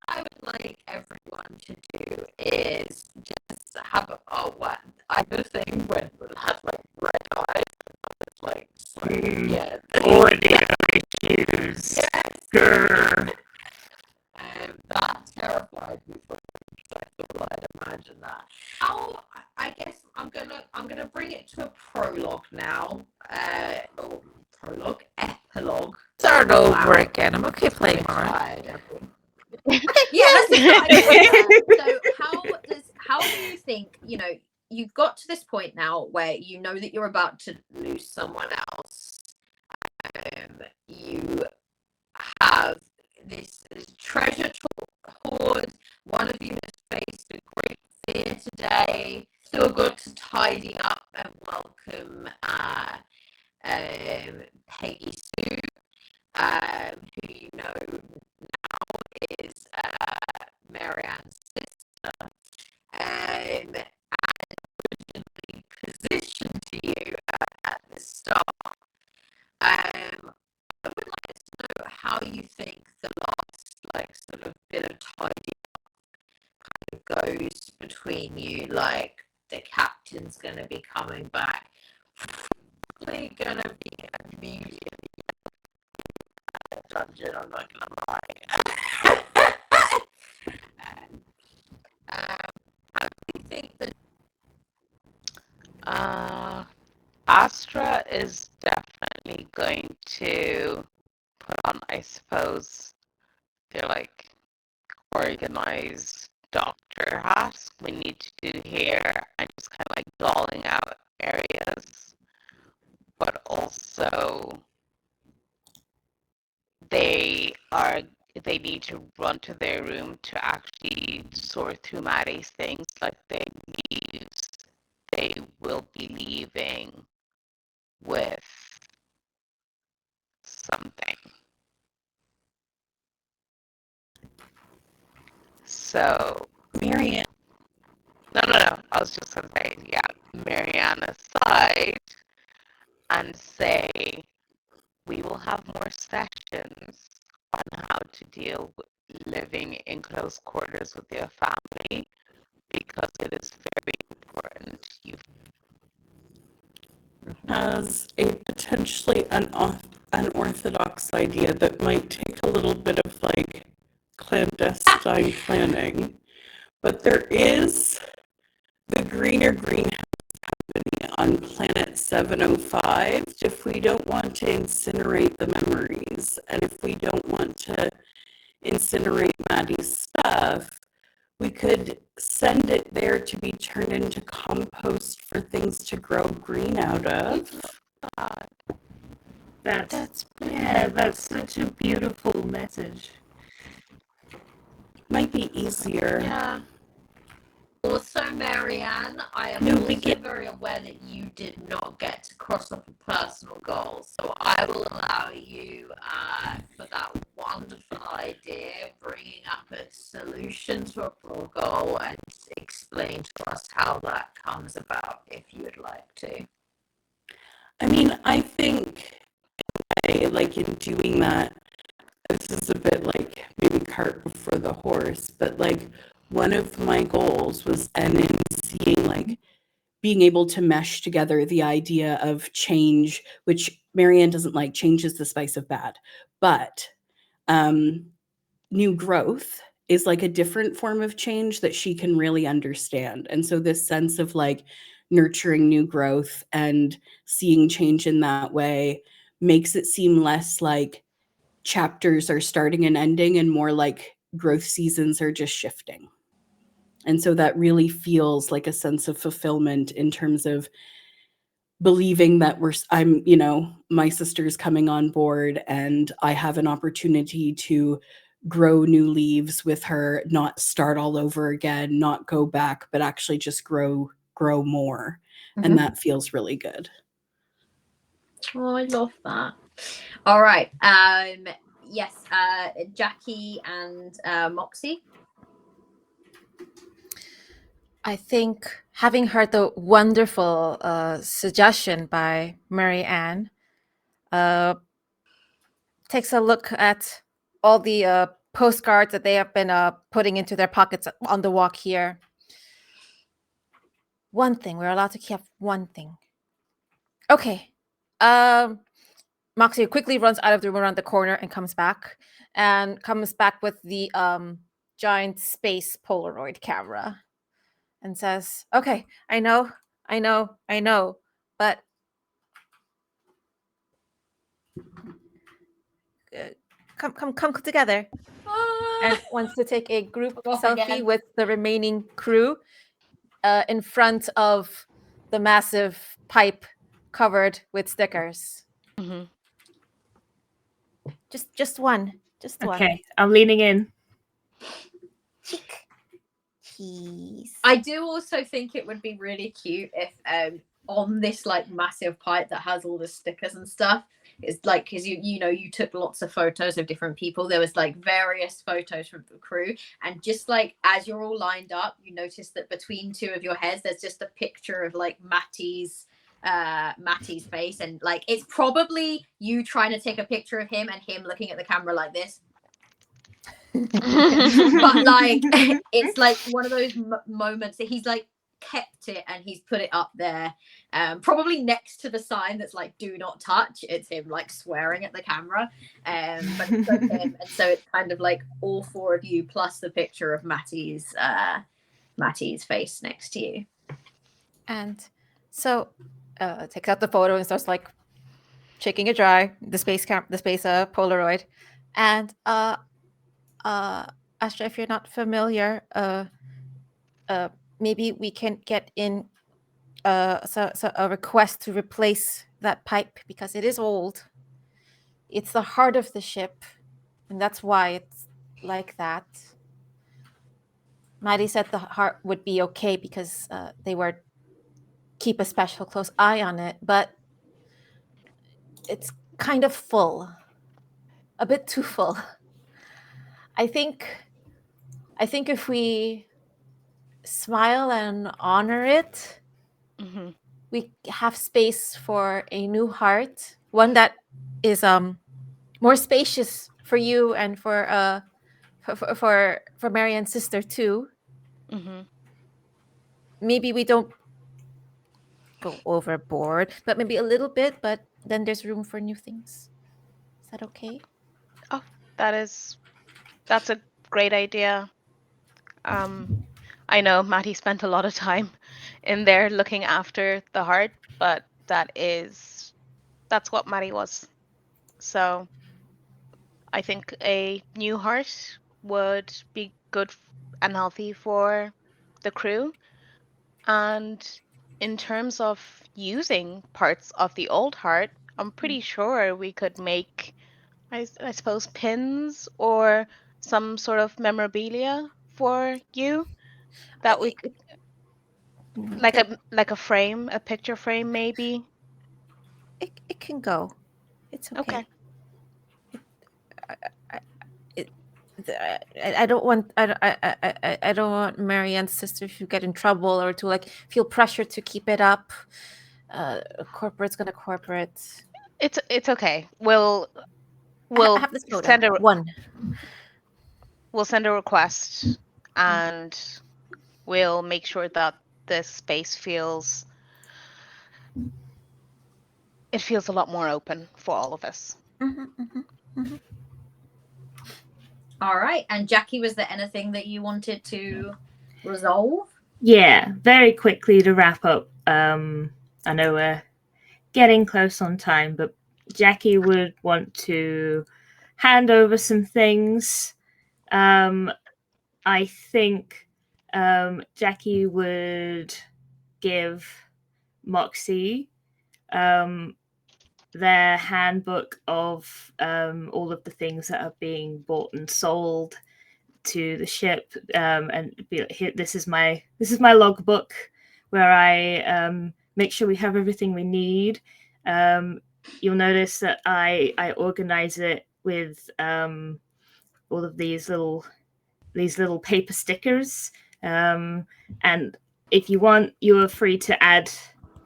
I would like everyone to do is just have what I the thing when it has like red eyes, like yeah, Audio issues. yes. That terrified me for I thought I'd imagine that. I guess I'm gonna bring it to a prologue now. Or prologue, epilogue. Start over again. I'm okay playing more. Yeah, let's start again. So how do you think, you've got to this point now where you know that you're about to lose someone else. You have this treasure hoard. One of you has faced a great fear today. Still got to tidy up and welcome Peggy Sue, who you know now is Marianne's sister, and originally positioned to you at the start. I would like to know how you think the last, sort of bit of tidy kind of goes between you. Like, the captain's going to be coming back. Probably going to be immediately dungeon, I'm not going to lie. How do you think that Astra is definitely going to put on, I suppose, they're like organized doctor hat. We need to do here, and just kind of like dolling out areas, but also they need to run to their room to actually sort through Maddie's things. Like they will be leaving with something. So Marianne. No. I was just gonna say, yeah, Marianne aside and say have more sessions on how to deal with living in close quarters with your family, because it is very important. As a potentially unorthodox idea that might take a little bit of like clandestine planning, but there is the Greener Greenhouse Company on planet 705 if we don't want to incinerate the memories, and if we don't want to incinerate Maddie's stuff, we could send it there to be turned into compost for things to grow green out of. That's such a beautiful message. Might be easier. Yeah. Also, Marianne, I am No, also very aware that you did not get to cross off a personal goal, so I will allow you for that wonderful idea, bringing up a solution to a full goal, and explain to us how that comes about, if you would like to. I mean, I think like in doing that, this is a bit like maybe cart before the horse, but like one of my goals was in seeing like being able to mesh together the idea of change, which Marianne doesn't like. Change is the spice of bad, but new growth is like a different form of change that she can really understand. And so this sense of like nurturing new growth and seeing change in that way makes it seem less like chapters are starting and ending and more like growth seasons are just shifting. And so that really feels like a sense of fulfillment in terms of believing that my sister's coming on board and I have an opportunity to grow new leaves with her, not start all over again, not go back, but actually just grow more. Mm-hmm. And that feels really good. Oh, I love that. All right. Yes, Jackie and Moxie. I think having heard the wonderful suggestion by Mary Ann, takes a look at all the postcards that they have been putting into their pockets on the walk here. One thing, we're allowed to keep one thing. Okay. Moxie quickly runs out of the room around the corner and comes back with the giant space Polaroid camera and says, okay, I know, but come together. And wants to take a group selfie with the remaining crew in front of the massive pipe covered with stickers. Mm-hmm. Just one. Okay, I'm leaning in. Cheese. I do also think it would be really cute if on this like massive pipe that has all the stickers and stuff, it's like, because you took lots of photos of different people, there was like various photos from the crew, and just like as you're all lined up, you notice that between two of your heads there's just a picture of like Matty's face, and like it's probably you trying to take a picture of him and him looking at the camera like this. But like it's like one of those moments that he's like kept it and he's put it up there, probably next to the sign that's like do not touch. It's him like swearing at the camera, but it's like him, and so it's kind of like all four of you plus the picture of Matty's face next to you. And so takes out the photo and starts like shaking it dry, the space Polaroid. And Astra, if you're not familiar, maybe we can get in so a request to replace that pipe because it is old. It's the heart of the ship, and that's why it's like that. Maddie said the heart would be okay because they were keep a special close eye on it, but it's kind of full, a bit too full. I think if we smile and honor it, we have space for a new heart, one that is more spacious for you and for Marianne's sister too. Mm-hmm. Maybe we don't go overboard, but maybe a little bit, but then there's room for new things. Is that okay? Oh, that's a great idea. I know Matty spent a lot of time in there looking after the heart, but that's what Matty was. So I think a new heart would be good and healthy for the crew. And in terms of using parts of the old heart, I'm pretty sure we could make, I suppose, pins or some sort of memorabilia for you that we like a frame, a picture frame, maybe. It can go. It's okay. Okay. I don't want I don't want Marianne's sister to get in trouble or to like feel pressure to keep it up. Corporate's gonna corporate. It's okay. We'll I have this photo. send a One. we'll send a request and we'll make sure that this space feels a lot more open for all of us. All right. And Jackie, was there anything that you wanted to resolve? Yeah, very quickly to wrap up. I know we're getting close on time, but Jackie would want to hand over some things. I think Jackie would give Moxie their handbook of all of the things that are being bought and sold to the ship, and be like, here, this is my logbook where I make sure we have everything we need. You'll notice that I organize it with all of these little paper stickers, and if you want, you are free to add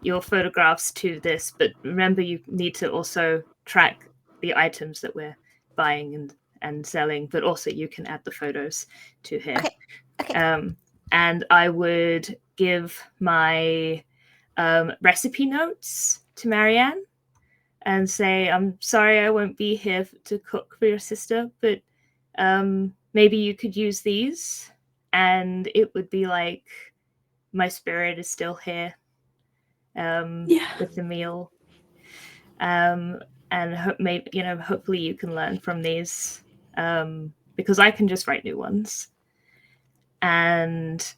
your photographs to this, but remember you need to also track the items that we're buying and selling, but also you can add the photos to here. Okay. And I would give my recipe notes to Marianne and say, I'm sorry I won't be here to cook for your sister, but maybe you could use these, and it would be like my spirit is still here with the meal. And maybe, hopefully you can learn from these, because I can just write new ones. And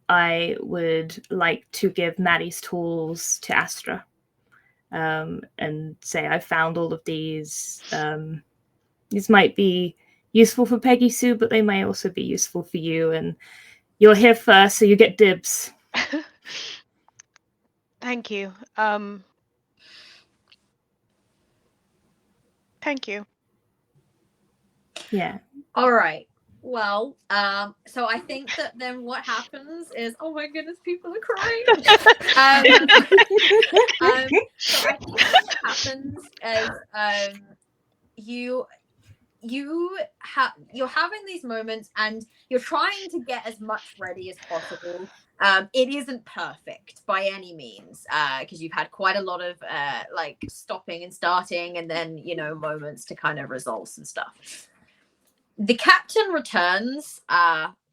I would like to give Maddie's tools to Astra, and say I found all of these. These might be useful for Peggy Sue, but they may also be useful for you. And you're here first, so you get dibs. Thank you. Thank you. Yeah. All right. Well, so I think that then what happens is, oh my goodness, people are crying. So I think what happens is you're having these moments and you're trying to get as much ready as possible. It isn't perfect by any means, because you've had quite a lot of like stopping and starting, and then moments to kind of resolve some stuff. The captain returns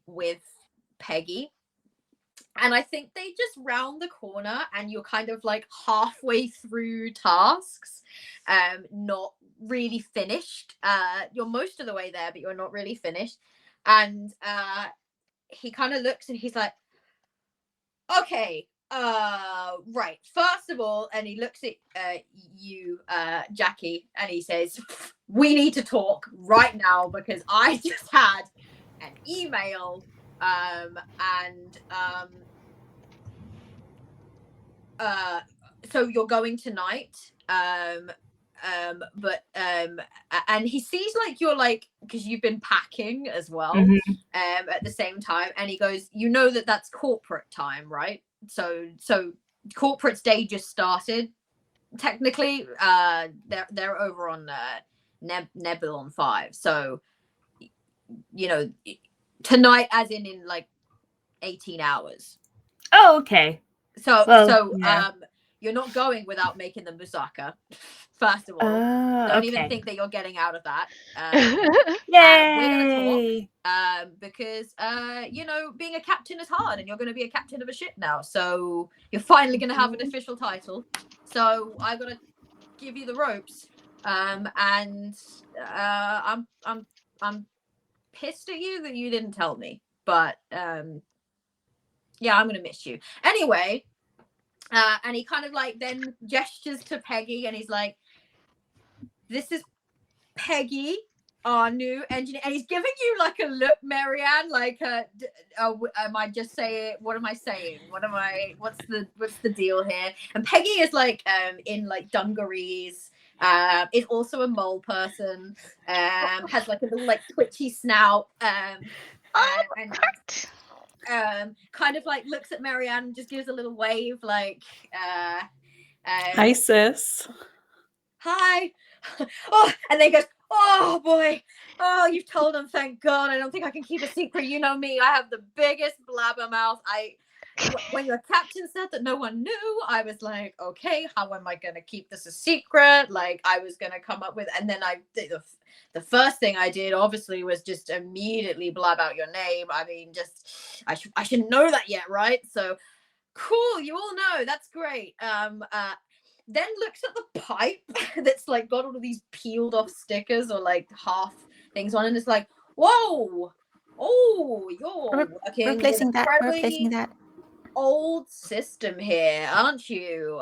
with Peggy, and I think they just round the corner and you're kind of like halfway through tasks, not really finished. You're most of the way there, but you're not really finished. And he kind of looks and he's like, okay, right, first of all, and he looks at you, Jackie, and he says, we need to talk right now because I just had an email, so you're going tonight, but and he sees like you're like, because you've been packing as well, at the same time, and he goes, that's corporate time, right? So corporate's day just started, technically, they're over on Nebulon 5. So, you know, tonight, as in like 18 hours. Oh, okay. So, Yeah. you're not going without making the moussaka. First of all, don't even Okay. think that you're getting out of that. We're gonna Yay! talk because you know, being a captain is hard, and you're going to be a captain of a ship now. So you're finally going to have an official title. So I got to give you the ropes. And I'm pissed at you that you didn't tell me. But yeah, I'm going to miss you anyway. And he kind of like then gestures to Peggy, and he's like, "This is Peggy, our new engineer," and he's giving you like a look, Marianne, like am I just saying, what am I saying, what's the deal here? And Peggy is like in like dungarees, is also a mole person, has like a little like twitchy snout, and kind of like looks at Marianne and just gives a little wave, like Hi, sis. Hi. Oh, and then he goes, "Oh boy, oh, you've told him, thank God. I don't think I can keep a secret. You know me, I have the biggest blabbermouth. When your captain said that no one knew, I was like, okay, how am I gonna keep this a secret? Like, I was gonna come up with, and then the first thing I did obviously was just immediately blab out your name. I mean, just I should know that yet, right? So cool, you all know, that's great. Then looks at the pipe that's like got all of these peeled off stickers or like half things on, and it's like, whoa, oh, you're working Replacing with that. a We're replacing that. old system here, aren't you?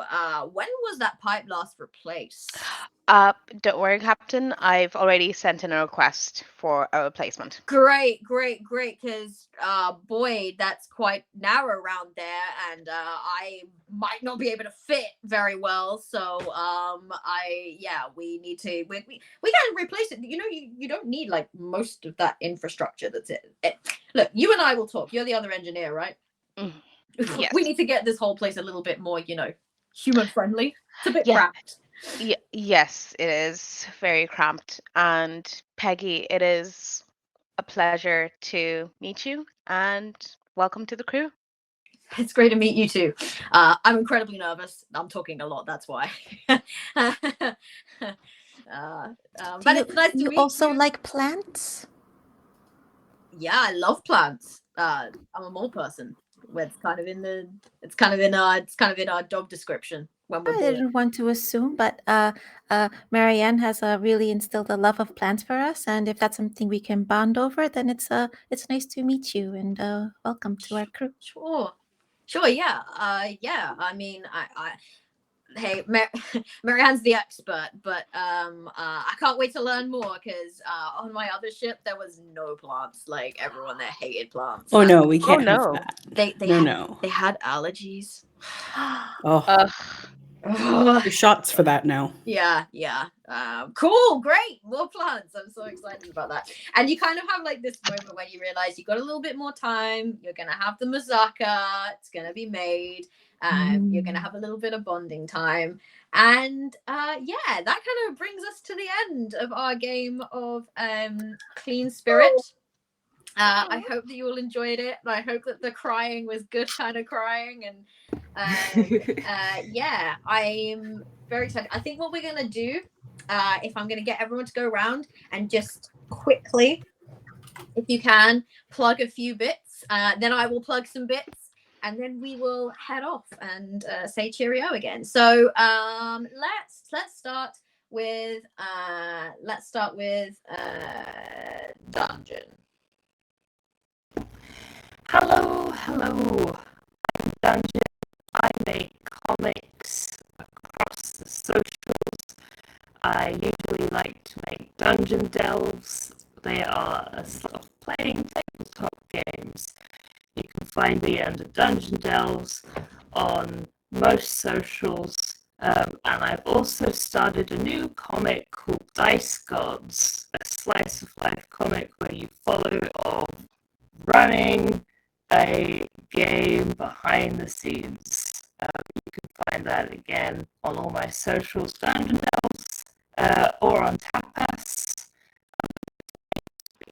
When was that pipe last replaced? Don't worry, Captain. I've already sent in a request for a replacement. Great, because boy, that's quite narrow around there, and I might not be able to fit very well. So we need to we gotta replace it. You know, you don't need like most of that infrastructure that's it. Look, you and I will talk. You're the other engineer, right? Yes. We need to get this whole place a little bit more, you know, human friendly. It's a bit cramped. Yes, it is very cramped. And Peggy, it is a pleasure to meet you, and welcome to the crew. It's great to meet you too. I'm incredibly nervous. I'm talking a lot, that's why. But it's nice to meet you. You also like plants? Yeah, I love plants. I'm a mole person. It's kind of in our job description when we're I bored. didn't want to assume, but Marianne has really instilled a love of plants for us, and if that's something we can bond over, then it's nice to meet you, and welcome to our crew. Sure, yeah. I mean, hey, Marianne's the expert, but I can't wait to learn more, because on my other ship there was no plants. Like, everyone there hated plants. Oh no, we can't have no. that. They had allergies. Oh, there's shots for that now. Yeah. Cool, great, more plants. I'm so excited about that. And you kind of have like this moment when you realize you got a little bit more time. You're gonna have the moussaka. It's gonna be made. You're gonna have a little bit of bonding time, and that kind of brings us to the end of our game of Clean Spirit. I hope that you all enjoyed it. I hope that the crying was good kind of crying, and I'm very excited. I think what we're gonna do, if I'm gonna get everyone to go around and just quickly, if you can, plug a few bits, then I will plug some bits, and then we will head off and say cheerio again. So let's start with Dungeon. Hello. I'm Dungeon. I make comics across the socials. I usually like to make dungeon delves. They are a sort of playing tabletop games. You can find me under Dungeon Delves on most socials. And I've also started a new comic called Dice Gods, a slice of life comic where you follow of running a game behind the scenes. You can find that again on all my socials, Dungeon Delves, or on Tapas.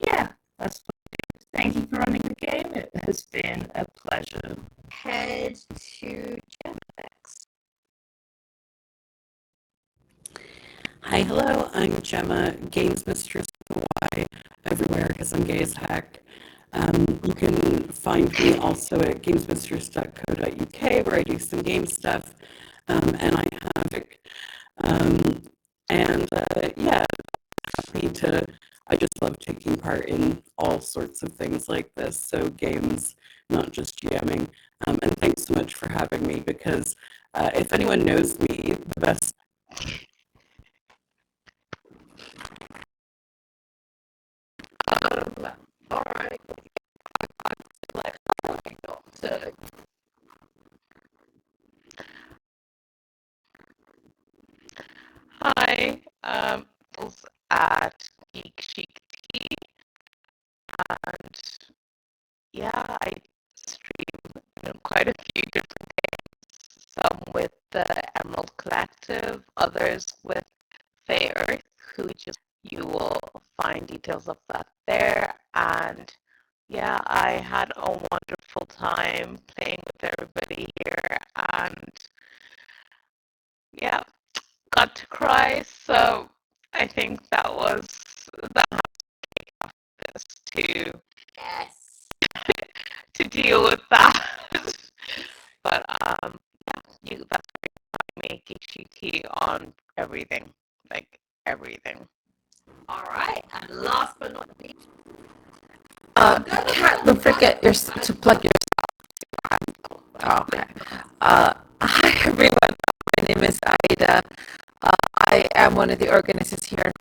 Yeah, that's what it is. Thank you for running the game. It has been a pleasure. Head to Gemma next. Hi, hello, I'm Gemma, games mistress with a Y everywhere because I'm gay as heck. You can find me also at gamesmistress.co.uk where I do some game stuff, and I have, yeah, I just love taking part in all sorts of things like this, so games, not just GMing, and thanks so much for having me, because if anyone knows me, the best All right. Hi, was at Geek Chic Tea, and yeah, I stream quite a few different games. Some with the Emerald Collective, others with Fae Earth, who just you will find details of that there. And yeah, I had a wonderful time playing with everybody here, and yeah, got to cry. So I think that this Yes. to deal with that. But yeah, that's me HGT on everything, like everything. All right. And last but not least, Kat, don't forget to plug your. Okay. Hi everyone. My name is Aida. I am one of the organizers here in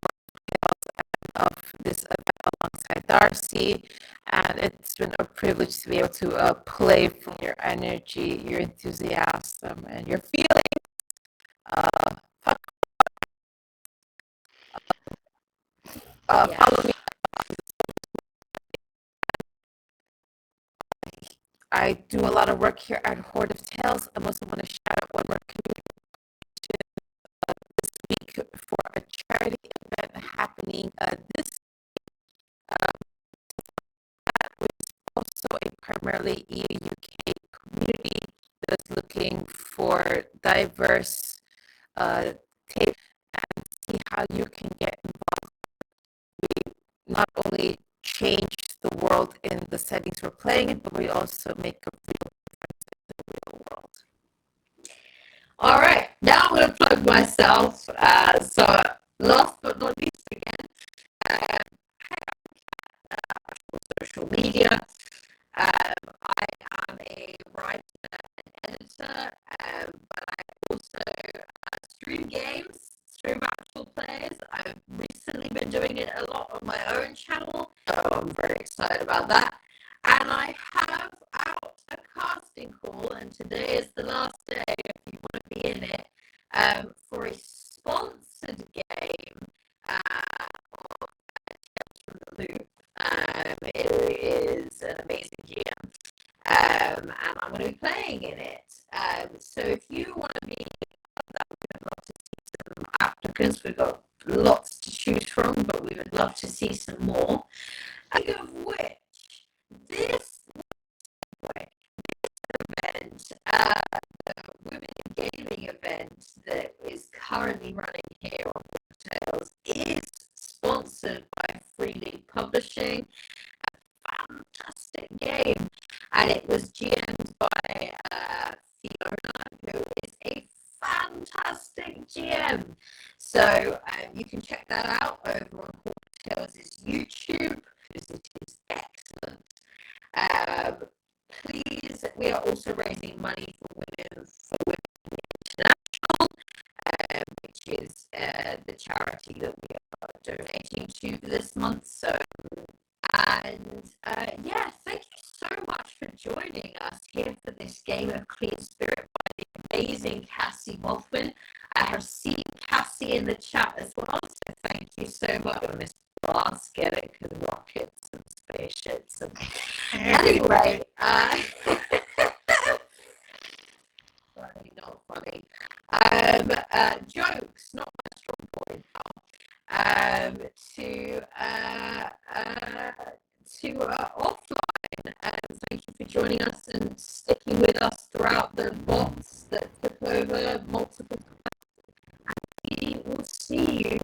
of this event alongside Darcy, and it's been a privilege to be able to play from your energy, your enthusiasm, and your feelings. Follow me. I do a lot of work here at Hoard of Tales. I also want to shout out one more community this week for a charity event happening this which is also a primarily EU-UK community that's looking for diverse tapes and see how you can get involved. We not only change the world in the settings we're playing in, but we also make a real difference in the real world. all right. Now I'm going to plug myself. So last but not least again, social media. I am a writer and editor, but I also stream games, stream actual plays. I've recently been doing it a lot on my own channel, so I'm very excited about that. And I have out a casting call, and today is the last day if you want to be in it, for a sponsored game of Tales from the Loop. It is an amazing GM, and I'm going to be playing in it. So if you want to be that, we would love to see some applicants. We've got lots to choose from, but we would love to see some more. Speaking of which, this event, the Women in Gaming event that is currently running here on Tales, is sponsored by Free League Publishing. A fantastic game, and it was GM'd by Fiona, who is a fantastic GM. So you can check that out over on Hoard of Tales' YouTube, because it is excellent. Please, we are also raising money for Women International, which is the charity that we are donating to this month. So, and yeah, thank you so much for joining us here for this game of Clean Spirit by the amazing Cassie Mothman. I have seen Cassie in the chat as well, so thank you so much on this basket because rockets and spaceships. And anyway, funny, not funny. Jokes, not my strong point. Offline. Thank you for joining us and sticking with us throughout the bots that took over multiple. We will see you